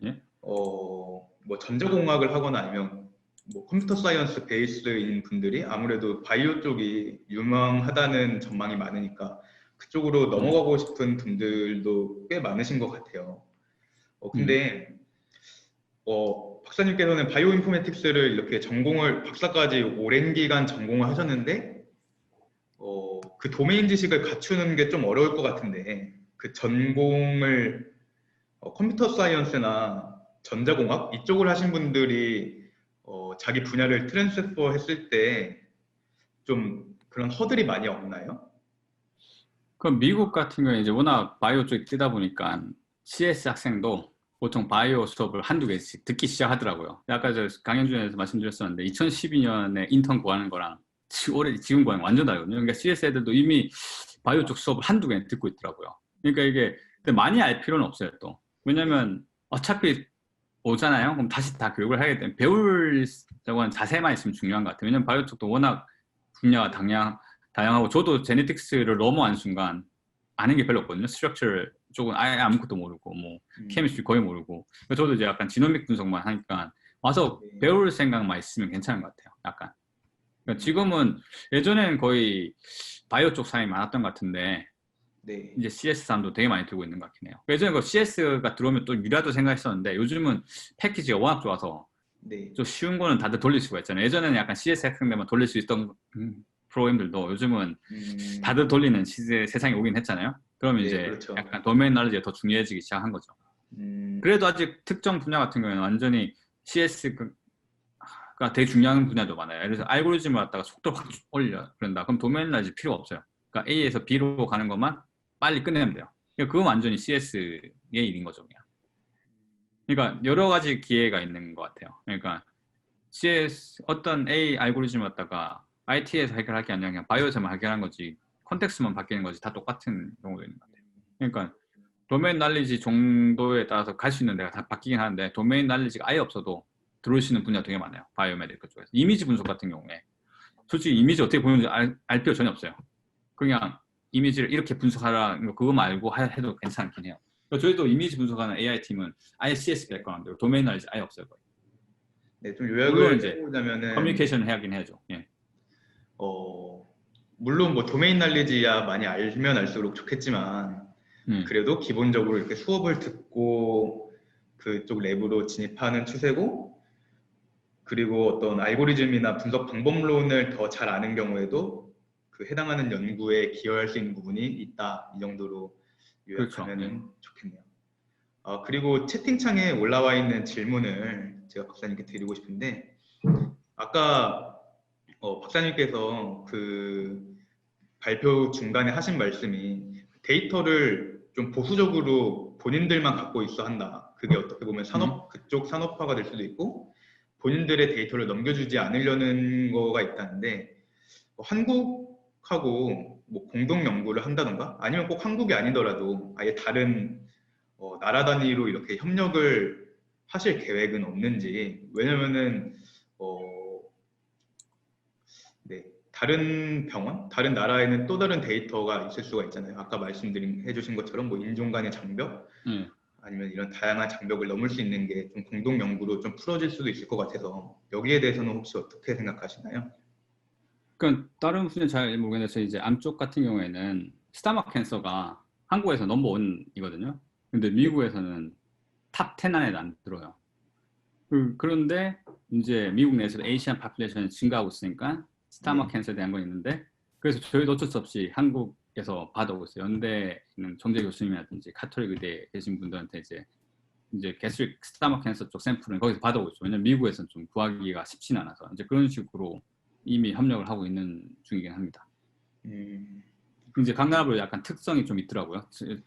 예? 뭐 전자공학을 하거나 아니면 뭐 컴퓨터 사이언스 베이스인 분들이 아무래도 바이오 쪽이 유망하다는 전망이 많으니까 그쪽으로 예? 넘어가고 싶은 분들도 꽤 많으신 것 같아요. 음. 근데 박사님께서는 바이오 인포메틱스를 이렇게 박사까지 오랜 기간 전공을 하셨는데 그 도메인 지식을 갖추는 게 좀 어려울 것 같은데 그 전공을 컴퓨터 사이언스나 전자공학 이쪽을 하신 분들이 자기 분야를 트랜스퍼 했을 때 좀 그런 허들이 많이 없나요? 그럼 미국 같은 경우에 이제 워낙 바이오 쪽이 뜨다 보니까 CS 학생도 보통 바이오 수업을 한두 개씩 듣기 시작하더라고요. 아까 저 강연 중에서 말씀드렸었는데 2012년에 인턴 구하는 거랑 지금 구하는 거 완전 다르거든요. 그러니까 CS 애들도 이미 바이오 쪽 수업을 한두 개 듣고 있더라고요. 그러니까 이게 근데 많이 알 필요는 없어요 또. 네, 왜냐면 어차피 오잖아요. 그럼 다시 다 교육을 하게 되면 배우려고 하는 자세만 있으면 중요한 것 같아요. 왜냐면 바이오 쪽도 워낙 분야가 다양하고 저도 제네틱스를 넘어간 순간 아는 게 별로 없거든요. 스트럭처 쪽은 아예 아무것도 모르고 뭐 음, 케미스트리 거의 모르고 저도 이제 약간 지노믹 분석만 하니까 와서 네. 배울 생각만 있으면 괜찮은 것 같아요. 약간. 그러니까 지금은 예전에는 거의 바이오 쪽 사람이 많았던 것 같은데 네. 이제 CS 사람도 되게 많이 들고 있는 것 같긴 해요. 예전에 그 CS가 들어오면 또 유리하도 생각했었는데 요즘은 패키지가 워낙 좋아서 네. 좀 쉬운 거는 다들 돌릴 수가 있잖아요. 예전에는 약간 CS 해킹되면 돌릴 수 있던 프로그램들도 요즘은 다들 돌리는 세상이 오긴 했잖아요. 그러면 네, 이제 그렇죠. 약간 도메인 날리지가 더 중요해지기 시작한 거죠. 음, 그래도 아직 특정 분야 같은 경우에는 완전히 CS가 되게 중요한 분야도 많아요. 예를 들어서 알고리즘을 갖다가 속도를 확 올려 그런다. 그럼 도메인 날리지 필요가 없어요. 그러니까 A에서 B로 가는 것만 빨리 끝내면 돼요. 그러니까 그건 완전히 CS의 일인 거죠. 그냥. 그러니까 여러 가지 기회가 있는 것 같아요. 그러니까 CS 어떤 A 알고리즘을 갖다가 IT에서 해결할 게 아니라 그냥 바이오에서만 해결하는 거지 컨텍스트만 바뀌는 거지 다 똑같은 경우도 있는 것 같아요. 그러니까 도메인 날리지 정도에 따라서 갈 수 있는 데가 다 바뀌긴 하는데 도메인 날리지가 아예 없어도 들어올 수 있는 분야가 되게 많아요. 바이오메디컬 쪽에서. 이미지 분석 같은 경우에 솔직히 이미지 어떻게 보는지 알 필요 전혀 없어요. 그냥 이미지를 이렇게 분석하라 그거 말고 해도 괜찮긴 해요. 그러니까 저희도 이미지 분석하는 AI 팀은 아예 CS 백그라운드 도메인 날리지 아예 없어요. 거의. 네, 좀 물론 요약을 이제 해보자면은, 커뮤니케이션을 해야긴 해야죠. 예. 어, 물론 뭐 도메인 날리지야 많이 알면 알수록 좋겠지만, 음, 그래도 기본적으로 이렇게 수업을 듣고 그쪽 랩으로 진입하는 추세고, 그리고 어떤 알고리즘이나 분석 방법론을 더 잘 아는 경우에도 그 해당하는 연구에 기여할 수 있는 부분이 있다. 이 정도로 그렇죠. 예. 요약하면은 좋겠네요. 그리고 채팅창에 올라와 있는 질문을 제가 박사님께 드리고 싶은데, 아까 박사님께서 그 발표 중간에 하신 말씀이 데이터를 좀 보수적으로 본인들만 갖고 있어 한다. 그게 어떻게 보면 그쪽 산업화가 될 수도 있고, 본인들의 데이터를 넘겨주지 않으려는 거가 있다는데, 한국하고 뭐 공동 연구를 한다던가, 아니면 꼭 한국이 아니더라도 아예 다른 나라 단위로 이렇게 협력을 하실 계획은 없는지. 왜냐면은 어, 네, 다른 병원, 다른 나라에는 또 다른 데이터가 있을 수가 있잖아요. 아까 해주신 것처럼 뭐 인종 간의 장벽, 예. 아니면 이런 다양한 장벽을 넘을 수 있는 게 좀 공동 연구로 좀 풀어질 수도 있을 것 같아서 여기에 대해서는 혹시 어떻게 생각하시나요? 그러니까 다른 분야는 잘 모르겠는데 이제 암 쪽 같은 경우에는 스타막 캔서가 한국에서 넘버원이거든요. 근데 네, 미국에서는 탑 10 안에 안 들어요. 그런데 이제 미국 내에서 에이시안 파퓰레이션이 증가하고 있으니까 스타막 네, 캔서에 대한 건 있는데 그래서 저희도 어쩔 수 없이 한국에서 받아오고 있어요. 연대 있는 정재 교수님이라든지 카톨릭 의대에 계신 분들한테 이제 게스트릭 스타막 캔서 쪽 샘플은 거기서 받아오고 있죠. 왜냐면 미국에서는 좀 구하기가 쉽지는 않아서 이제 그런 식으로 이미 협력을 하고 있는 중이긴 합니다. 음, 이제 각 그렇군요. 나라별로 약간 특성이 좀 있더라고요.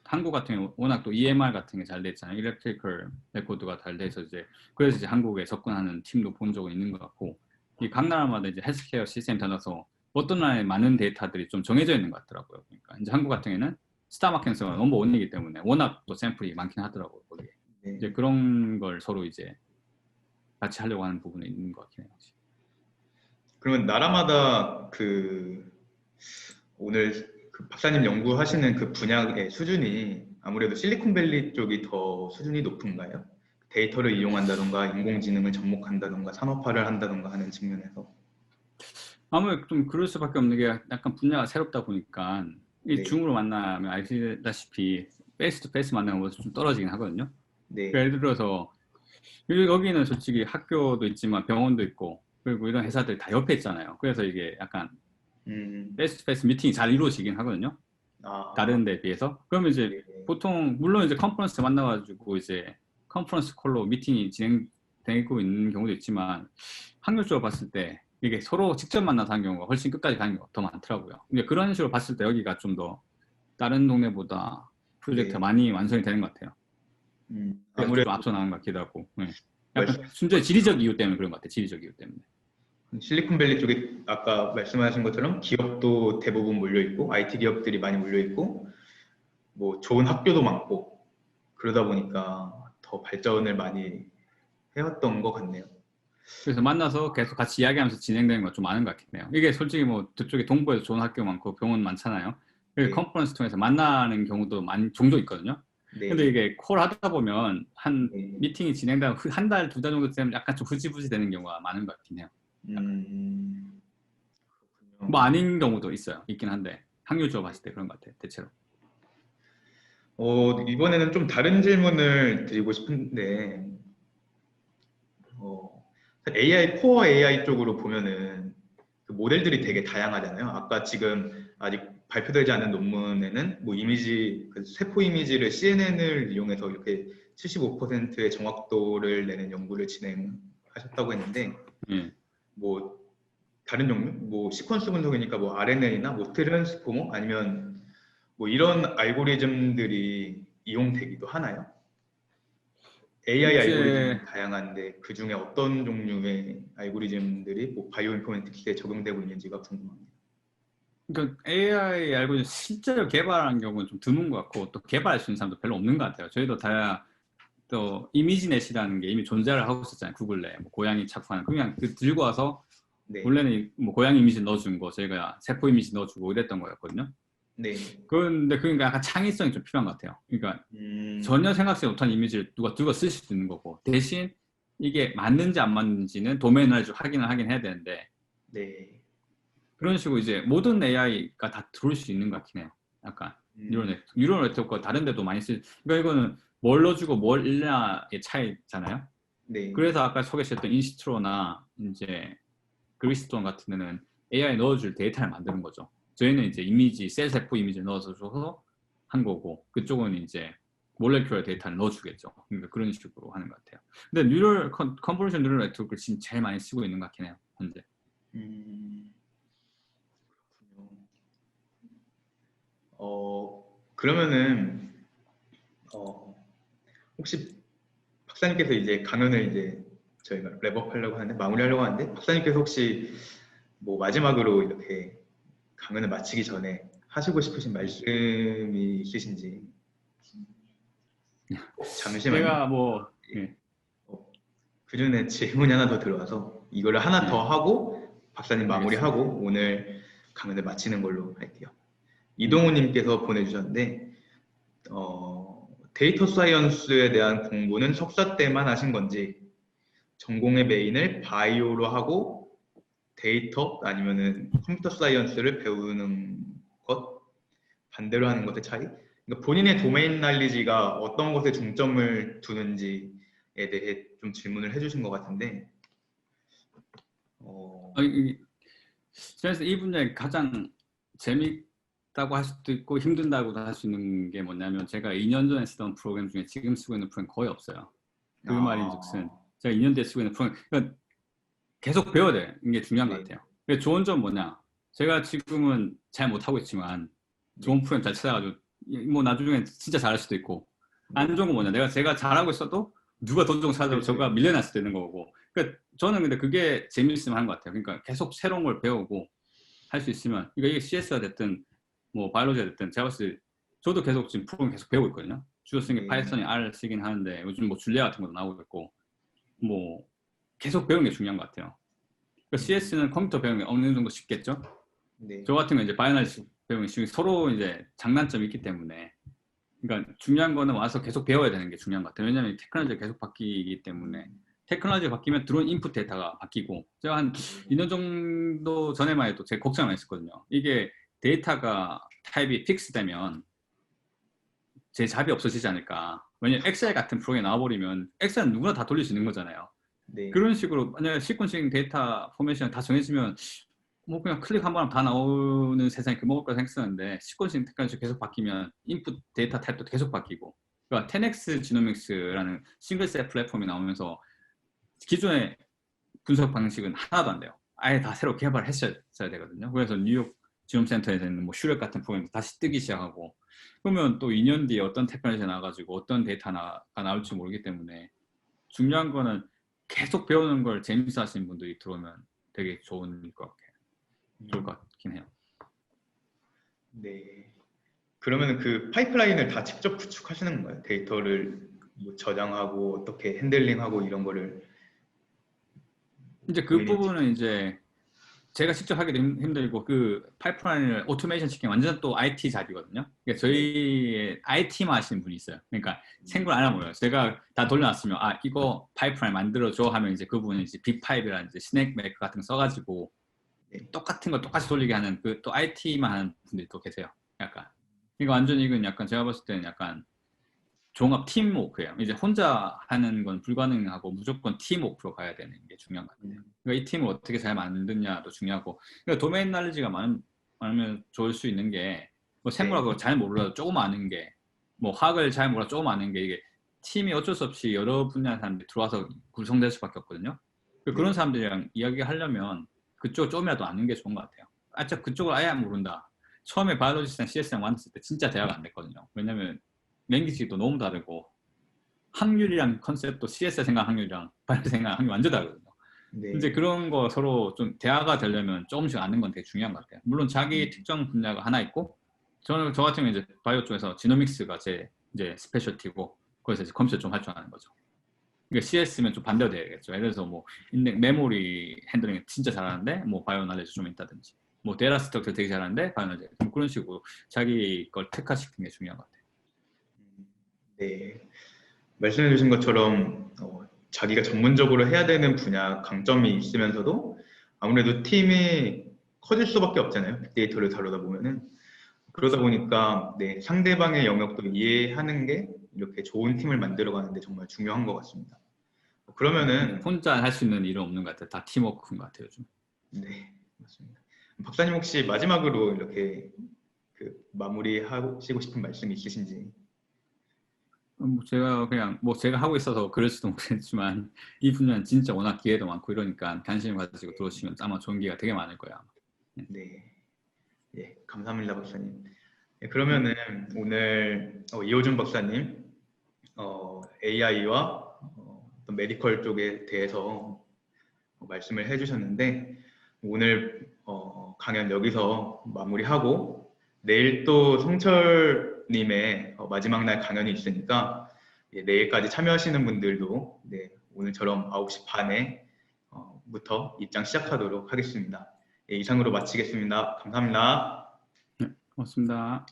한국 같은 경우 워낙 또 EMR 같은 게 잘 돼 있잖아요. 일렉트리컬 레코드가 잘 돼서 이제 그래서 이제 한국에 접근하는 팀도 본 적은 있는 것 같고 이 각 나라마다 이제 헬스케어 시스템이 달라서 어떤 나라에 많은 데이터들이 좀 정해져 있는 것 같더라고요. 그러니까 이제 한국 같은 경우에는 스타마켄스가 넘버 원이기 때문에 워낙 또 샘플이 많긴 하더라고요. 거기에 네. 이제 그런 걸 서로 이제 같이 하려고 하는 부분이 있는 것 같긴 해요. 그러면 나라마다 그 오늘 그 박사님 연구하시는 그 분야의 수준이 아무래도 실리콘밸리 쪽이 더 수준이 높은가요? 데이터를 이용한다던가 인공지능을 접목한다던가 산업화를 한다던가 하는 측면에서. 아무래도 좀 그럴 수밖에 없는 게 약간 분야가 새롭다 보니까 이 네, 줌으로 만나면 아시다시피 페이스 투 페이스 만나는 것도 좀 떨어지긴 하거든요. 그러니까 네, 예를 들어서 여기는 솔직히 학교도 있지만 병원도 있고 그리고 이런 네. 회사들 다 옆에 있잖아요. 그래서 이게 약간 음, 페이스 투 페이스 미팅이 잘 이루어지긴 하거든요. 아, 다른 데에 비해서. 그러면 이제 네, 보통 물론 이제 컨퍼런스 만나가지고 이제 컨퍼런스 콜로 미팅이 진행되고 있는 경우도 있지만 확률적으로 봤을 때 이게 서로 직접 만나서 하는 경우가 훨씬 끝까지 가는 경우가 더 많더라고요. 근데 그런 식으로 봤을 때 여기가 좀 더 다른 동네보다 프로젝트가 네. 많이 완성이 되는 것 같아요. 그래서 좀 아무래도 앞서 나가는 것 같기도 하고. 네. 약간 말씀하신 순전히 것처럼 지리적 이유 때문에 그런 것 같아요. 지리적 이유 때문에. 실리콘밸리 쪽에 아까 말씀하신 것처럼 기업도 대부분 몰려 있고 IT 기업들이 많이 몰려 있고 뭐 좋은 학교도 많고 그러다 보니까 더 발전을 많이 해왔던 것 같네요. 그래서 만나서 계속 같이 이야기하면서 진행되는 거 좀 많은 것 같긴 해요. 이게 솔직히 뭐 저쪽에 동부에도 좋은 학교 많고 병원 많잖아요. 그래서 네, 컨퍼런스 통해서 만나는 경우도 종종 있거든요. 근데 네. 이게 콜 하다 보면 한 네. 미팅이 진행되고 한 달, 두 달 정도 되면 약간 좀 흐지부지 되는 경우가 많은 것 같긴 해요. 약간. 뭐 그렇군요. 아닌 경우도 있어요. 있긴 한데 확률적으로 봤을 때 그런 것 같아요. 대체로. 이번에는 좀 다른 질문을 드리고 싶은데, AI, 코어 AI 쪽으로 보면은 그 모델들이 되게 다양하잖아요. 아까 지금 아직 발표되지 않은 논문에는 뭐 이미지, 그 세포 이미지를 CNN을 이용해서 이렇게 75%의 정확도를 내는 연구를 진행하셨다고 했는데, 예. 뭐 다른 종류, 뭐 시퀀스 분석이니까 뭐 RNA나 뭐 트랜스포머 아니면 뭐 이런 알고리즘들이 이용되기도 하나요? AI 이제 알고리즘이 다양한데 그 중에 어떤 종류의 알고리즘들이 뭐 바이오 인포메틱스에 적용되고 있는지가 궁금합니다. 그러니까 AI 알고리즘 실제로 개발하는 경우는 좀 드문 것 같고 또 개발할 수 있는 사람도 별로 없는 것 같아요. 저희도 다 또 이미지넷이라는 게 이미 존재를 하고 있었잖아요. 구글 내에 뭐 고양이 착화하는 그냥 그 들고 와서 네, 원래는 뭐 고양이 이미지 넣어준 거 저희가 세포 이미지 넣어주고 이랬던 거였거든요. 네, 그런데 그러니까 약간 창의성이 좀 필요한 것 같아요. 그러니까 전혀 생각지 못한 이미지를 누가 들고 쓸 수도 있는 거고 대신 이게 맞는지 안 맞는지는 도메인을 확인을 하긴 해야 되는데 네, 그런 식으로 이제 모든 AI가 다 들어올 수 있는 것 같긴 해요. 약간 음, 뉴럴 네트워크가 다른 데도 많이 그러니까 이거는 뭘 넣어주고 뭘 잃냐의 차이잖아요. 네, 그래서 아까 소개시했던 인시트로나 이제 그리스톤 같은 데는 AI 넣어줄 데이터를 만드는 거죠. 저희는 이제 이미지, 셀 세포 이미지를 넣어서 줘서 한 거고 그쪽은 이제 몰레큘러 데이터를 넣어주겠죠. 그러니까 그런 식으로 하는 것 같아요. 근데 컨볼루션 뉴럴 네트워크를 지금 제일 많이 쓰고 있는 것 같긴 해요. 현재. 음, 그러면은 어, 혹시 박사님께서 이제 강연을 이제 저희가 랩업하려고 하는데 마무리하려고 하는데 박사님께서 혹시 뭐 마지막으로 이렇게 강연을 마치기 전에 하시고 싶으신 말씀이 있으신지 잠시만요. 제가 뭐 예, 어, 그 전에 질문이 하나 더 들어와서 이거를 하나 더 예, 하고 박사님 알겠습니다. 마무리하고 오늘 강연을 마치는 걸로 할게요. 네. 이동우님께서 보내주셨는데 데이터 사이언스에 대한 공부는 석사 때만 하신 건지 전공의 메인을 바이오로 하고 데이터 아니면은 컴퓨터 사이언스를 배우는 것 반대로 하는 것의 차이? 그러니까 본인의 도메인 날리지가 어떤 것에 중점을 두는지에 대해 좀 질문을 해주신 것 같은데, 어, 그래서 이 분야에 가장 재밌다고 할 수도 있고 힘든다고도 할 수 있는 게 뭐냐면 제가 2년 전에 쓰던 프로그램 중에 지금 쓰고 있는 프로그램 거의 없어요. 그 말인즉슨 아, 제가 2년 뒤에 쓰고 있는 프로그램 그러니까 계속 배워야 되는 게 중요한 것 네, 같아요. 근데 좋은 점 뭐냐? 제가 지금은 잘 못하고 있지만 좋은 네, 프로그램 잘 찾아가지고 뭐 나중에 진짜 잘할 수도 있고 안 네, 좋은 건 뭐냐? 제가 잘하고 있어도 누가 더 좋은 거 찾아서 그렇죠. 저가 밀려날 수도 있는 거고. 그러니까 저는 근데 그게 재밌으면 하는 것 같아요. 그러니까 계속 새로운 걸 배우고 할 수 있으면 그러니까 이게 CS가 됐든 뭐 바이올로지가 됐든 제가 봤을 때 저도 계속 지금 프로그램 계속 배우고 있거든요. 주로 쓰는 게 네, 파이썬이 R 쓰긴 하는데 요즘 뭐 줄리아 같은 것도 나오고 있고 뭐 계속 배우는 게 중요한 것 같아요. 그러니까 음, CS는 컴퓨터 배우는 게 어느 정도 쉽겠죠. 네, 저 같은 건 이제 바이오로지 배우는 게 쉽게 서로 이제 장단점이 있기 때문에 그러니까 중요한 거는 와서 계속 배워야 되는 게 중요한 것 같아요. 왜냐하면 테크놀로지가 계속 바뀌기 때문에 테크놀로지가 바뀌면 들어온 인풋 데이터가 바뀌고 제가 한 네, 2년 정도 전에만 해도 제가 걱정을 많이 했었거든요. 이게 데이터가 타입이 픽스되면 제 잡이 없어지지 않을까. 왜냐면 엑셀 같은 프로그램이 나와버리면 엑셀은 누구나 다 돌릴 수 있는 거잖아요. 네, 그런 식으로 만약에 시퀀싱 데이터 포메이션 다 정해지면 뭐 그냥 클릭 한 번 하면 다 나오는 세상이 금방올 거라 생각했었는데 시퀀싱 테크놀로지 계속 바뀌면 인풋 데이터 타입도 계속 바뀌고 그러니까 10x 지노믹스라는 싱글셀 플랫폼이 나오면서 기존의 분석 방식은 하나도 안 돼요. 아예 다 새로 개발을 했어야 되거든요. 그래서 뉴욕 지놈 센터에서는 뭐 슈렉 같은 프로그램도 다시 뜨기 시작하고 그러면 또 2년 뒤에 어떤 테크놀로지가 나와가지고 어떤 데이터가 나올지 모르기 때문에 중요한 거는 계속 배우는 걸 재밌어 하시는 분들이 들어오면 되게 좋을 것 같긴 해요. 네. 그러면 그 파이프라인을 다 직접 구축하시는 건가요? 데이터를 뭐 저장하고 어떻게 핸들링하고 이런 거를 이제 그 본인이 직접. 부분은 이제 제가 직접 하기도 힘들고 그 파이프라인을 오토메이션 시키면 완전 또 IT 잡이거든요. 그러니까 저희 IT만 하시는 분이 있어요. 그러니까 생물 안 하고요. 제가 다 돌려놨으면 아 이거 파이프라인 만들어줘 하면 이제 그분은 이제 빅파이브라는 이제 스낵 메이커 같은 거 써가지고 네. 똑같은 걸 똑같이 돌리게 하는 그 또 IT만 하는 분들이 또 계세요. 약간 이거 완전 이건 약간 제가 봤을 때는 약간 종합 팀워크예요. 이제 혼자 하는 건 불가능하고 무조건 팀워크로 가야 되는 게 중요한 것 같아요. 그러니까 이 팀을 어떻게 잘 만드냐도 중요하고, 그러니까 도메인 날리지가 많으면 좋을 수 있는 게, 뭐 생물학을 잘 몰라도 조금 아는 게, 뭐 화학을 잘 몰라도 조금 아는 게 이게 팀이 어쩔 수 없이 여러 분야 사람들이 들어와서 구성될 수밖에 없거든요. 그런 사람들이랑 이야기하려면 그쪽 조금이라도 아는 게 좋은 것 같아요. 아, 저 그쪽을 아예 모른다. 처음에 바이올로지스랑 CS랑 만났을 때 진짜 대화가 안 됐거든요. 왜냐면 랭귀지도 너무 다르고 확률이랑 컨셉도 CS 생각 확률이랑 바이오 생각 확률 완전 다르거든요. 네. 이제 그런 거 서로 좀 대화가 되려면 조금씩 아는 건 되게 중요한 것 같아요. 물론 자기 특정 분야가 하나 있고 저 같은 경우는 이제 바이오 쪽에서 지노믹스가 제 이제 스페셜티고 거기서 이제 컴퓨터 좀 할 줄 아는 거죠. 그러니까 CS면 좀 반대가 되겠죠. 예를 들어서 뭐 인덱 메모리 핸들링 진짜 잘하는데 뭐 바이오 날리지 좀 있다든지 뭐 데이터 스트럭처 되게 잘하는데 바이오 날리지 좀 그런 식으로 자기 걸 특화시키는 게 중요한 것 같아요. 네. 말씀해 주신 것처럼 자기가 전문적으로 해야 되는 분야 강점이 있으면서도 아무래도 팀이 커질 수밖에 없잖아요. 빅데이터를 다루다 보면은. 그러다 보니까 네, 상대방의 영역도 이해하는 게 이렇게 좋은 팀을 만들어가는데 정말 중요한 것 같습니다. 그러면은 혼자 할 수 있는 일은 없는 것 같아요. 다 팀워크인 것 같아요, 요즘. 네, 맞습니다. 박사님 혹시 마지막으로 이렇게 그 마무리하시고 싶은 말씀이 있으신지? 뭐 제가 그냥 뭐 제가 하고 있어서 그럴 수도 모르겠지만 이 분야는 진짜 워낙 기회도 많고 이러니까 관심 가지고 들어오시면 아마 좋은 기회가 되게 많을 거예요. 아마. 네, 예, 감사합니다, 박사님. 네, 그러면은 오늘 이호준 박사님 AI와 어떤 메디컬 쪽에 대해서 말씀을 해주셨는데 오늘 강연 여기서 마무리하고 내일 또 성철님의 마지막 날 강연이 있으니까 예, 내일까지 참여하시는 분들도 네, 오늘처럼 9시 반에 부터 입장 시작하도록 하겠습니다. 예, 이상으로 마치겠습니다. 감사합니다. 고맙습니다.